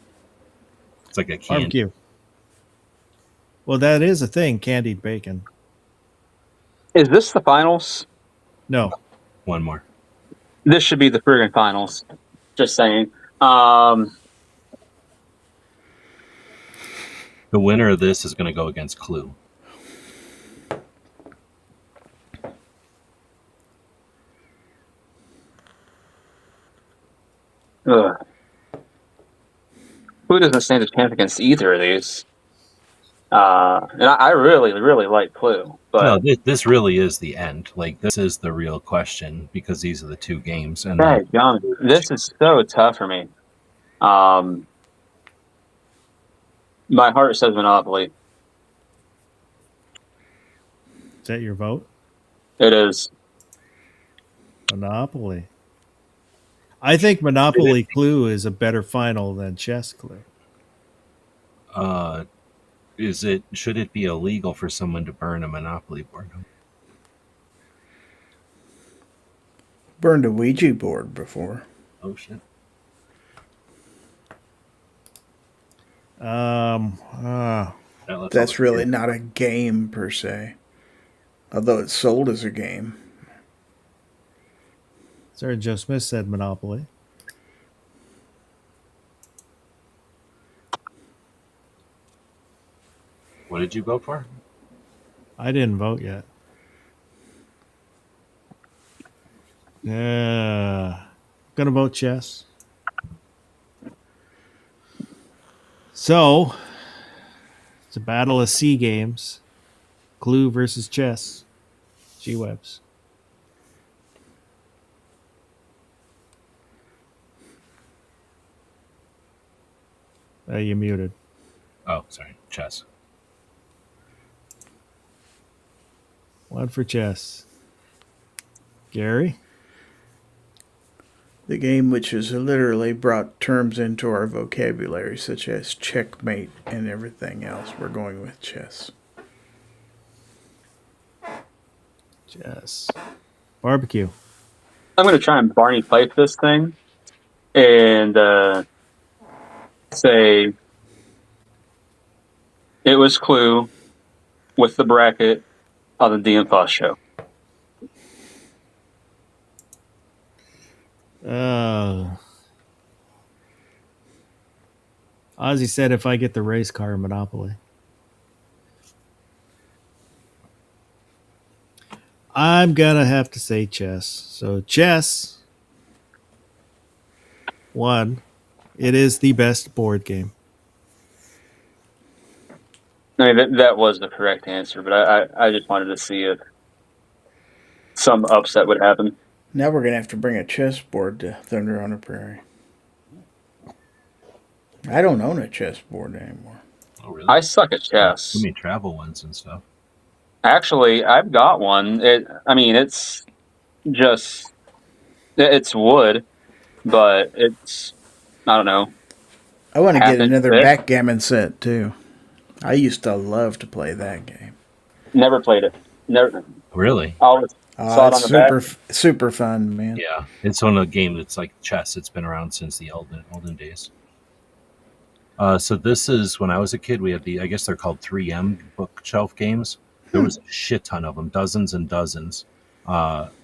It's like a candy. Barbecue. Well, that is a thing, candied bacon. Is this the finals? No. One more. This should be the friggin' finals. Just saying. The winner of this is going to go against Clue. Ugh. Who doesn't stand a chance against either of these? And I really, really like Clue. But No, this really is the end. Like, this is the real question because these are the 2 games. And hey, John, this is so tough for me. My heart says Monopoly. Is that your vote? It is. Monopoly. I think Monopoly Clue is a better final than Chess Clue. should it be illegal for someone to burn a Monopoly board? Burned a Ouija board before. Oh shit. That's really not a game per se. Although it's sold as a game. Sarah Joe Smith said Monopoly. What did you vote for? I didn't vote yet. Gonna vote chess. So it's a battle of C games. Clue versus chess. G-Webs. You muted. Oh, sorry. Chess. 1 for chess. Gary? The game which has literally brought terms into our vocabulary, such as checkmate and everything else. We're going with chess. Chess. Barbecue. I'm going to try and Barney Fife this thing and say it was Clue with the bracket on the DM Foss show. Ozzy said if I get the race car Monopoly. I'm gonna have to say chess. So chess 1. It is the best board game. I mean, that was the correct answer, but I just wanted to see if some upset would happen. Now we're gonna have to bring a chessboard to Thunder on the Prairie. I don't own a chessboard anymore. Oh, really? I suck at chess. You mean travel ones and stuff? Actually, I've got one. It's just it's wood, but it's I don't know. I want to half get inch another thick. backgammon set too. I used to love to play that game. Never played it. Never. Really? Always saw it on It's the back. super fun, man. Yeah, it's one of the game that's like chess. It's been around since the olden days. So this is when I was a kid. We had I guess they're called 3M bookshelf games. There was a shit ton of them, dozens and dozens.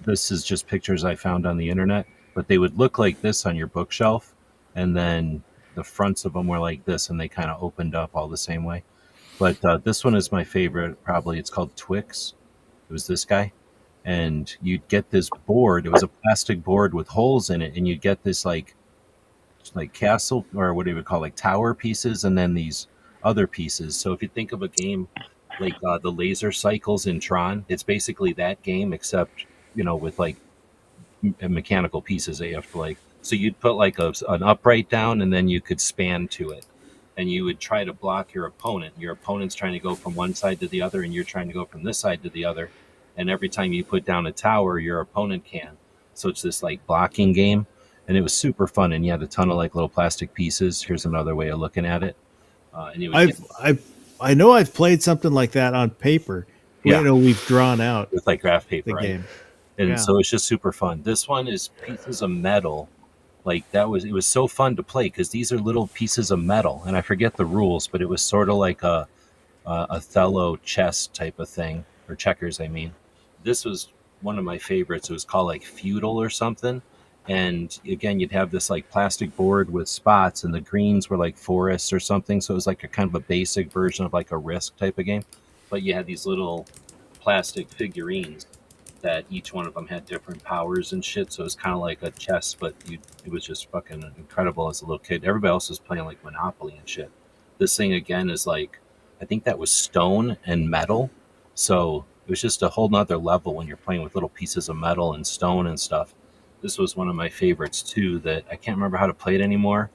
This is just pictures I found on the internet, but they would look like this on your bookshelf, and then the fronts of them were like this, and they kind of opened up all the same way. But this one is my favorite. Probably it's called Twix. It was this guy, and you'd get this board. It was a plastic board with holes in it, and you'd get this like castle, or what do you call, like tower pieces, and then these other pieces. So if you think of a game like the laser cycles in Tron, it's basically that game, except with like mechanical pieces that you have to like. So you'd put like an upright down, and then you could span to it, and you would try to block your opponent. Your opponent's trying to go from one side to the other, and you're trying to go from this side to the other. And every time you put down a tower, your opponent can. So it's this like blocking game, and it was super fun. And you had a ton of like little plastic pieces. Here's another way of looking at it. And you would I know I've played something like that on paper. Yeah. We've drawn out with like graph paper, the right? game. And Yeah. so it's just super fun. This one is pieces of metal. Like it was so fun to play because these are little pieces of metal, and I forget the rules, but it was sort of like a Othello chess type of thing, or checkers, I mean. This was one of my favorites. It was called like Feudal or something. And again, you'd have this like plastic board with spots, and the greens were like forests or something. So it was like a kind of a basic version of like a Risk type of game. But you had these little plastic figurines that each one of them had different powers and shit. So it was kind of like a chess, but it was just fucking incredible as a little kid. Everybody else was playing like Monopoly and shit. This thing again is like, I think that was stone and metal. So it was just a whole nother level when you're playing with little pieces of metal and stone and stuff. This was one of my favorites too, that I can't remember how to play it anymore,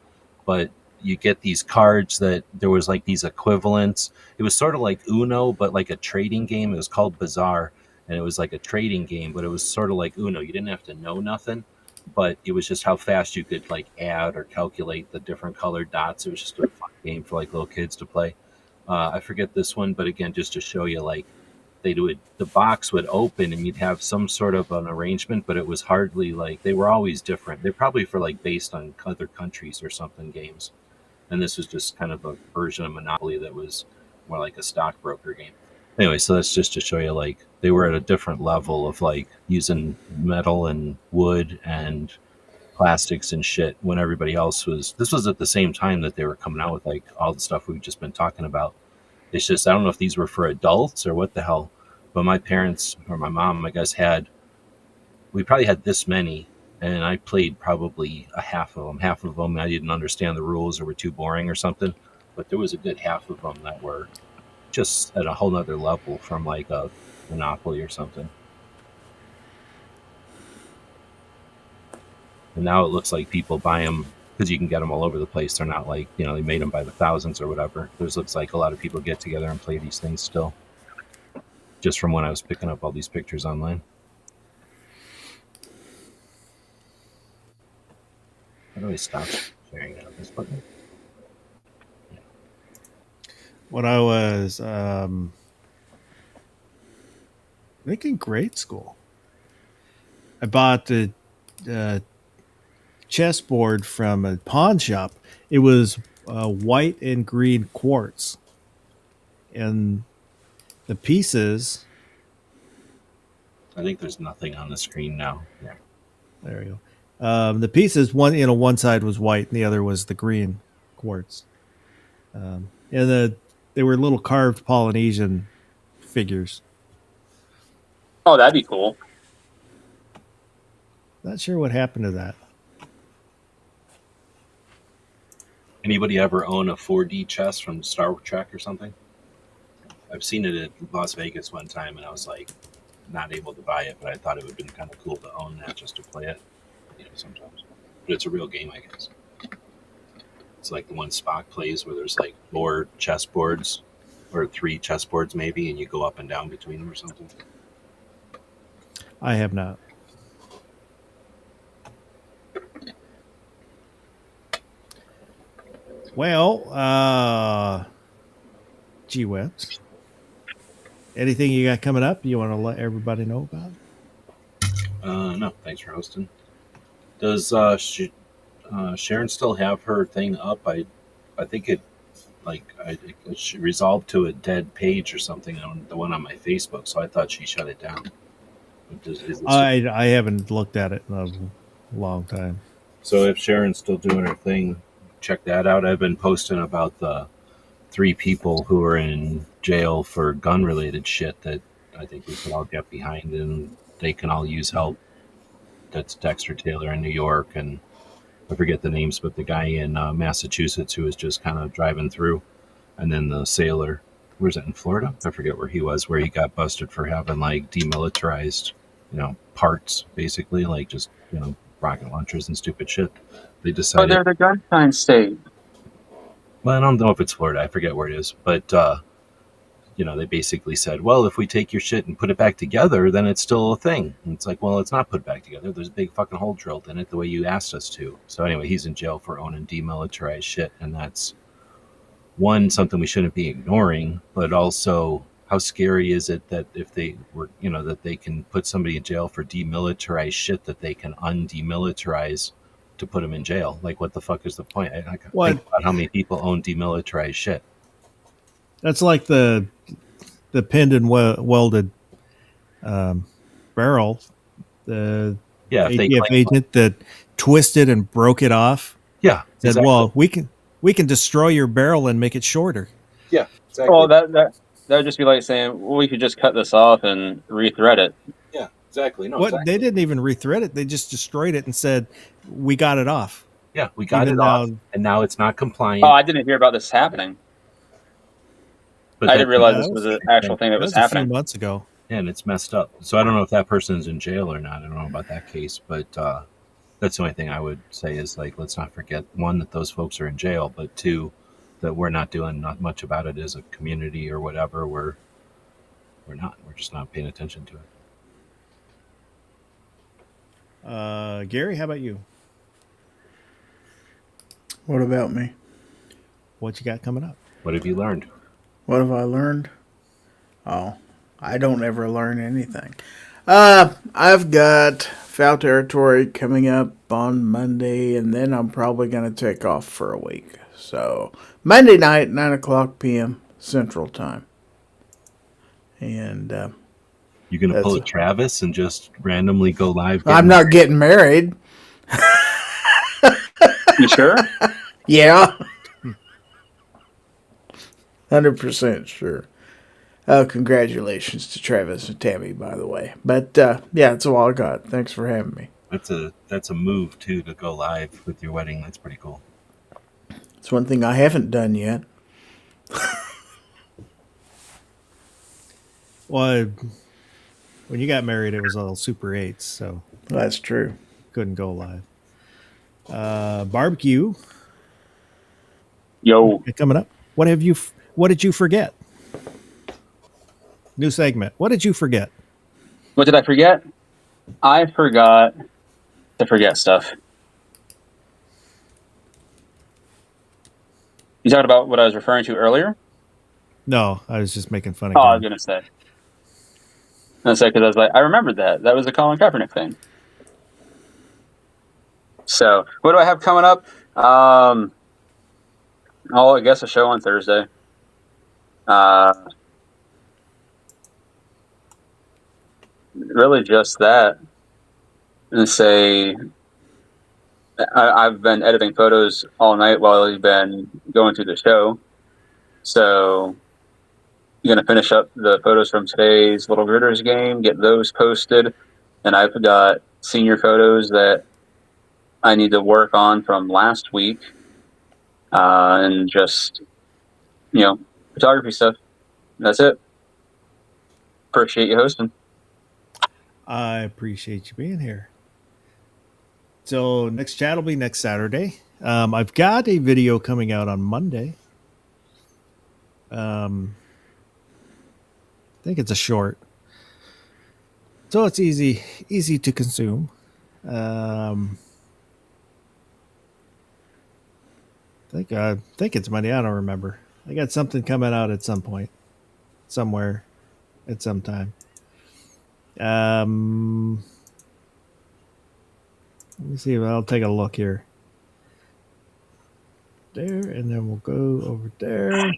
but you get these cards that there was like these equivalents. It was sort of like Uno, but like a trading game. It was called Bazaar, and it was like a trading game, but it was sort of like Uno. You didn't have to know nothing, but it was just how fast you could like add or calculate the different colored dots. It was just a fun game for like little kids to play. I forget this one, but again, just to show you, like the box would open and you'd have some sort of an arrangement, but it was hardly like, they were always different. They're probably for like based on other countries or something games. And this was just kind of a version of Monopoly that was more like a stockbroker game. Anyway, so that's just to show you, like, they were at a different level of like using metal and wood and plastics and shit when everybody else was. This was at the same time that they were coming out with like all the stuff we've just been talking about. It's just, I don't know if these were for adults or what the hell, but my parents or my mom, I guess, we probably had this many, and I played probably a half of them. Half of them I didn't understand the rules or were too boring or something, but there was a good half of them that were just at a whole nother level from like a Monopoly or something. And now it looks like people buy them because you can get them all over the place. They're not like, they made them by the thousands or whatever. There's looks like a lot of people get together and play these things still. Just from when I was picking up all these pictures online. How do I stop sharing it on this button? When I was, I think in grade school, I bought the chessboard from a pawn shop. It was white and green quartz, and the pieces. I think there's nothing on the screen now. Yeah. There you go. The pieces, one side was white and the other was the green quartz, and they were little carved Polynesian figures. Oh, that'd be cool. Not sure what happened to that. Anybody ever own a 4D chess from Star Trek or something? I've seen it at Las Vegas one time, and I was like, not able to buy it, but I thought it would have been kind of cool to own that just to play it, sometimes. But it's a real game, I guess. It's like the one Spock plays where there's like 4 chessboards or 3 chessboards maybe, and you go up and down between them or something. I have not. Well, gee whiz. Anything you got coming up you want to let everybody know about? No, thanks for hosting. Does Sharon still have her thing up? I think it resolved to a dead page or something on the one on my Facebook, so I thought she shut it down. I haven't looked at it in a long time. So if Sharon's still doing her thing, check that out. I've been posting about the 3 people who are in jail for gun-related shit that I think we could all get behind, and they can all use help. That's Dexter Taylor in New York, and I forget the names, but the guy in Massachusetts who was just kind of driving through, and then the sailor, where's it, in Florida? I forget where he was, where he got busted for having like demilitarized, parts, basically, like just, rocket launchers and stupid shit. They decided. Oh, they're the gun state. Well, I don't know if it's Florida. I forget where it is, but they basically said, well, if we take your shit and put it back together, then it's still a thing. And it's like, well, it's not put back together. There's a big fucking hole drilled in it the way you asked us to. So anyway, he's in jail for owning demilitarized shit, and that's something we shouldn't be ignoring, but also how scary is it that if they were, that they can put somebody in jail for demilitarized shit that they can undemilitarize to put them in jail? Like, what the fuck is the point? I think about how many people own demilitarized shit. That's like the pinned and welded barrel. The ATF agent that twisted and broke it off. Yeah, said, exactly. Well, we can destroy your barrel and make it shorter. Yeah, exactly. Well, that would just be like saying, well, we could just cut this off and rethread it. Yeah, exactly. No, exactly. They didn't even rethread it. They just destroyed it and said, we got it off. Yeah, we got it off, and now it's not compliant. Oh, I didn't hear about this happening. But I didn't realize this was an actual thing that was happening. A few months ago. Yeah, and it's messed up. So I don't know if that person is in jail or not. I don't know about that case, but that's the only thing I would say is, like, let's not forget, 1, that those folks are in jail, but 2, that we're not doing not much about it as a community or whatever. We're just not paying attention to it. Gary, how about you? What about me? What you got coming up? What have you learned? What have I learned? Oh, I don't ever learn anything. I've got Foul Territory coming up on Monday, and then I'm probably going to take off for a week. So, Monday night, 9 o'clock p.m. Central Time. And you going to pull a Travis and just randomly go live? I'm not getting married. You sure? Yeah. 100% sure. Congratulations to Travis and Tammy, by the way. But yeah, that's all I got. Thanks for having me. That's a move too, to go live with your wedding. That's pretty cool. It's one thing I haven't done yet. Well, when you got married, it was all Super 8s, so that's true. Couldn't go live. Barbecue. Yo, coming up. What did you forget? New segment. What did you forget? What did I forget? I forgot to forget stuff. You talking about what I was referring to earlier? No, I was just making fun of. Oh, I was gonna say. Because I was like, I remembered that. That was the Colin Kaepernick thing. So, what do I have coming up? I guess a show on Thursday. Really just that. And say, I've been editing photos all night while I've been going through the show. So, I'm going to finish up the photos from today's Little Gritters game, get those posted. And I've got senior photos that I need to work on from last week. And just, photography stuff. That's it. Appreciate you hosting. I appreciate you being here. So next chat will be next Saturday. I've got a video coming out on Monday. I think it's a short, so it's easy to consume. I think it's Monday. I don't remember. I got something coming out at some point, somewhere, at some time. Let me see. I'll take a look here. There, and then we'll go over there.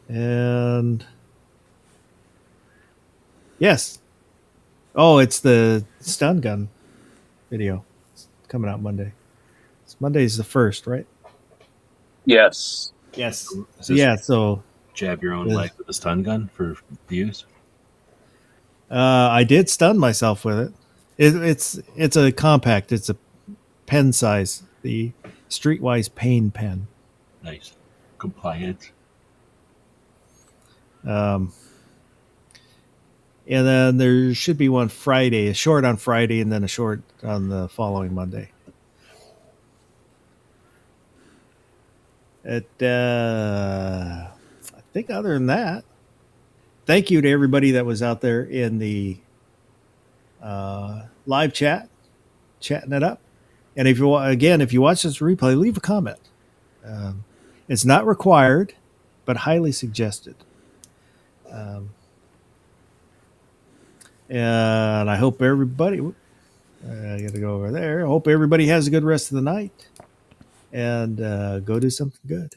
And yes. Oh, it's the stun gun video. It's coming out Monday. Monday's the 1st, right? Yes. Yes. Is So, this yeah, so jab your own Yeah. leg with a stun gun for views? I did stun myself with it. It's a compact. It's a pen size. The Streetwise Pain pen. Nice. Compliant. And then there should be one Friday, a short on Friday, and then a short on the following Monday. I think other than that, thank you to everybody that was out there in the live chat, chatting it up. And if you watch this replay, leave a comment. It's not required, but highly suggested. And I hope everybody. I got to go over there. I hope everybody has a good rest of the night, and go do something good.